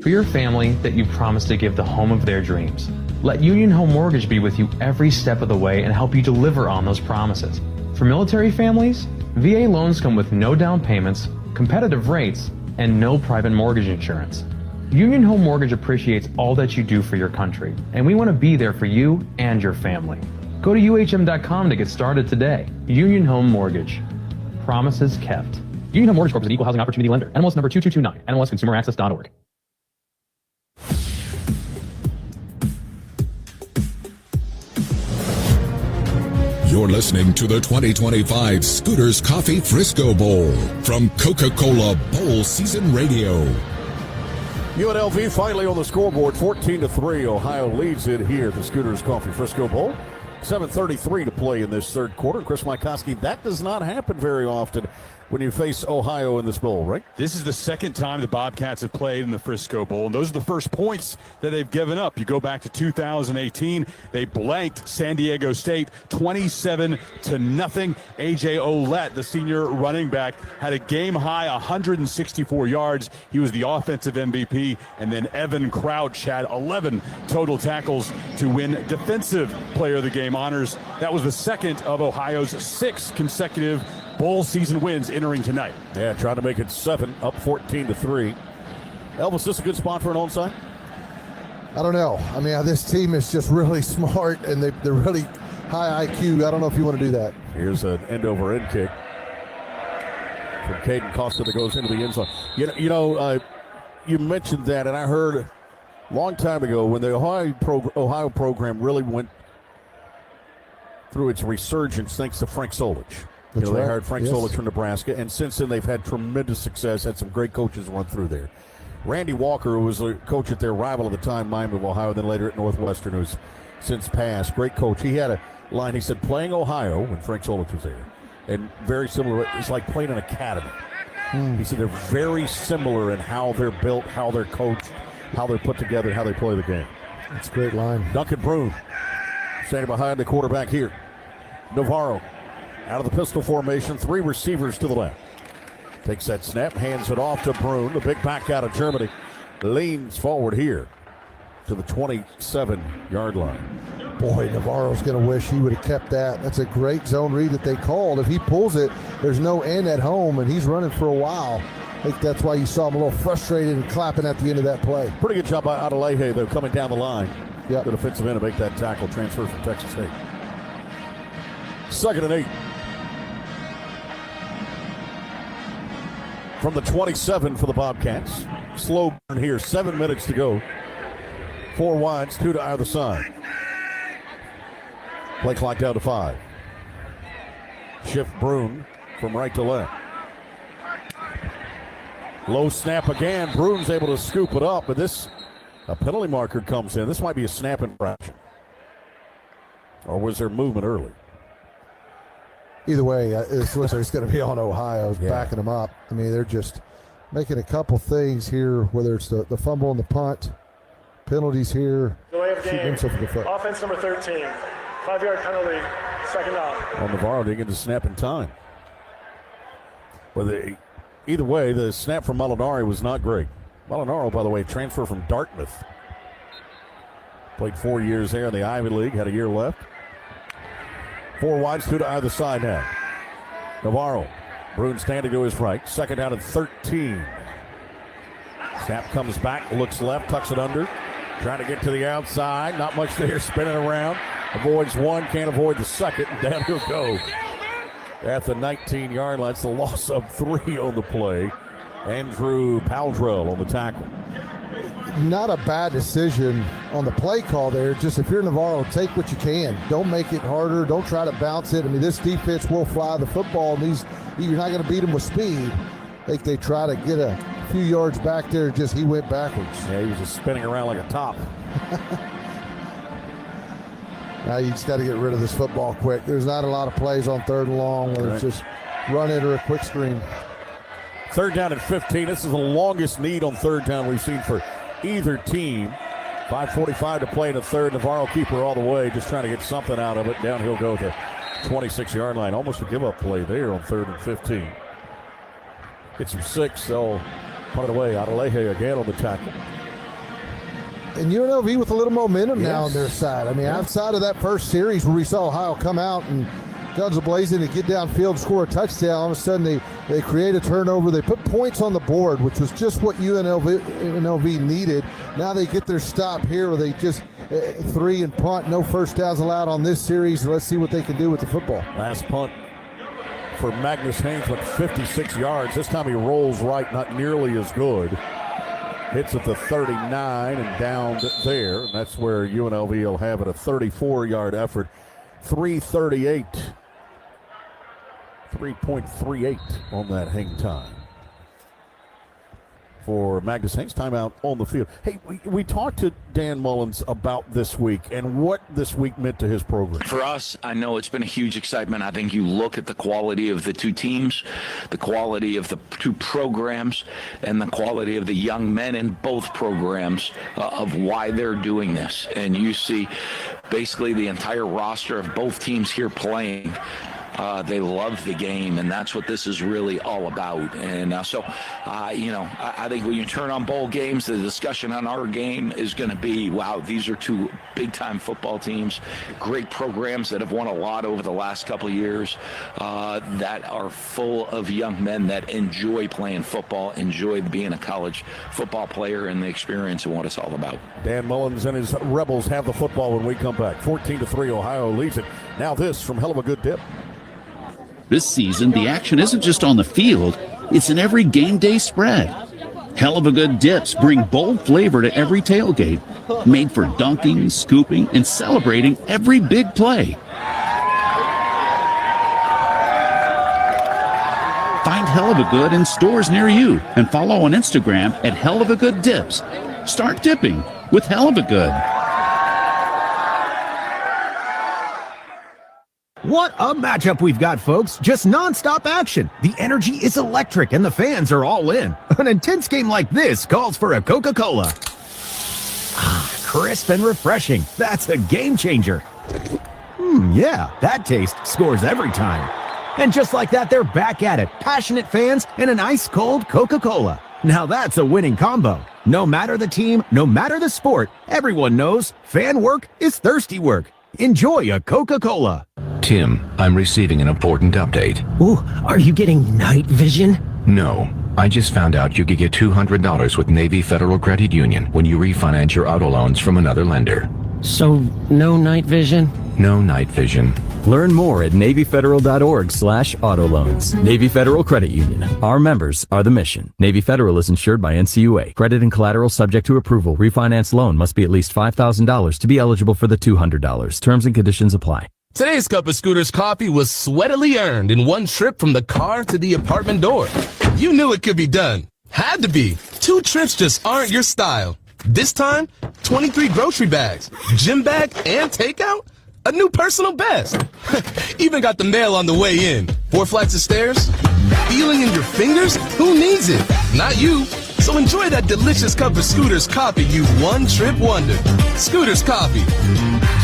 For your family that you promised to give the home of their dreams, let Union Home Mortgage be with you every step of the way and help you deliver on those promises. For military families, VA loans come with no down payments, competitive rates, and no private mortgage insurance. Union Home Mortgage appreciates all that you do for your country, and we want to be there for you and your family. Go to UHM.com to get started today. Union Home Mortgage. Promises kept. Union Home Mortgage Corp is an equal housing opportunity lender. NMLS number 2229. NMLSconsumeraccess.org. You're listening to the 2025 Scooters Coffee Frisco Bowl from Coca-Cola Bowl Season Radio. UNLV finally on the scoreboard, 14-3. Ohio leads it here at the Scooters Coffee Frisco Bowl. 7:33 to play in this third quarter. Chris Mykoski, that does not happen very often. when you face Ohio in this bowl, right? This is the second time the Bobcats have played in the Frisco Bowl, and those are the first points that they've given up. You go back to 2018, they blanked San Diego State 27-0. A.J. Olette, the senior running back, had a game-high 164 yards. He was the offensive MVP, and then Evan Crouch had 11 total tackles to win Defensive Player of the Game honors. That was the second of Ohio's 6 consecutive bowl season wins entering tonight. Yeah, trying to make it 7, up 14-3. Elvis, is this a good spot for an onside? I don't know. I mean, this team is just really smart, and they're really high IQ. I don't know if you want to do that. Here's an end-over-end kick from Caden Costa that goes into the end zone. You mentioned that, and I heard a long time ago when the Ohio program really went through its resurgence thanks to Frank Solich. They hired Frank Solich from Nebraska, and since then they've had tremendous success, had some great coaches run through there. Randy Walker, who was a coach at their rival at the time, Miami of Ohio, then later at Northwestern, who's since passed, great coach. He had a line, he said, playing Ohio when Frank Solich was there, and very similar, it's like playing an academy. He said they're very similar in how they're built, how they're coached, how they're put together, how they play the game. That's a great line. Duncan Broom standing behind the quarterback here. Navarro out of the pistol formation, 3 receivers to the left. Takes that snap, hands it off to Brune, the big back out of Germany. Leans forward here to the 27-yard line. Boy, Navarro's going to wish he would have kept that. That's a great zone read that they called. If he pulls it, there's no end at home, and he's running for a while. I think that's why you saw him a little frustrated and clapping at the end of that play. Pretty good job by Adelaide, though, coming down the line. The defensive end to make that tackle, transfer from Texas State. 2nd and 8. From the 27 for the Bobcats. Slow burn here, 7 minutes to go. 4 wides, 2 to either side. Play clock down to 5. Shift Brune from right to left. Low snap again. Brune's able to scoop it up, but a penalty marker comes in. This might be a snap infraction. Or was there movement early? Either way, it looks like it's going to be on Ohio, backing them up. I mean, they're just making a couple things here, whether it's the fumble and the punt, penalties here. Delay of game. Offense number 13. 5-yard penalty, 2nd down. Well, Navarro didn't get the snap in time. Well, either way, the snap from Molinari was not great. Molinaro, by the way, transfer from Dartmouth. Played 4 years there in the Ivy League, had a year left. 4 wides, 2 to either side now. Navarro, Brune standing to his right. 2nd down and 13. Snap comes back, looks left, tucks it under. Trying to get to the outside. Not much there, spinning around. Avoids 1, can't avoid the 2nd. Down he'll go. At the 19-yard line, it's the loss of 3 on the play. Andrew Paldrell on the tackle. Not a bad decision on the play call there. Just if you're Navarro, take what you can. Don't make it harder. Don't try to bounce it. I mean, this defense will fly the football, and you're not going to beat them with speed. I think they try to get a few yards back there. Just he went backwards. Yeah, he was just spinning around like a top. Now you just got to get rid of this football quick. There's not a lot of plays on 3rd and long where it's just run it or a quick screen. 3rd down and 15. This is the longest need on 3rd down we've seen for either team. 5:45 to play in the 3rd. Navarro keeper all the way, just trying to get something out of it. Down he'll go to the 26-yard line. Almost a give-up play there on 3rd and 15. Gets him 6. They'll punt it away. Adelaide again on the tackle. And UNLV with a little momentum now on their side. I mean, outside of that first series where we saw Ohio come out and guns a-blazing and get downfield, score a touchdown, all of a sudden they create a turnover. They put points on the board, which was just what UNLV needed. Now they get their stop here where they just 3 and punt, no first downs allowed on this series. Let's see what they can do with the football. Last punt for Magnus Haynes went 56 yards. This time he rolls right, not nearly as good. Hits at the 39 and down there. And that's where UNLV will have it, a 34-yard effort. 3:38. 3.38 on that hang time. for Magnus Hayes. Timeout on the field. Hey, we talked to Dan Mullins about this week and what this week meant to his program. For us, I know it's been a huge excitement. I think you look at the quality of the two teams, the quality of the two programs, and the quality of the young men in both programs of why they're doing this. And you see basically the entire roster of both teams here playing. They love the game, and that's what this is really all about. And I think when you turn on bowl games, the discussion on our game is going to be, wow, these are two big-time football teams, great programs that have won a lot over the last couple of years, that are full of young men that enjoy playing football, enjoy being a college football player, and the experience and what it's all about. Dan Mullins and his Rebels have the football when we come back. 14-3, Ohio leads it. Now this from Hell of a Good Dip. This season, the action isn't just on the field, it's in every game day spread. Hell of a Good dips bring bold flavor to every tailgate, made for dunking, scooping, and celebrating every big play. Find Hell of a Good in stores near you and follow on Instagram at Hell of a Good Dips. Start dipping with Hell of a Good. What a matchup we've got, folks. Just nonstop action. The energy is electric and the fans are all in. An intense game like this calls for a Coca-Cola. Crisp and refreshing. That's a game changer. Yeah, that taste scores every time. And just like that, they're back at it. Passionate fans and an ice-cold Coca-Cola. Now that's a winning combo. No matter the team, no matter the sport, everyone knows fan work is thirsty work. Enjoy a Coca-Cola. Tim, I'm receiving an important update. Ooh, are you getting night vision? No. I just found out you could get $200 with Navy Federal Credit Union when you refinance your auto loans from another lender. So, no night vision? No night vision. Learn more at NavyFederal.org/auto loans. Navy Federal Credit Union. Our members are the mission. Navy Federal is insured by NCUA. Credit and collateral subject to approval. Refinance loan must be at least $5,000 to be eligible for the $200. Terms and conditions apply. Today's cup of Scooter's coffee was sweatily earned in one trip from the car to the apartment door. You knew it could be done. Had to be. 2 trips just aren't your style. This time, 23 grocery bags, gym bag, and takeout? A new personal best. Even got the mail on the way in. 4 flights of stairs? Feeling in your fingers? Who needs it? Not you. So enjoy that delicious cup of Scooter's coffee, you one-trip wonder. Scooter's coffee.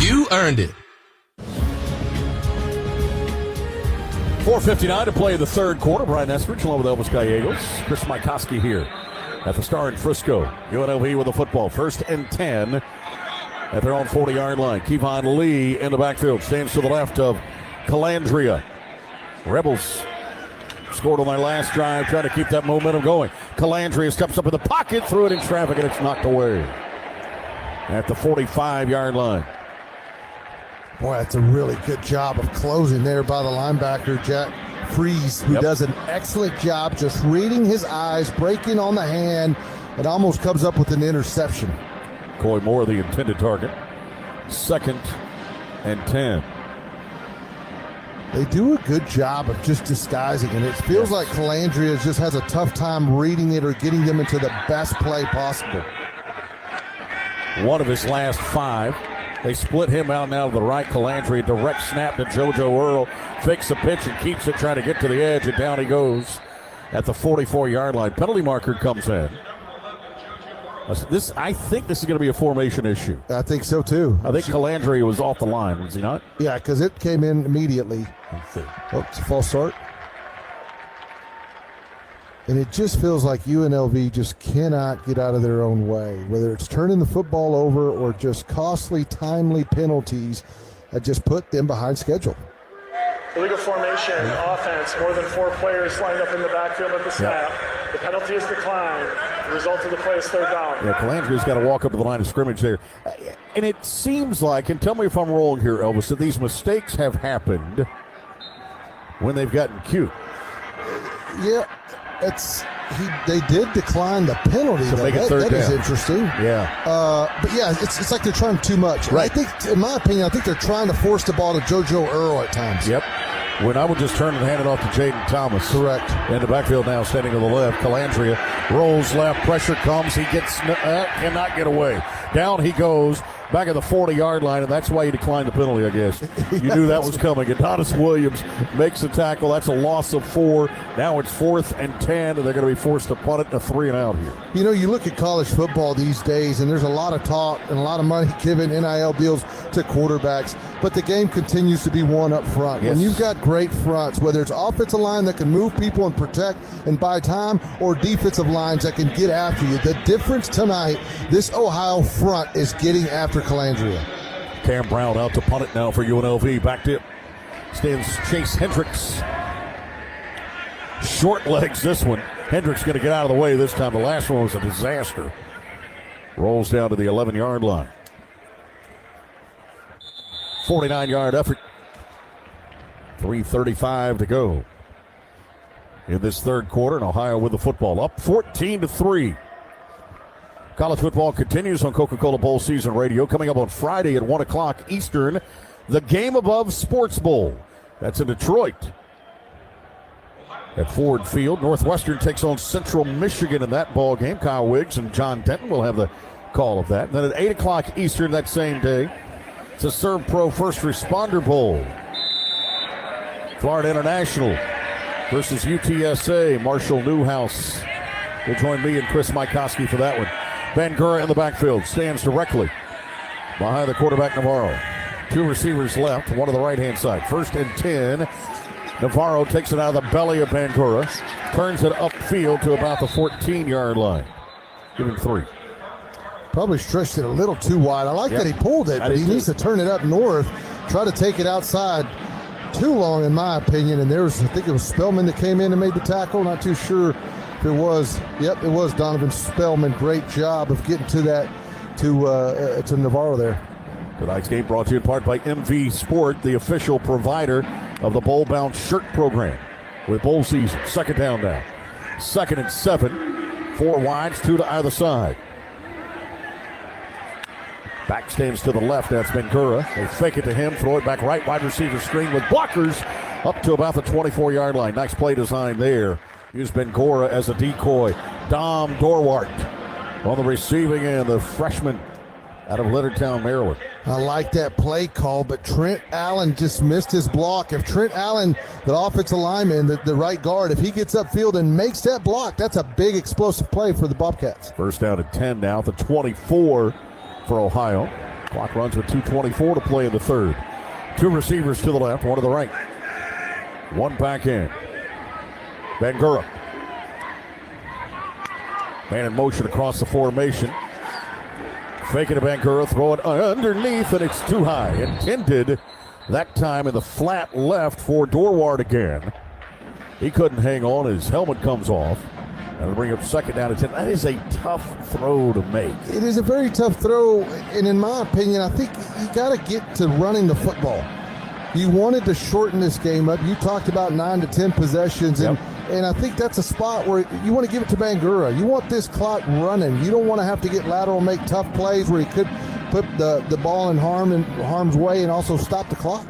You earned it. 4:59 to play the third quarter. Brian Eskridge along with Elvis Gallegos. Chris Mikoski here at the Star in Frisco. UNLV with the football. 1st and 10 at their own 40-yard line. Kevon Lee in the backfield. Stands to the left of Calandria. Rebels scored on their last drive, trying to keep that momentum going. Calandria steps up in the pocket, threw it in traffic, and it's knocked away at the 45-yard line. Boy, that's a really good job of closing there by the linebacker, Jack Freeze, who does an excellent job just reading his eyes, breaking on the hand, and almost comes up with an interception. Coy Moore, the intended target. 2nd and 10. They do a good job of just disguising it. It feels like Calandria just has a tough time reading it or getting them into the best play possible. One of his last 5. They split him out now to the right. Calandria, direct snap to JoJo Earl. Fakes the pitch and keeps it, trying to get to the edge, and down he goes at the 44-yard line. Penalty marker comes in. I think this is going to be a formation issue. I think so, too. I think Calandria was off the line, was he not? Yeah, because it came in immediately. Oh, it's a false start. And it just feels like UNLV just cannot get out of their own way, whether it's turning the football over or just costly, timely penalties that just put them behind schedule. Illegal formation, offense, more than 4 players lined up in the backfield at the snap. Yep. The penalty is declined. The result of the play is 3rd down. Yeah, Calandria's got to walk up to the line of scrimmage there. And it seems like, and tell me if I'm wrong here, Elvis, that these mistakes have happened when they've gotten cute. Yeah. They did decline the penalty. So make it 3rd down. That is interesting. Yeah. But yeah, it's like they're trying too much. Right. I think, in my opinion, they're trying to force the ball to JoJo Earl at times. Yep. when I would just turn and hand it off to Jaden Thomas. Correct. In the backfield now, standing to the left. Calandria rolls left. Pressure comes. He cannot get away. Down he goes. Back at the 40-yard line, and that's why he declined the penalty, I guess. You knew that was coming. Adonis Williams makes the tackle. That's a loss of 4. Now it's 4th and 10, and they're going to be forced to punt it in a 3-and-out here. You know, you look at college football these days, and there's a lot of talk and a lot of money given NIL deals to quarterbacks, but the game continues to be won up front. Yes. When you've got great fronts, whether it's offensive line that can move people and protect and buy time, or defensive lines that can get after you, the difference tonight, this Ohio front is getting after Calandria. Cam Brown out to punt it now for UNLV. Back to it. Stands Chase Hendricks. Short legs this one. Hendricks going to get out of the way this time. The last one was a disaster. Rolls down to the 11-yard line. 49-yard effort. 3:35 to go in this third quarter, and Ohio with the football. Up 14-3. College football continues on Coca-Cola Bowl Season Radio. Coming up on Friday at 1 o'clock Eastern, the Game Above Sports Bowl. That's in Detroit at Ford Field. Northwestern takes on Central Michigan in that ball game. Kyle Wiggs and John Denton will have the call of that. And then at 8 o'clock Eastern that same day, it's a Serve Pro First Responder Bowl. Florida International versus UTSA. Marshall Newhouse will join me and Chris Mikoski for that one. Bangura in the backfield, stands directly behind the quarterback Navarro. 2 receivers left, one on the right-hand side. 1st and 10. Navarro takes it out of the belly of Bangura, turns it upfield to about the 14-yard line. Give him 3. Probably stretched it a little too wide. I like that he pulled it, but he needs to turn it up north, try to take it outside. Too long, in my opinion, and I think it was Spellman that came in and made the tackle. Not too sure if it was. Yep, it was Donovan Spellman. Great job of getting to that, to Navarro there. Tonight's game brought to you in part by MV Sport, the official provider of the Bowl Bound Shirt Program. With bowl season, 2nd down now. 2nd and 7. 4 wides, 2 to either side. Back stands to the left. That's Bangura. They fake it to him, throw it back right. Wide receiver screen with blockers up to about the 24-yard line. Nice play design there. Use Bangura as a decoy. Dom Dorwart on the receiving end, the freshman out of Leonardtown, Maryland. I like that play call, but Trent Allen just missed his block. If Trent Allen, the offensive lineman, the right guard, if he gets upfield and makes that block, that's a big explosive play for the Bobcats. 1st down at 10 now, the 24 for Ohio. Clock runs with 2:24 to play in the third. 2 receivers to the left, 1 to the right. 1 back in. Bangura. Man in motion across the formation. Fake it to Bangura, throw it underneath, and it's too high. Intended that time in the flat left for Dorwart again. He couldn't hang on. His helmet comes off. That'll bring up 2nd down at 10. That is a tough throw to make. It is a very tough throw, and in my opinion, I think you got to get to running the football. You wanted to shorten this game up. You talked about 9 to 10 possessions, and I think that's a spot where you want to give it to Bangura. You want this clock running. You don't want to have to get lateral and make tough plays where he could put the ball in harm's way and also stop the clock.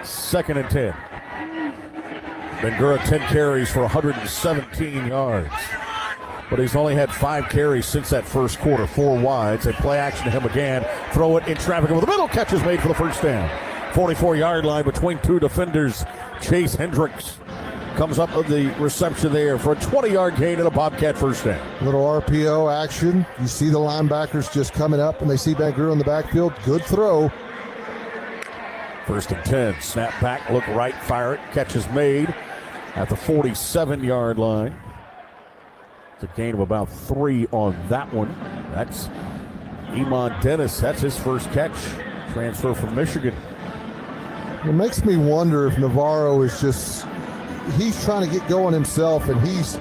2nd and 10. Bangura 10 carries for 117 yards. But he's only had 5 carries since that first quarter, 4 wides. They play action to him again. Throw it in traffic over the middle. Catch is made for the 1st down. 44-yard line between 2 defenders. Chase Hendricks comes up with the reception there for a 20-yard gain and a Bobcat 1st down. Little RPO action. You see the linebackers just coming up, and they see Bangura in the backfield. Good throw. 1st and 10. Snap back, look right, fire it. Catch is made at the 47-yard line. It's a gain of about 3 on that one. That's Iman Dennis. That's his first catch. Transfer from Michigan. It makes me wonder if Navarro is he's trying to get going himself, and he's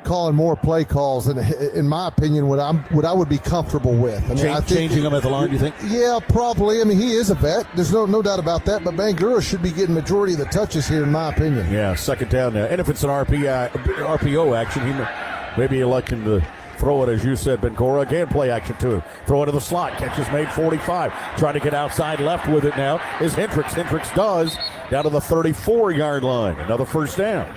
calling more play calls, and in my opinion, what I would be comfortable with. I mean, I think changing him at the line, do you think? Yeah, probably. I mean, he is a vet. There's no doubt about that. But Bangura should be getting majority of the touches here, in my opinion. Yeah, 2nd down now. And if it's an RPO action, he maybe elect him to throw it, as you said, Bengora. Again, play action to him. Throw it to the slot. Catch is made 45. Trying to get outside left with it now is Hendricks. Hendricks does. Down to the 34-yard line. Another first down.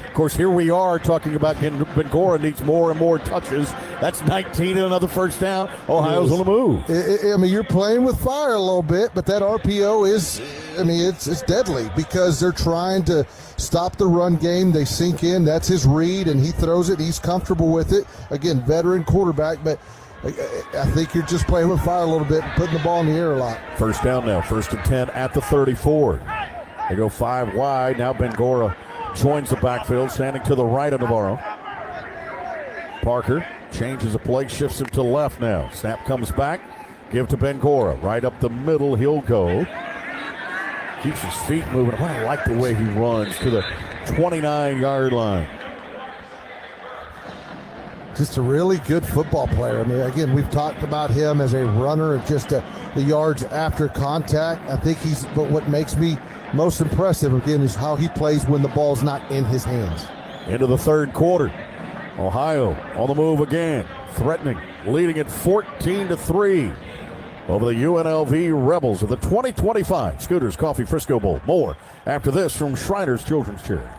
Of course, here we are talking about Bengora needs more and more touches. That's 19 and another first down. Ohio's on the move. I mean, you're playing with fire a little bit, but that RPO is, I mean, it's deadly because they're trying to stop the run game. They sink in. That's his read, and he throws it. He's comfortable with it. Again, veteran quarterback, but I think you're just playing with fire a little bit and putting the ball in the air a lot. First down now. First and 10 at the 34. They go 5 wide. Now Bengora joins the backfield, standing to the right of Navarro. Parker changes the play, shifts him to left now. Snap comes back, give to Bengora. Right up the middle, he'll go. Keeps his feet moving. I like the way he runs to the 29-yard line. Just a really good football player. I mean, again, we've talked about him as a runner of just the yards after contact. I think but what makes me most impressive, again, is how he plays when the ball's not in his hands. Into the third quarter. Ohio on the move again. Threatening, leading at 14-3 over the UNLV Rebels of the 2025 Scooters Coffee Frisco Bowl. More after this from Shriners Children's Charities.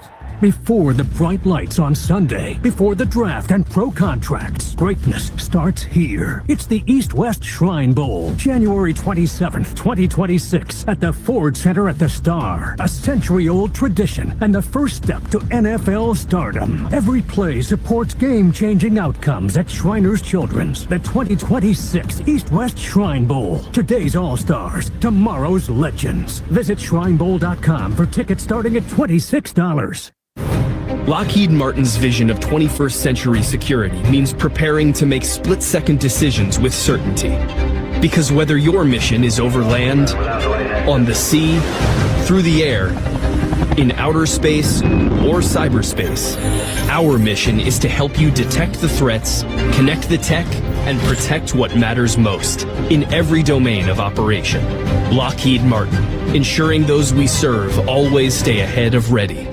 Before the bright lights on Sunday, before the draft and pro contracts, greatness starts here. It's the East-West Shrine Bowl, January 27th, 2026, at the Ford Center at the Star. A century-old tradition and the first step to NFL stardom. Every play supports game-changing outcomes at Shriners Children's. The 2026 East-West Shrine Bowl. Today's All-Stars, tomorrow's legends. Visit shrinebowl.com for tickets starting at $26. Lockheed Martin's vision of 21st century security means preparing to make split-second decisions with certainty. Because whether your mission is over land, on the sea, through the air, in outer space, or cyberspace, our mission is to help you detect the threats, connect the tech, and protect what matters most in every domain of operation. Lockheed Martin, ensuring those we serve always stay ahead of ready.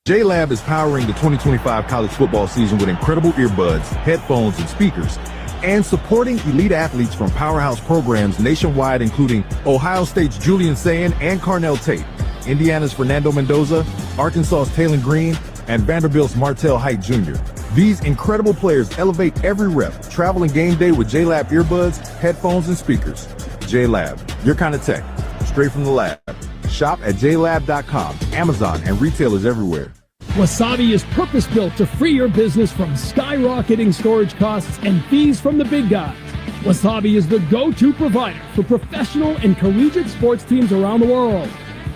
JLab is powering the 2025 college football season with incredible earbuds, headphones, and speakers, and supporting elite athletes from powerhouse programs nationwide, including Ohio State's Julian Sayin and Carnell Tate, Indiana's Fernando Mendoza, Arkansas's Taylon Green, and Vanderbilt's Martell Height Jr. These incredible players elevate every rep. Travel and game day with JLab earbuds, headphones, and speakers. JLab, your kind of tech, straight from the lab. Shop at JLab.com, Amazon, and retailers everywhere. Wasabi is purpose-built to free your business from skyrocketing storage costs and fees from the big guys. Wasabi is the go-to provider for professional and collegiate sports teams around the world.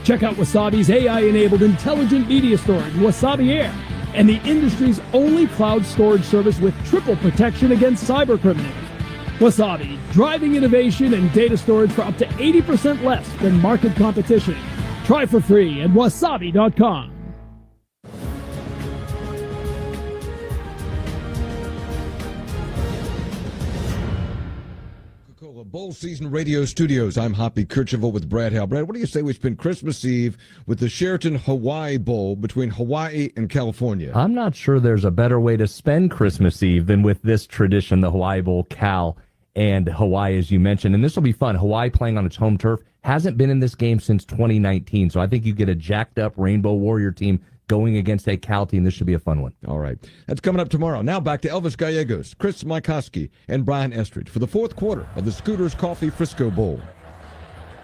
Check out Wasabi's AI-enabled intelligent media storage, Wasabi Air, and the industry's only cloud storage service with triple protection against cyber criminals. Wasabi, driving innovation and data storage for up to 80% less than market competition. Try for free at wasabi.com. Coca-Cola Bowl Season Radio Studios. I'm Hoppy Kercheval with Brad Hale. Brad, what do you say we spend Christmas Eve with the Sheraton Hawaii Bowl between Hawaii and California? I'm not sure there's a better way to spend Christmas Eve than with this tradition, the Hawaii Bowl, Cal and Hawaii, as you mentioned. And this will be fun. Hawaii playing on its home turf. Hasn't been in this game since 2019. So I think you get a jacked up Rainbow Warrior team going against a Cal team. This should be a fun one. All right. That's coming up tomorrow. Now back to Elvis Gallegos, Chris Mykoski, and Brian Estridge for the fourth quarter of the Scooters Coffee Frisco Bowl.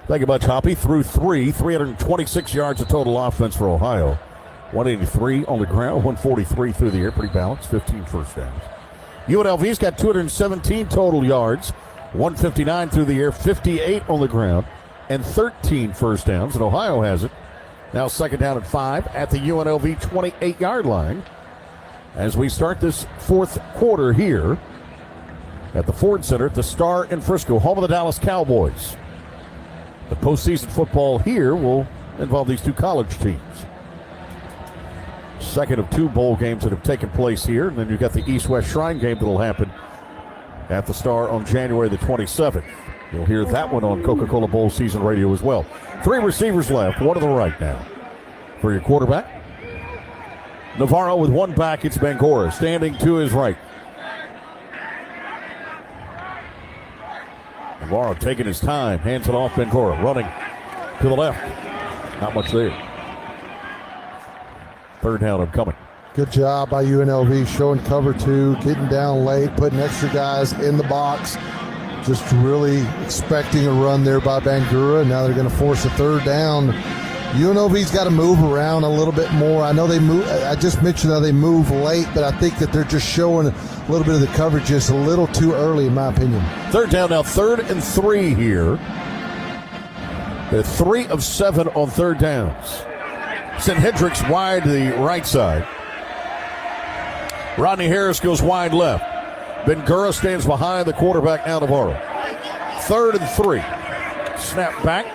Thank you much, Hoppy. Through 326 yards of total offense for Ohio. 183 on the ground, 143 through the air. Pretty balanced, 15 first downs. UNLV's got 217 total yards, 159 through the air, 58 on the ground, and 13 first downs. And Ohio has it. Now second down at 5 at the UNLV 28-yard line as we start this fourth quarter here at the Ford Center at the Star in Frisco, home of the Dallas Cowboys. The postseason football here will involve these two college teams. Second of two bowl games that have taken place here, and then you've got the East-West Shrine game that'll happen at the Star on January the 27th. You'll hear that one on Coca-Cola Bowl Season Radio as well. 3 receivers left, one to the right now. For your quarterback, Navarro with one back, it's Bengora standing to his right. Navarro taking his time, hands it off. Bengura running to the left. Not much there. Third down upcoming. Good job by UNLV showing cover 2, getting down late, putting extra guys in the box. Just really expecting a run there by Bangura. Now they're going to force a third down. UNLV's got to move around a little bit more. I know they move. I just mentioned how they move late, but I think that they're just showing a little bit of the coverage just a little too early, in my opinion. Third down now, 3rd and 3 here. They're 3 of 7 on third downs. Send Hendricks wide to the right side. Rodney Harris goes wide left. Bengura stands behind the quarterback, now Navarro. 3rd and 3. Snap back.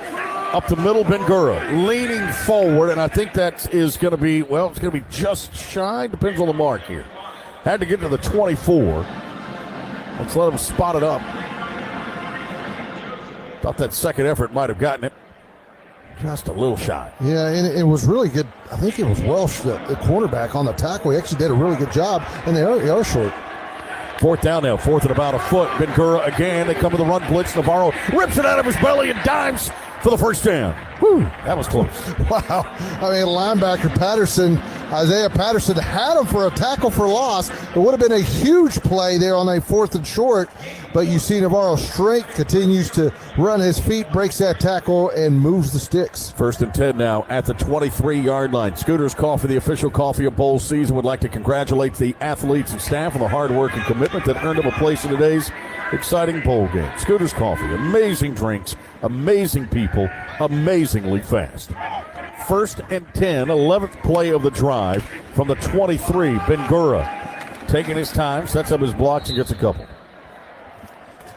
Up the middle, Bengura leaning forward, and I think that is going to be, well, it's going to be just shy. Depends on the mark here. Had to get to the 24. Let's let him spot it up. Thought that second effort might have gotten it. Just a little shy. Yeah, and it was really good. I think it was Welsh, the cornerback on the tackle. He actually did a really good job, and they are short. 4th down now, 4th and about a foot. Bengura again. They come to the run blitz. Navarro rips it out of his belly and dives for the first down. Whew, that was close. Wow. I mean, linebacker Patterson, Isaiah Patterson, had him for a tackle for loss. It would have been a huge play there on a 4th and short, but you see Navarro's strength continues to run his feet, breaks that tackle, and moves the sticks. 1st and 10 now at the 23-yard line. Scooters Coffee, the official coffee of bowl season, would like to congratulate the athletes and staff on the hard work and commitment that earned them a place in today's exciting bowl game. Scooters Coffee, amazing drinks, amazing people, amazingly fast. 1st and 10, 11th play of the drive from the 23. Bengura taking his time, sets up his blocks and gets a couple.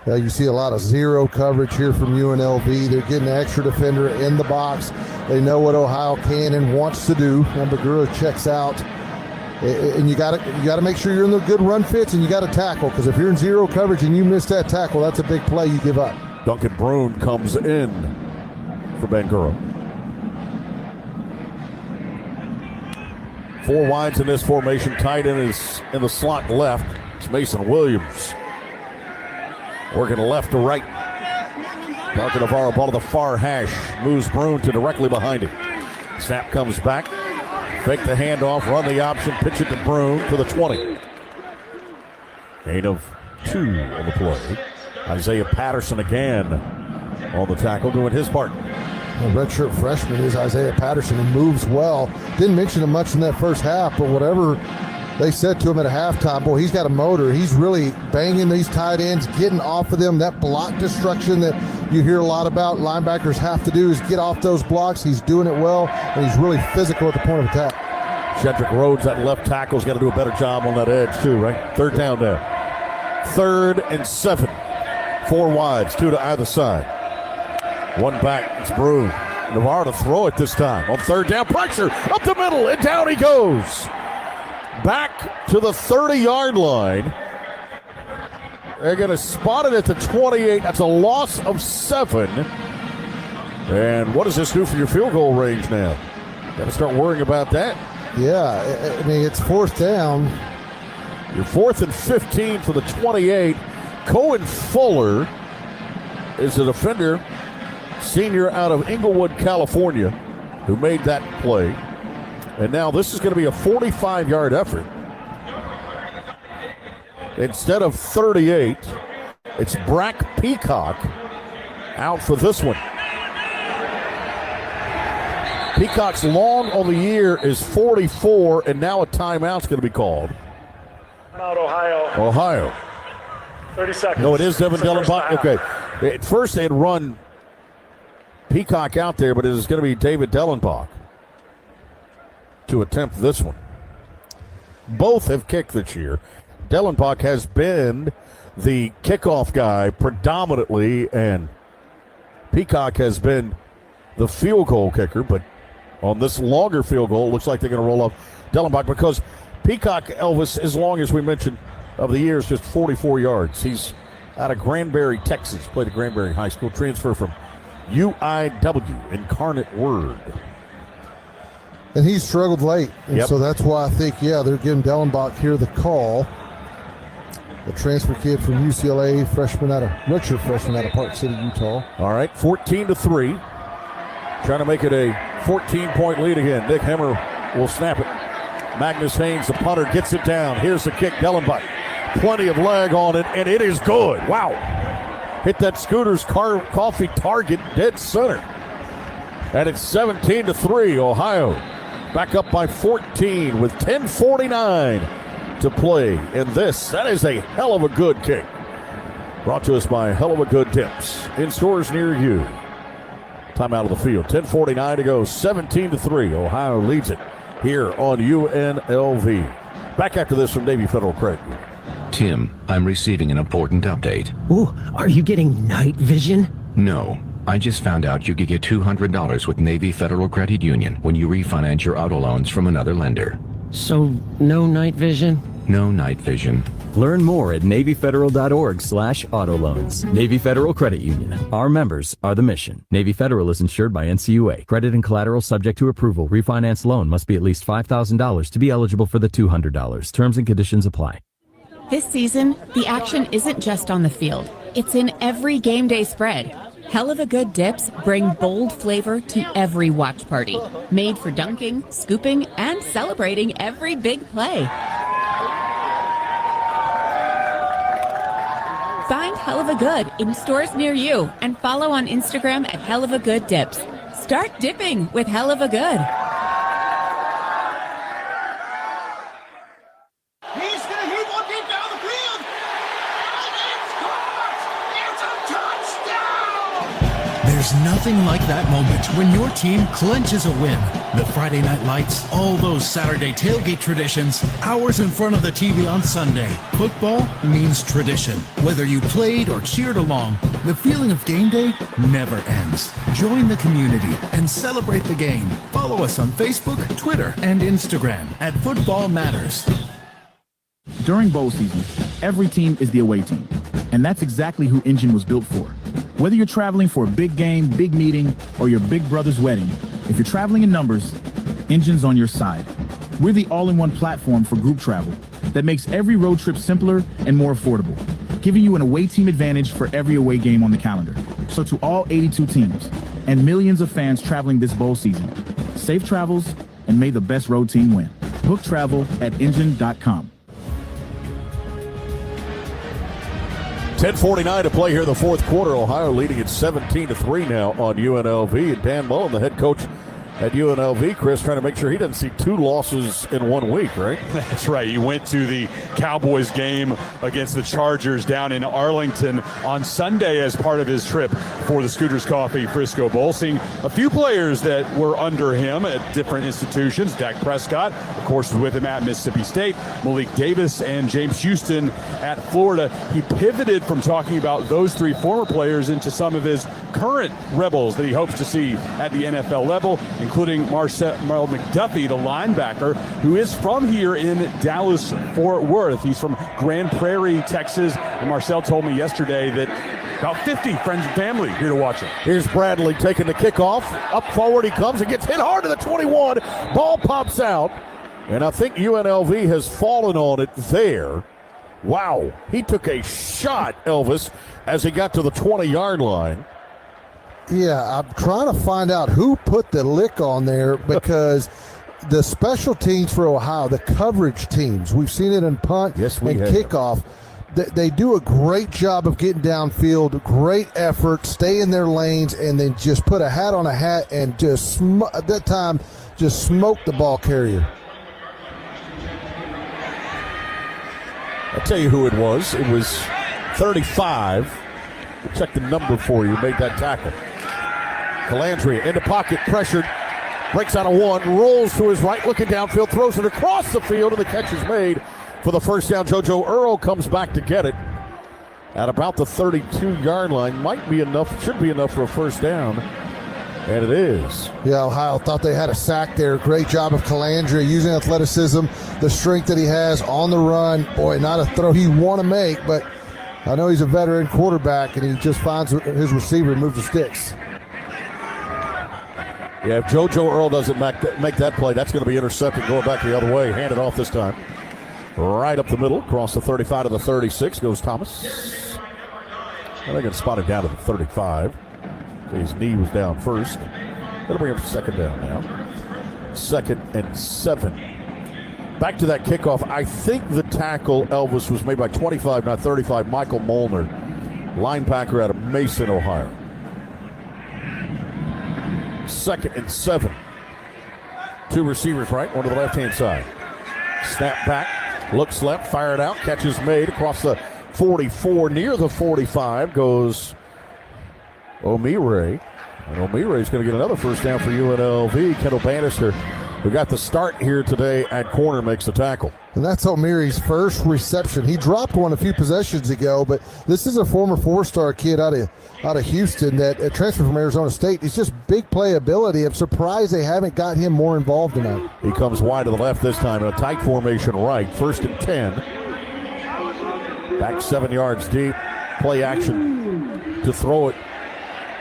You see a lot of zero coverage here from UNLV. They're getting an extra defender in the box. They know what Ohio can and wants to do. And Bengura checks out. And you got to make sure you're in the good run fits, and you got to tackle, because if you're in zero coverage and you miss that tackle, that's a big play you give up. Duncan Brune comes in for Bengura. 4 wides in this formation. Tight end is in the slot left. It's Mason Williams. Working left to right. Duncan Navarro, ball to the far hash. Moves Brune to directly behind him. Snap comes back. Fake the handoff, run the option, pitch it to Brune to the 20. Gain of 2 on the play. Isaiah Patterson again on the tackle, doing his part. The redshirt freshman is Isaiah Patterson, and moves well. Didn't mention him much in that first half, but whatever they said to him at a halftime, boy, he's got a motor. He's really banging these tight ends, getting off of them. That block destruction that you hear a lot about linebackers have to do is get off those blocks. He's doing it well, and he's really physical at the point of attack. Cedric Rhodes, that left tackle's got to do a better job on that edge too, right? 3rd down now. 3rd and 7. 4 wides, 2 to either side. 1 back, it's Brune. Navarro to throw it this time. On 3rd down, pressure up the middle, and down he goes. Back to the 30-yard line. They're going to spot it at the 28. That's a loss of 7. And what does this do for your field goal range now? Got to start worrying about that. Yeah, I mean, it's 4th down. Your 4th and 15 for the 28. Cohen Fuller is a defender, senior out of Inglewood, California, who made that play. And now this is going to be a 45-yard effort. Instead of 38, it's Brack Peacock out for this one. Peacock's long on the year is 44, and now a timeout's going to be called. Out Ohio. Ohio. 30 seconds. No, it is Devin Dellenbach. Okay. At first, they had run Peacock out there, but it is going to be David Dellenbach to attempt this one. Both have kicked this year. Dellenbach has been the kickoff guy predominantly, and Peacock has been the field goal kicker, but on this longer field goal, it looks like they're going to roll off Dellenbach because Peacock, Elvis, as long as we mentioned, of the year is just 44 yards. He's out of Granbury, Texas, played at Granbury High School, transfer from UIW, Incarnate Word. And he struggled late, and Yep. so that's why I think, they're giving Dellenbach here the call. the transfer kid from UCLA, redshirt freshman out of Park City, Utah. All right, 14-3. Trying to make it a 14-point lead again. Nick Hemmer will snap it. Magnus Haynes, the punter, gets it down. Here's the kick, Dellenbach. Plenty of leg on it, and it is good. Wow. Hit that Scooters Coffee target dead center. And it's 17-3, Ohio. Back up by 14 with 10:49 to play in this. That is a hell of a good kick. Brought to us by Hell of a Good Dips. In stores near you. Time out of the field. 10:49 to go. 17-3. Ohio leads it here on UNLV. Back after this from Navy Federal Credit Union. Tim, I'm receiving an important update. Ooh, are you getting night vision? No. I just found out you could get $200 with Navy Federal Credit Union when you refinance your auto loans from another lender. So, no night vision? No night vision. Learn more at NavyFederal.org/auto loans. Navy Federal Credit Union. Our members are the mission. Navy Federal is insured by NCUA. Credit and collateral subject to approval. Refinance loan must be at least $5,000 to be eligible for the $200. Terms and conditions apply. This season, the action isn't just on the field. It's in every game day spread. Hell of a Good dips bring bold flavor to every watch party. Made for dunking, scooping, and celebrating every big play. Find Hell of a Good in stores near you and follow on Instagram at Hell of a Good Dips. Start dipping with Hell of a Good. He's going to hit one deep down the field. And it's caught. It's a touchdown. There's nothing like that moment when your team clinches a win. The Friday night lights, all those Saturday tailgate traditions, hours in front of the TV on Sunday. Football means tradition. Whether you played or cheered along, the feeling of game day never ends. Join the community and celebrate the game. Follow us on Facebook, Twitter, and Instagram at Football Matters. During bowl season, every team is the away team, and that's exactly who Engine was built for. Whether you're traveling for a big game, big meeting, or your big brother's wedding, if you're traveling in numbers, Engine's on your side. We're the all-in-one platform for group travel that makes every road trip simpler and more affordable, giving you an away team advantage for every away game on the calendar. So to all 82 teams and millions of fans traveling this bowl season, safe travels and may the best road team win. Book travel at engine.com. 10:49 to play here in the fourth quarter. Ohio leading at 17-3 now on UNLV. And Dan Mullen, the head coach at UNLV, Chris, trying to make sure he doesn't see two losses in 1 week, right? That's right. He went to the Cowboys game against the Chargers down in Arlington on Sunday as part of his trip for the Scooters Coffee Frisco Bowl, seeing a few players that were under him at different institutions. Dak Prescott, of course, was with him at Mississippi State, Malik Davis, and James Houston at Florida. He pivoted from talking about those three former players into some of his current Rebels that he hopes to see at the NFL level, including Marcel McDuffie, the linebacker, who is from here in Dallas-Fort Worth. He's from Grand Prairie, Texas, and Marcel told me yesterday that about 50 friends and family here to watch him. Here's Bradley taking the kickoff. Up forward he comes and gets hit hard to the 21. Ball pops out, and I think UNLV has fallen on it there. Wow, he took a shot, Elvis, as he got to the 20-yard line. Yeah, I'm trying to find out who put the lick on there because the special teams for Ohio, the coverage teams, we've seen it in punt and kickoff. They do a great job of getting downfield, great effort, stay in their lanes, and then just put a hat on a hat and just, at that time, just smoke the ball carrier. I'll tell you who it was. It was 35. We'll check the number for you. Made that tackle. Calandria in the pocket, pressured, breaks out of one, rolls to his right, looking downfield, throws it across the field, and the catch is made for the first down. JoJo Earl comes back to get it at about the 32-yard line. Might be enough, should be enough for a first down, and it is. Yeah, Ohio thought they had a sack there. Great job of Calandria using athleticism, the strength that he has on the run. Boy, not a throw he want to make, but I know he's a veteran quarterback, and he just finds his receiver and moves the sticks. Yeah, if JoJo Earl doesn't make that play, that's going to be intercepted going back the other way. Handed off this time. Right up the middle, across the 35 to the 36 goes Thomas. I think it's spotted down to the 35. His knee was down first. That'll bring him second down now. 2nd and 7. Back to that kickoff. I think the tackle, Elvis, was made by 25, not 35, Michael Molnar, linebacker out of Mason, Ohio. 2nd and 7. 2 receivers right, one to the left-hand side. Snap back, looks left, fired out, catch is made across the 44, near the 45 goes O'Meara. And O'Meara's going to get another first down for UNLV. Kendall Bannister, who got the start here today at corner, makes the tackle. And that's O'Meara's first reception. He dropped one a few possessions ago, but this is a former 4-star kid out of Houston that transferred from Arizona State. He's just big playability. I'm surprised they haven't got him more involved tonight. He comes wide to the left this time in a tight formation right. 1st and 10. Back 7 yards deep. Play action to throw it.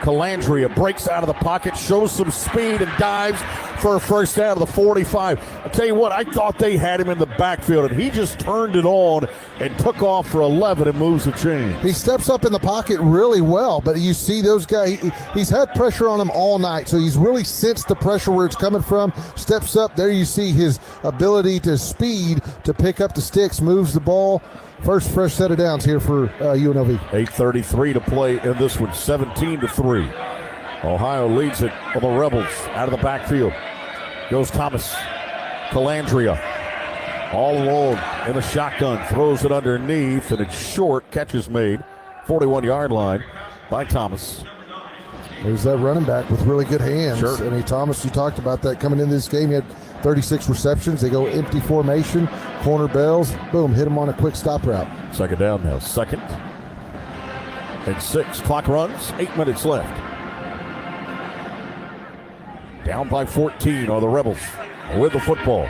Calandria breaks out of the pocket, shows some speed, and dives for a first down to the 45. I'll tell you what, I thought they had him in the backfield, and he just turned it on and took off for 11 and moves the chain. He steps up in the pocket really well, but you see those guys, he's had pressure on him all night, so he's really sensed the pressure where it's coming from, steps up. There you see his ability to speed, to pick up the sticks, moves the ball. First fresh set of downs here for UNLV. 8:33 to play in this one, 17-3. Ohio leads it on the Rebels out of the backfield. Goes Thomas. Calandria all alone in the shotgun. Throws it underneath, and it's short. Catch is made. 41-yard line by Thomas. There's that running back with really good hands. Sure. And Thomas, you talked about that coming into this game. He had 36 receptions. They go empty formation, corner bells, boom, hit him on a quick stop route. Second down now. 2nd and 6. Clock runs. 8 minutes left. Down by 14 are the Rebels with the football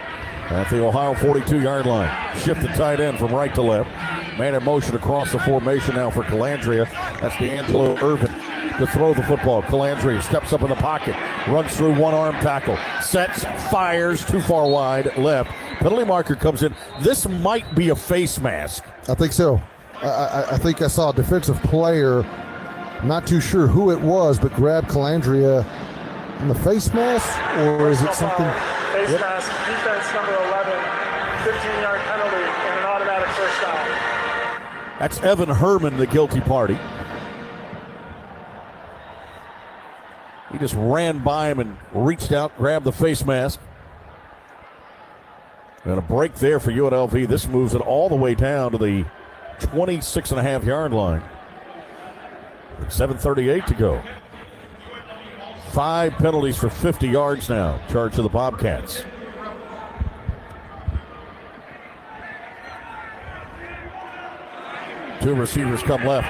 at the Ohio 42-yard line. Shift the tight end from right to left. Man in motion across the formation now for Calandria. That's D'Angelo Irvin to throw the football. Calandria steps up in the pocket, runs through one-arm tackle, sets, fires too far wide left. Penalty marker comes in. This might be a face mask. I think so. I think I saw a defensive player, not too sure who it was, but grab Calandria in the face mask, or is it something? Face mask, defense number 11, 15-yard penalty, and an automatic first down. That's Evan Herman, the guilty party. He just ran by him and reached out, grabbed the face mask. And a break there for UNLV. This moves it all the way down to the 26.5-yard line. 7:38 to go. 5 penalties for 50 yards now, charged to the Bobcats. Two receivers come left.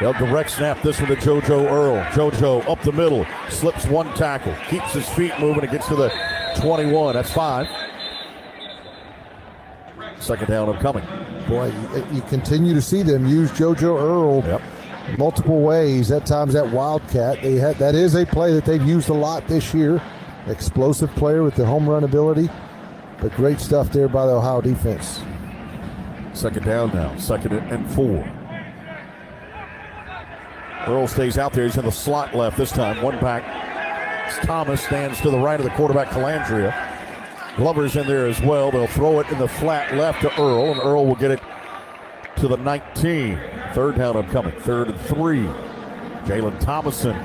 They'll direct snap this one to JoJo Earl. JoJo up the middle, slips one tackle, keeps his feet moving and gets to the 21. That's 5. Second down upcoming. Boy, you continue to see them use JoJo Earl multiple ways. At times that Wildcat, that is a play that they've used a lot this year. Explosive player with the home run ability, but great stuff there by the Ohio defense. Second down now, 2nd and 4. Earl stays out there. He's in the slot left this time. One back. Thomas stands to the right of the quarterback, Calandria. Glover's in there as well. They'll throw it in the flat left to Earl, and Earl will get it to the 19. Third down upcoming. 3rd and 3. Jalen Thomason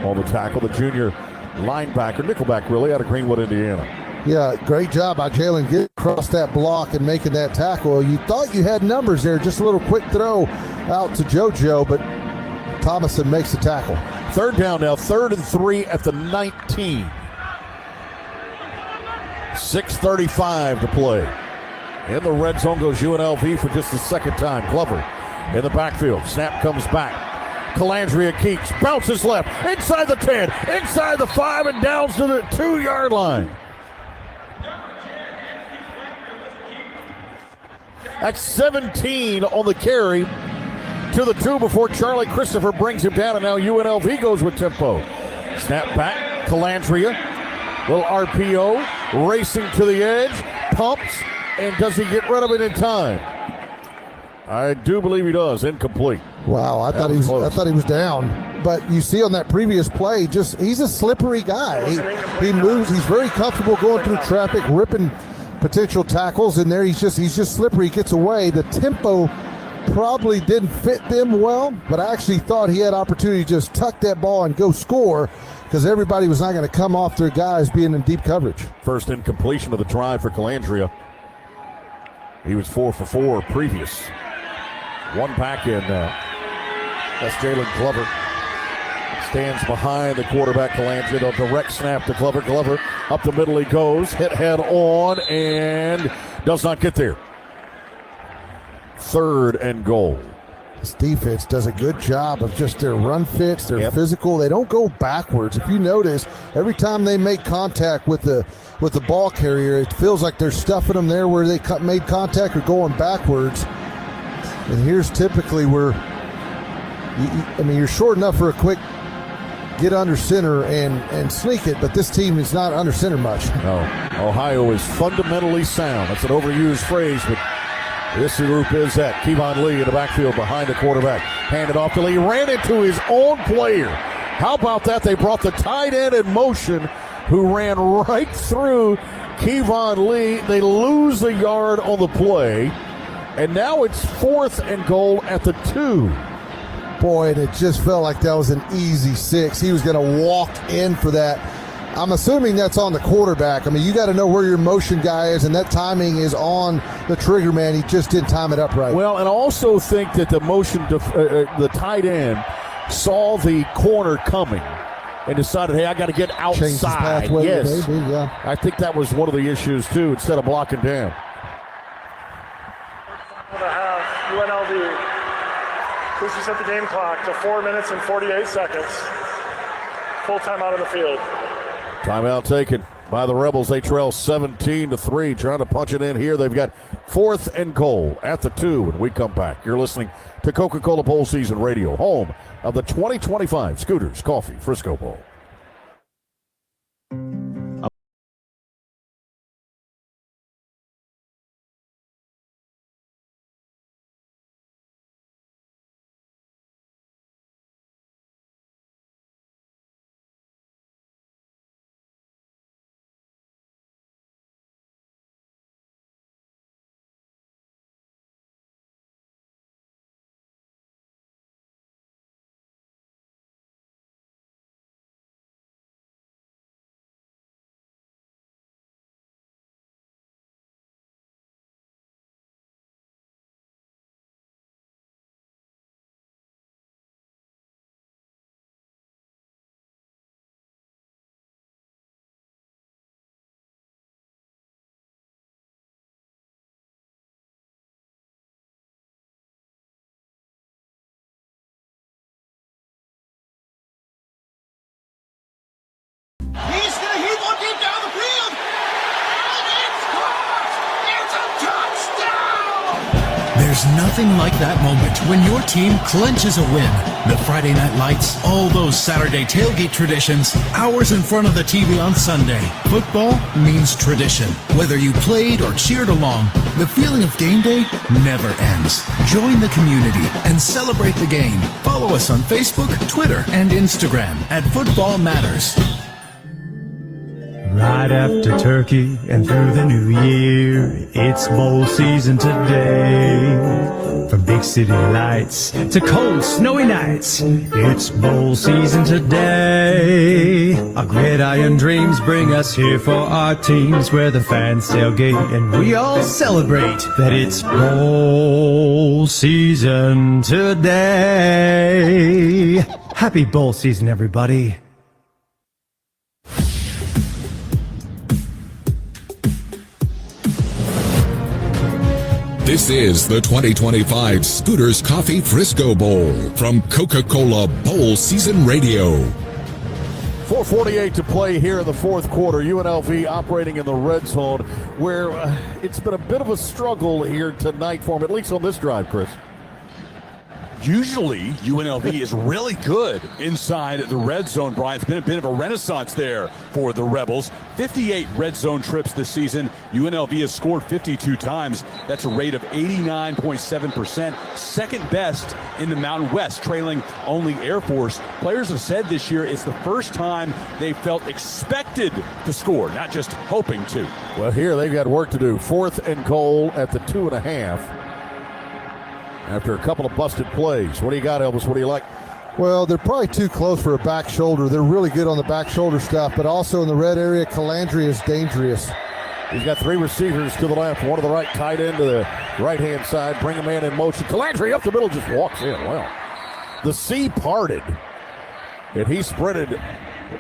on the tackle, the junior linebacker, nickelback really, out of Greenwood, Indiana. Yeah, great job by Jalen getting across that block and making that tackle. You thought you had numbers there. Just a little quick throw out to JoJo, but Thomason makes the tackle. Third down now, 3rd and 3 at the 19. 6:35 to play. In the red zone goes UNLV for just the second time. Glover in the backfield. Snap comes back. Calandria keeps, bounces left, inside the 10, inside the 5, and down to the 2-yard line. That's 17 on the carry to the 2 before Charlie Christopher brings him down, and now UNLV goes with tempo. Snap back, Calandria, little RPO, racing to the edge, pumps, And does he get rid of it in time? I do believe he does. Incomplete. Wow, I thought he was down. But you see on that previous play, he's a slippery guy. He moves. He's very comfortable going through traffic, ripping potential tackles, and there he's just slippery. He gets away. The tempo probably didn't fit them well, but I actually thought he had opportunity to just tuck that ball and go score because everybody was not going to come off their guys being in deep coverage. First incompletion of the drive for Calandria. He was 4 for 4 previous. One back in. That's Jalen Glover. Stands behind the quarterback, Calandria. The direct snap to Glover. Glover up the middle he goes. Hit head on and does not get there. 3rd and goal. This defense does a good job of just their run fits, their physical. They don't go backwards. If you notice, every time they make contact with the ball carrier, it feels like they're stuffing them there where they made contact or going backwards. And here's typically where, you're short enough for a quick get under center and sneak it, but this team is not under center much. No, Ohio is fundamentally sound. That's an overused phrase, but this group is that. Kevon Lee in the backfield behind the quarterback. Handed off to Lee. Ran into his own player. How about that? They brought the tight end in motion who ran right through Kevon Lee. They lose a yard on the play. And now it's 4th and goal at the 2. Boy, and it just felt like that was an easy 6. He was going to walk in for that. I'm assuming that's on the quarterback. You got to know where your motion guy is, and that timing is on the trigger man. He just didn't time it up right. Well, and I also think that the the tight end saw the corner coming and decided, hey, I got to get outside. Changed his pathway, yes, maybe, yeah. I think that was one of the issues too. Instead of blocking down. And a half, UNLV. Please reset the game clock to 4 minutes and 48 seconds. Full time out of the field. Timeout taken by the Rebels. They trail 17-3, trying to punch it in here. They've got 4th and goal at the 2 when we come back. You're listening to Coca-Cola Bowl Season Radio, home of the 2025 Scooters Coffee Frisco Bowl. He's going to hit one deep down the field. And it's caught. It's a touchdown. There's nothing like that moment when your team clinches a win. The Friday night lights, all those Saturday tailgate traditions, hours in front of the TV on Sunday. Football means tradition. Whether you played or cheered along, the feeling of game day never ends. Join the community and celebrate the game. Follow us on Facebook, Twitter, and Instagram at Football Matters. Right after turkey and through the new year, it's bowl season today. From big city lights to cold snowy nights, it's bowl season today. Our gridiron dreams bring us here for our teams, where the fans tailgate and we all celebrate that it's bowl season today. Happy bowl season, everybody. This is the 2025 Scooters Coffee Frisco Bowl from Coca-Cola Bowl Season Radio. 4:48 to play here in the 4th quarter. UNLV operating in the red zone, where it's been a bit of a struggle here tonight for them, at least on this drive, Chris. Usually, UNLV is really good inside the red zone, Brian. It's been a bit of a renaissance there for the Rebels. 58 red zone trips this season. UNLV has scored 52 times. That's a rate of 89.7%, second best in the Mountain West, trailing only Air Force. Players have said this year it's the first time they felt expected to score, not just hoping to. Well, here they've got work to do. 4th and goal at the 2.5. After a couple of busted plays. What do you got, Elvis? What do you like? Well, they're probably too close for a back shoulder. They're really good on the back shoulder stuff, but also in the red area, Calandria is dangerous. He's got 3 receivers to the left, one to the right, tight end to the right-hand side. Bring a man in motion. Calandria up the middle, just walks in. Well, the sea parted, and he sprinted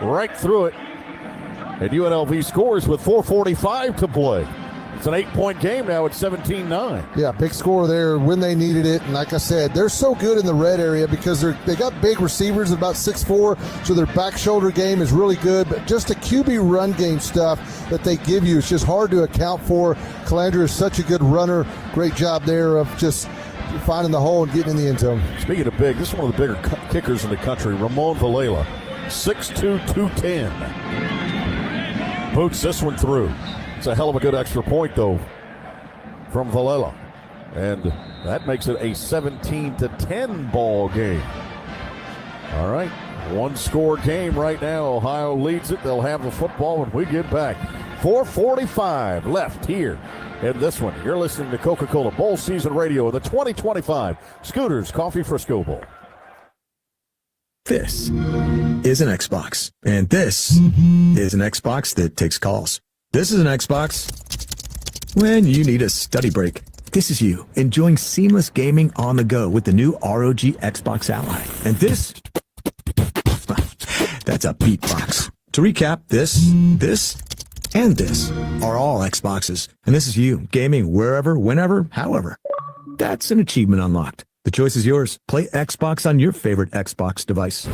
right through it. And UNLV scores with 4:45 to play. It's an 8-point game now at 17-9. Yeah, big score there when they needed it. And like I said, they're so good in the red area because they got big receivers, about 6'4", so their back shoulder game is really good. But just the QB run game stuff that they give you, it's just hard to account for. Calandria is such a good runner. Great job there of just finding the hole and getting in the end zone. Speaking of big, this is one of the bigger kickers in the country, Ramon Valela, 6'2", 210. Boots this one through. It's a hell of a good extra point, though, from Valela. And that makes it a 17-10 ball game. All right, 1-score game right now. Ohio leads it. They'll have the football when we get back. 4:45 left here in this one. You're listening to Coca-Cola Bowl Season Radio in the 2025 Scooters Coffee Frisco Bowl. This is an Xbox, and this is an Xbox that takes calls. This is an Xbox when you need a study break. This is you enjoying seamless gaming on the go with the new ROG Xbox Ally. And this, that's a beatbox. To recap, this, and this are all Xboxes. And this is you gaming wherever, whenever, however. That's an achievement unlocked. The choice is yours. Play Xbox on your favorite Xbox device.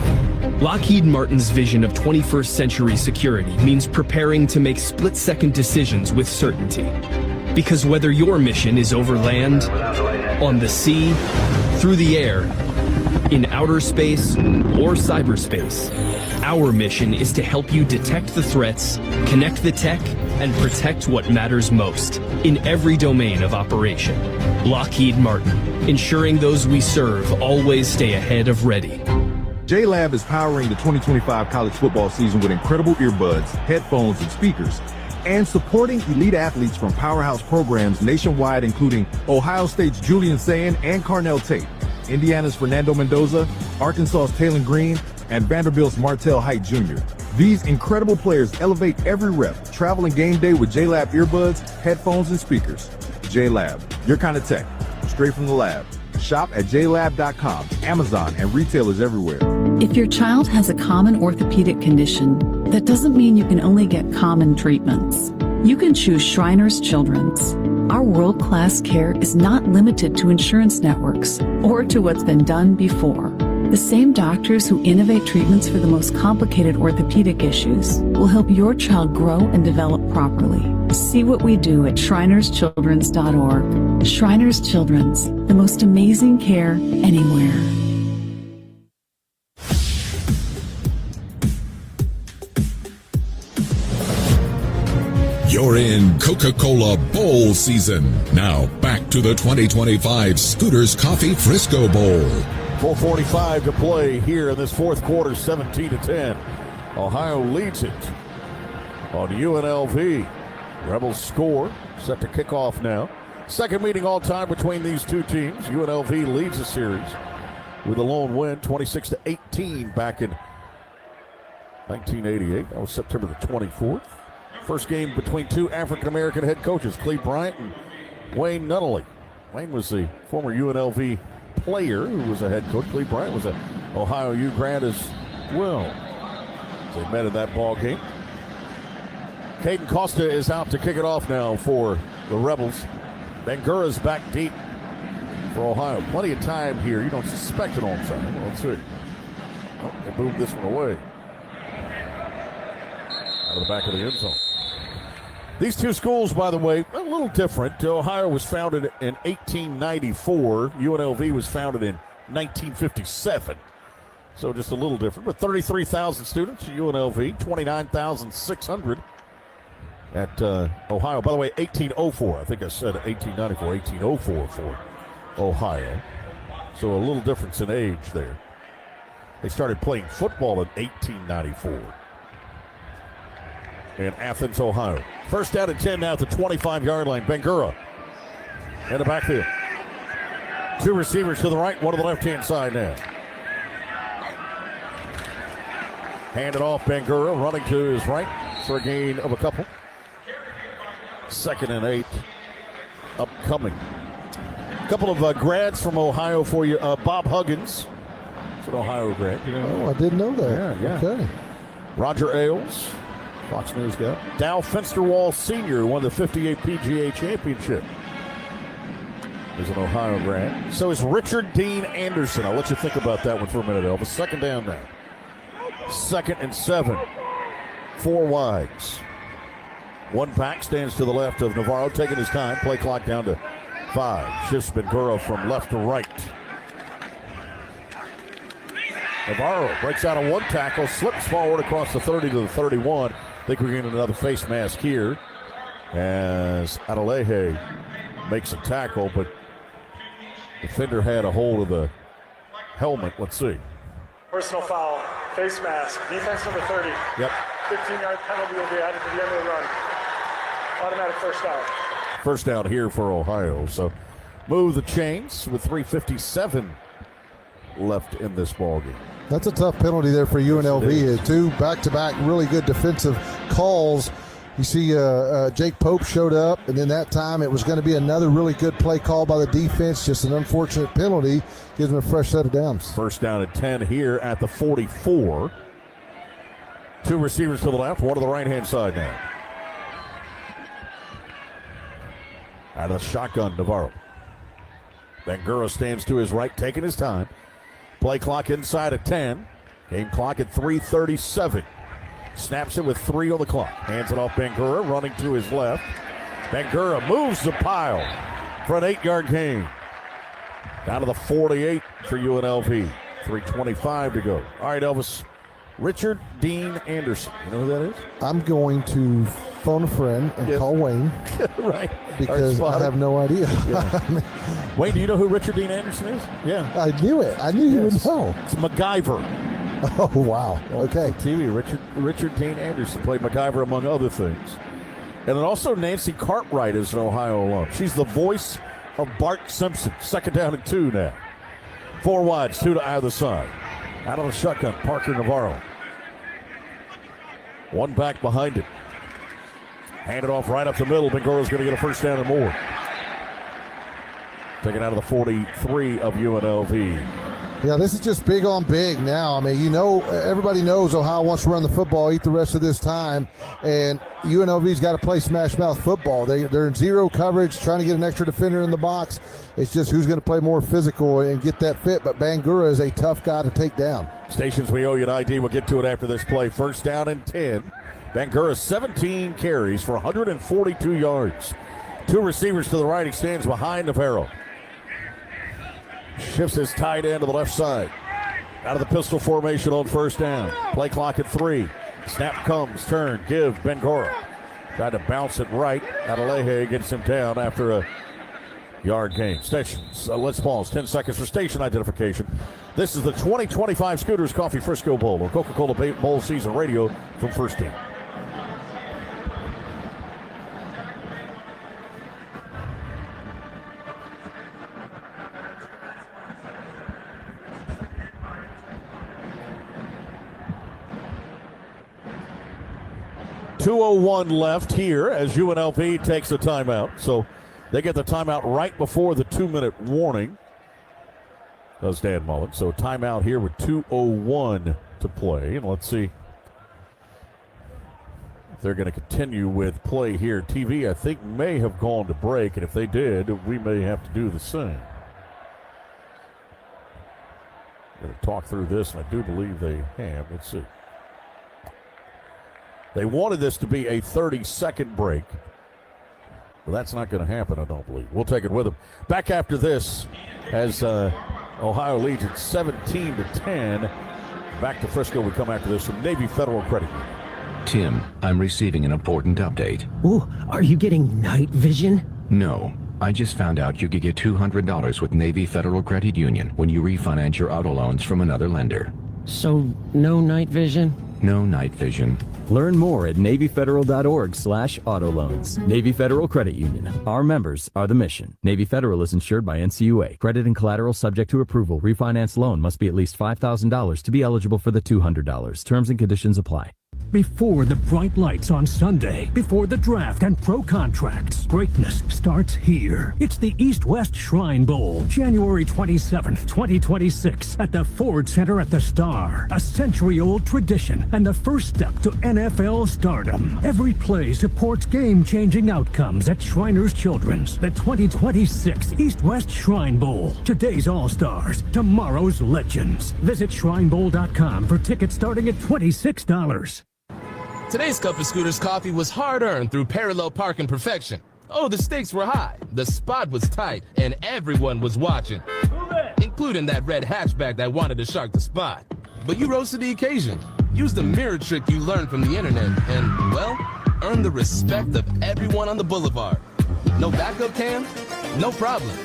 Lockheed Martin's vision of 21st century security means preparing to make split-second decisions with certainty. Because whether your mission is over land, on the sea, through the air, in outer space, or cyberspace, our mission is to help you detect the threats, connect the tech, and protect what matters most in every domain of operation. Lockheed Martin, ensuring those we serve always stay ahead of ready. JLab is powering the 2025 college football season with incredible earbuds, headphones, and speakers, and supporting elite athletes from powerhouse programs nationwide, including Ohio State's Julian Sayin and Carnell Tate, Indiana's Fernando Mendoza, Arkansas's Taylor Green, and Vanderbilt's Martell Height Jr. These incredible players elevate every rep, traveling game day with JLab earbuds, headphones, and speakers. JLab, your kind of tech, straight from the lab. Shop at JLab.com, Amazon, and retailers everywhere. If your child has a common orthopedic condition, that doesn't mean you can only get common treatments. You can choose Shriners Children's. Our world-class care is not limited to insurance networks or to what's been done before. The same doctors who innovate treatments for the most complicated orthopedic issues will help your child grow and develop properly. See what we do at shrinerschildrens.org. Shriners Children's, the most amazing care anywhere. You're in Coca-Cola Bowl season. Now back to the 2025 Scooters Coffee Frisco Bowl. 4:45 to play here in this fourth quarter, 17-10. Ohio leads it on UNLV. Rebels score, set to kick off now. Second meeting all time between these two teams. UNLV leads the series with a lone win, 26-18 back in 1988. That was September the 24th. First game between two African-American head coaches, Cleve Bryant and Wayne Nunnally. Wayne was the former UNLV player who was a head coach. Cleve Bryant was an Ohio U grad as well. They met in that ball game. Caden Costa is out to kick it off now for the Rebels. Bangura's back deep for Ohio. Plenty of time here. You don't suspect an onside. Well, let's see. Oh, they moved this one away. Out of the back of the end zone. These two schools, by the way, a little different. Ohio was founded in 1894. UNLV was founded in 1957. So just a little different. But 33,000 students at UNLV, 29,600 at Ohio. By the way, 1804. I think I said 1894, 1804 for Ohio. So a little difference in age there. They started playing football in 1894 in Athens, Ohio. First down and 10 now at the 25-yard line. Bangura in the backfield. Two receivers to the right, one to the left-hand side now. Hand it off, Bangura running to his right for a gain of a couple. 2nd and 8 upcoming. A couple of grads from Ohio for you. Bob Huggins, it's an Ohio grad. You know? Oh, I didn't know that. Yeah. Okay. Roger Ailes, Fox News guy. Dow Fensterwall Sr., who won the 58 PGA Championship. Is an Ohio grad. So is Richard Dean Anderson. I'll let you think about that one for a minute, Elvis. 2nd down now. 2nd and 7. 4 wides. One back stands to the left of Navarro, taking his time. Play clock down to 5. Shifts Bangura from left to right. Navarro breaks out of one tackle, slips forward across the 30 to the 31. I think we're getting another face mask here as Adelaide makes a tackle, but defender had a hold of the helmet. Let's see. Personal foul, face mask, defense number 30. Yep. 15-yard penalty will be added to the end of the run. Automatic first down. First down here for Ohio. So move the chains with 3:57 left in this ballgame. That's a tough penalty there for UNLV. Two back-to-back really good defensive calls. You see Jake Pope showed up, and then that time it was going to be another really good play call by the defense. Just an unfortunate penalty. Gives them a fresh set of downs. First down at 10 here at the 44. Two receivers to the left, one to the right-hand side now. Out of the shotgun, Navarro. Bangura stands to his right, taking his time. Play clock inside at 10. Game clock at 3:37. Snaps it with 3 on the clock. Hands it off Bangura, running to his left. Bangura moves the pile for an 8-yard gain. Down to the 48 for UNLV. 3:25 to go. All right, Elvis. Richard Dean Anderson. You know who that is? I'm going to phone a friend and call Wayne. Right. Because I have no idea. Yeah. Wayne, do you know who Richard Dean Anderson is? Yeah. I knew it. I knew you would know. It's MacGyver. Oh, wow. Okay. TV. Richard Dean Anderson played MacGyver, among other things. And then also Nancy Cartwright is an Ohio alum. She's the voice of Bart Simpson. 2nd down and 2 now. 4 wides, 2 to either side. Out of the shotgun, Parker Navarro. One back behind it. Hand it off right up the middle. Bangura's going to get a first down and more. Taken out of the 43 of UNLV. Yeah, this is just big on big now. I mean, you know, everybody knows Ohio wants to run the football, eat the rest of this time, and UNLV's got to play smash mouth football. They're in zero coverage, trying to get an extra defender in the box. It's just who's going to play more physical and get that fit, but Bangura is a tough guy to take down. Stations, we owe you an ID. We'll get to it after this play. First down and 10. Bangura 17 carries for 142 yards. 2 receivers to the right. He stands behind Navarro. Shifts his tight end to the left side. Out of the pistol formation on first down. Play clock at 3. Snap comes, turn, give, Bangura. Tried to bounce it right. Adelaide gets him down after a yard gain. Stations, let's pause. 10 seconds for station identification. This is the 2025 Scooters Coffee Frisco Bowl on Coca-Cola Bowl Season Radio from First Team. .201 left here as UNLV takes a timeout. So they get the timeout right before the 2-minute warning. Does Dan Mullen. So timeout here with 2:01 to play. And let's see if they're going to continue with play here. TV, I think, may have gone to break. And if they did, we may have to do the same. I'm going to talk through this, and I do believe they have. Let's see. They wanted this to be a 30-second break. Well, that's not going to happen, I don't believe. We'll take it with them. Back after this as Ohio leads at 17-10. Back to Frisco. We come after this from Navy Federal Credit Union. Tim, I'm receiving an important update. Ooh, are you getting night vision? No, I just found out you could get $200 with Navy Federal Credit Union when you refinance your auto loans from another lender. So, no night vision? No night vision. Learn more at NavyFederal.org/auto loans. Navy Federal Credit Union. Our members are the mission. Navy Federal is insured by NCUA. Credit and collateral subject to approval. Refinance loan must be at least $5,000 to be eligible for the $200. Terms and conditions apply. Before the bright lights on Sunday, before the draft and pro contracts, greatness starts here. It's the East-West Shrine Bowl, January 27th, 2026, at the Ford Center at the Star. A century-old tradition and the first step to NFL stardom. Every play supports game-changing outcomes at Shriners Children's. The 2026 East-West Shrine Bowl. Today's All-Stars, tomorrow's legends. Visit shrinebowl.com for tickets starting at $26. Today's cup of Scooters coffee was hard-earned through parallel parking perfection. Oh, the stakes were high, the spot was tight, and everyone was watching, including that red hatchback that wanted to shark the spot. But you rose to the occasion, used the mirror trick you learned from the internet, and, well, earned the respect of everyone on the boulevard. No backup cam? No problem.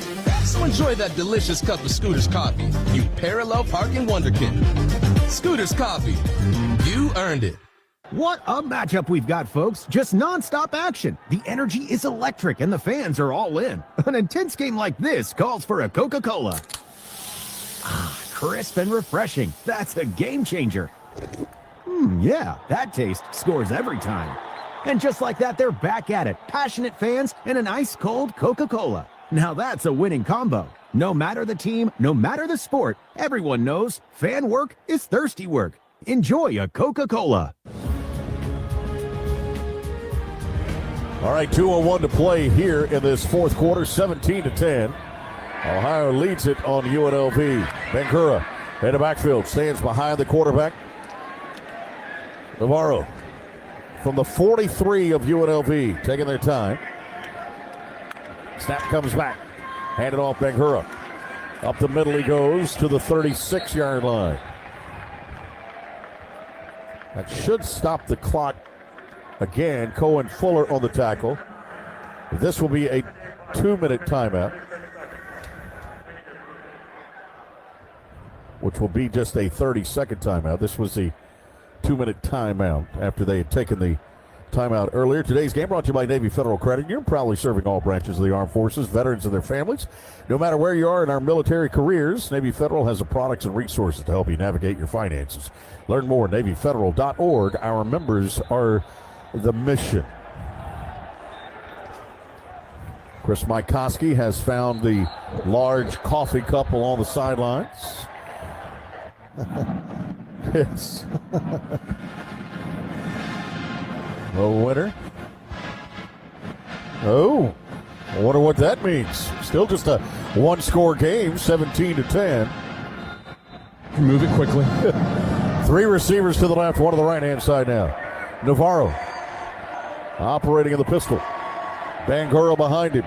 So enjoy that delicious cup of Scooters coffee, you parallel parking wonderkid. Scooters coffee, you earned it. What a matchup we've got, folks. Just non-stop action. The energy is electric and the fans are all in. An intense game like this calls for a Coca-Cola. Ah, crisp and refreshing. That's a game changer. Yeah, that taste scores every time. And just like that, they're back at it. Passionate fans and an ice-cold Coca-Cola. Now that's a winning combo. No matter the team, no matter the sport, everyone knows fan work is thirsty work. Enjoy a Coca-Cola. All right, 2:01 to play here in this fourth quarter, 17-10. Ohio leads it on UNLV. Bangura in the backfield, stands behind the quarterback. Navarro from the 43 of UNLV, taking their time. Snap comes back, handed off Bangura. Up the middle he goes to the 36-yard line. That should stop the clock. Again, Cohen Fuller on the tackle. This will be a 2-minute timeout, which will be just a 30-second timeout. This was the 2-minute timeout after they had taken the timeout earlier. Today's game brought to you by Navy Federal Credit Union, proudly serving all branches of the armed forces, veterans and their families. No matter where you are in our military careers, Navy Federal has the products and resources to help you navigate your finances. Learn more at NavyFederal.org. Our members are the mission. Chris Mykoski has found the large coffee cup along the sidelines. Yes. A winner. Oh, I wonder what that means. Still just a one-score game, 17-10. Move it quickly. 3 receivers to the left, one to the right-hand side now. Navarro operating in the pistol. Bangura behind him.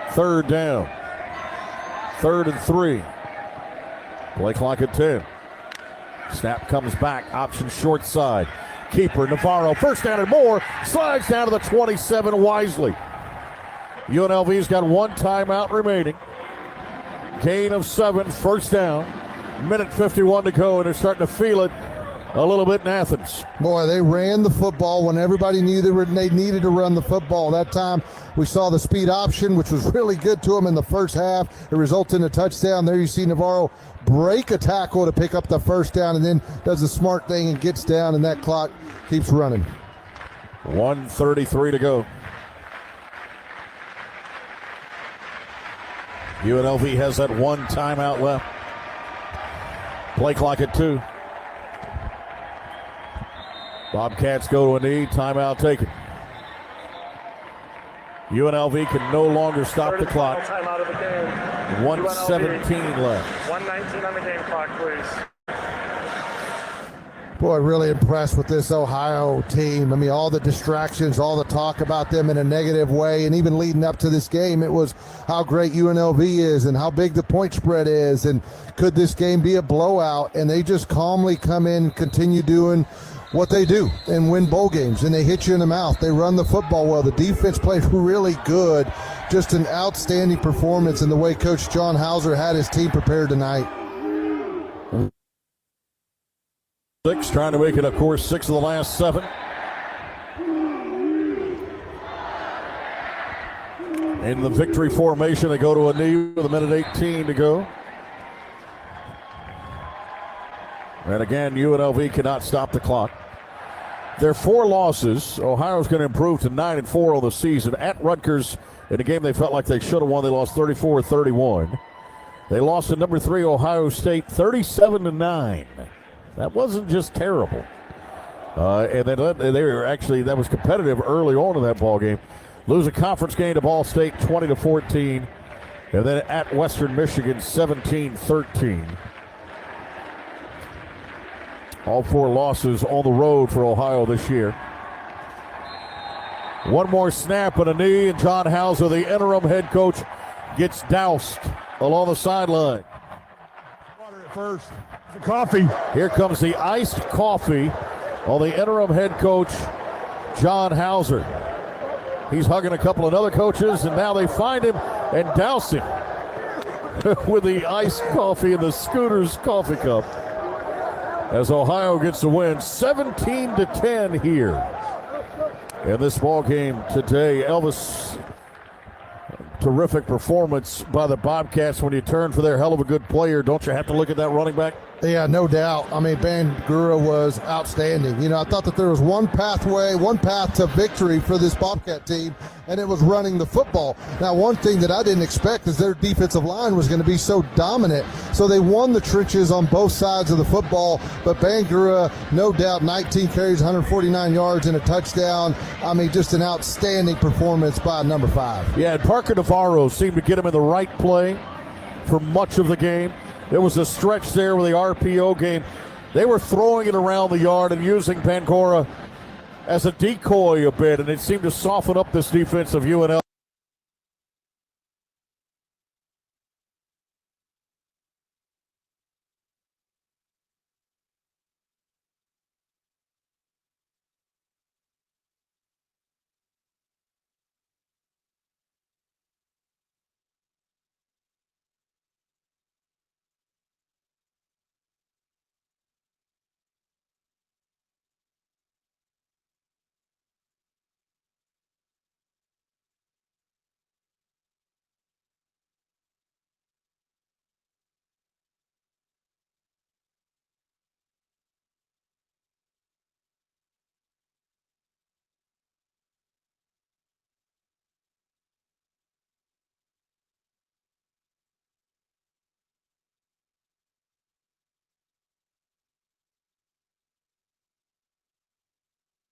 3rd down. 3rd and 3. Play clock at 10. Snap comes back. Option short side. Keeper Navarro. 1st down and more. Slides down to the 27 wisely. UNLV's got 1 timeout remaining. Gain of 7. 1st down. Minute 51 to go, and they're starting to feel it a little bit in Athens. Boy, they ran the football when everybody knew they needed to run the football. That time we saw the speed option, which was really good to them in the first half. It resulted in a touchdown. There you see Navarro break a tackle to pick up the 1st down and then does a smart thing and gets down, and that clock keeps running. 1:33 to go. UNLV has that 1 timeout left. Play clock at 2. Bobcats go to a knee. Timeout taken. UNLV can no longer stop the clock. Timeout of the game. 1:17 left. 1:19 on the game clock, please. Boy, really impressed with this Ohio team. I mean, all the distractions, all the talk about them in a negative way, and even leading up to this game, it was how great UNLV is and how big the point spread is, and could this game be a blowout? And they just calmly come in and continue doing what they do and win bowl games, and they hit you in the mouth. They run the football well. The defense played really good. Just an outstanding performance in the way Coach John Hauser had his team prepared tonight. 6, trying to make it, of course, 6 of the last 7. In the victory formation, they go to a knee with 1:18 to go. And again, UNLV cannot stop the clock. Their 4 losses, Ohio's going to improve to 9-4 on the season. At Rutgers, in a game they felt like they should have won, they lost 34-31. They lost to number 3 Ohio State 37-9. That wasn't just terrible. And then they were actually, that was competitive early on in that ball game. Lose a conference game to Ball State 20-14. And then at Western Michigan 17-13. All 4 losses on the road for Ohio this year. One more snap and a knee, and John Hauser, the interim head coach, gets doused along the sideline. Water at first. The coffee. Here comes the iced coffee on the interim head coach, John Hauser. He's hugging a couple of other coaches, and now they find him and douse him with the iced coffee in the Scooters coffee cup. As Ohio gets the win, 17-10 here in this ball game today. Elvis, terrific performance by the Bobcats. When you turn for their hell of a good player, don't you have to look at that running back? Yeah, no doubt. I mean, Bangura was outstanding. You know, I thought that there was one path to victory for this Bobcat team, and it was running the football. Now, one thing that I didn't expect is their defensive line was going to be so dominant. So they won the trenches on both sides of the football, but Bangura, no doubt, 19 carries, 149 yards, and a touchdown. I mean, just an outstanding performance by number 5. Yeah, and Parker Navarro seemed to get him in the right play for much of the game. There was a stretch there with the RPO game. They were throwing it around the yard and using Bangura as a decoy a bit, and it seemed to soften up this defense of UNLV.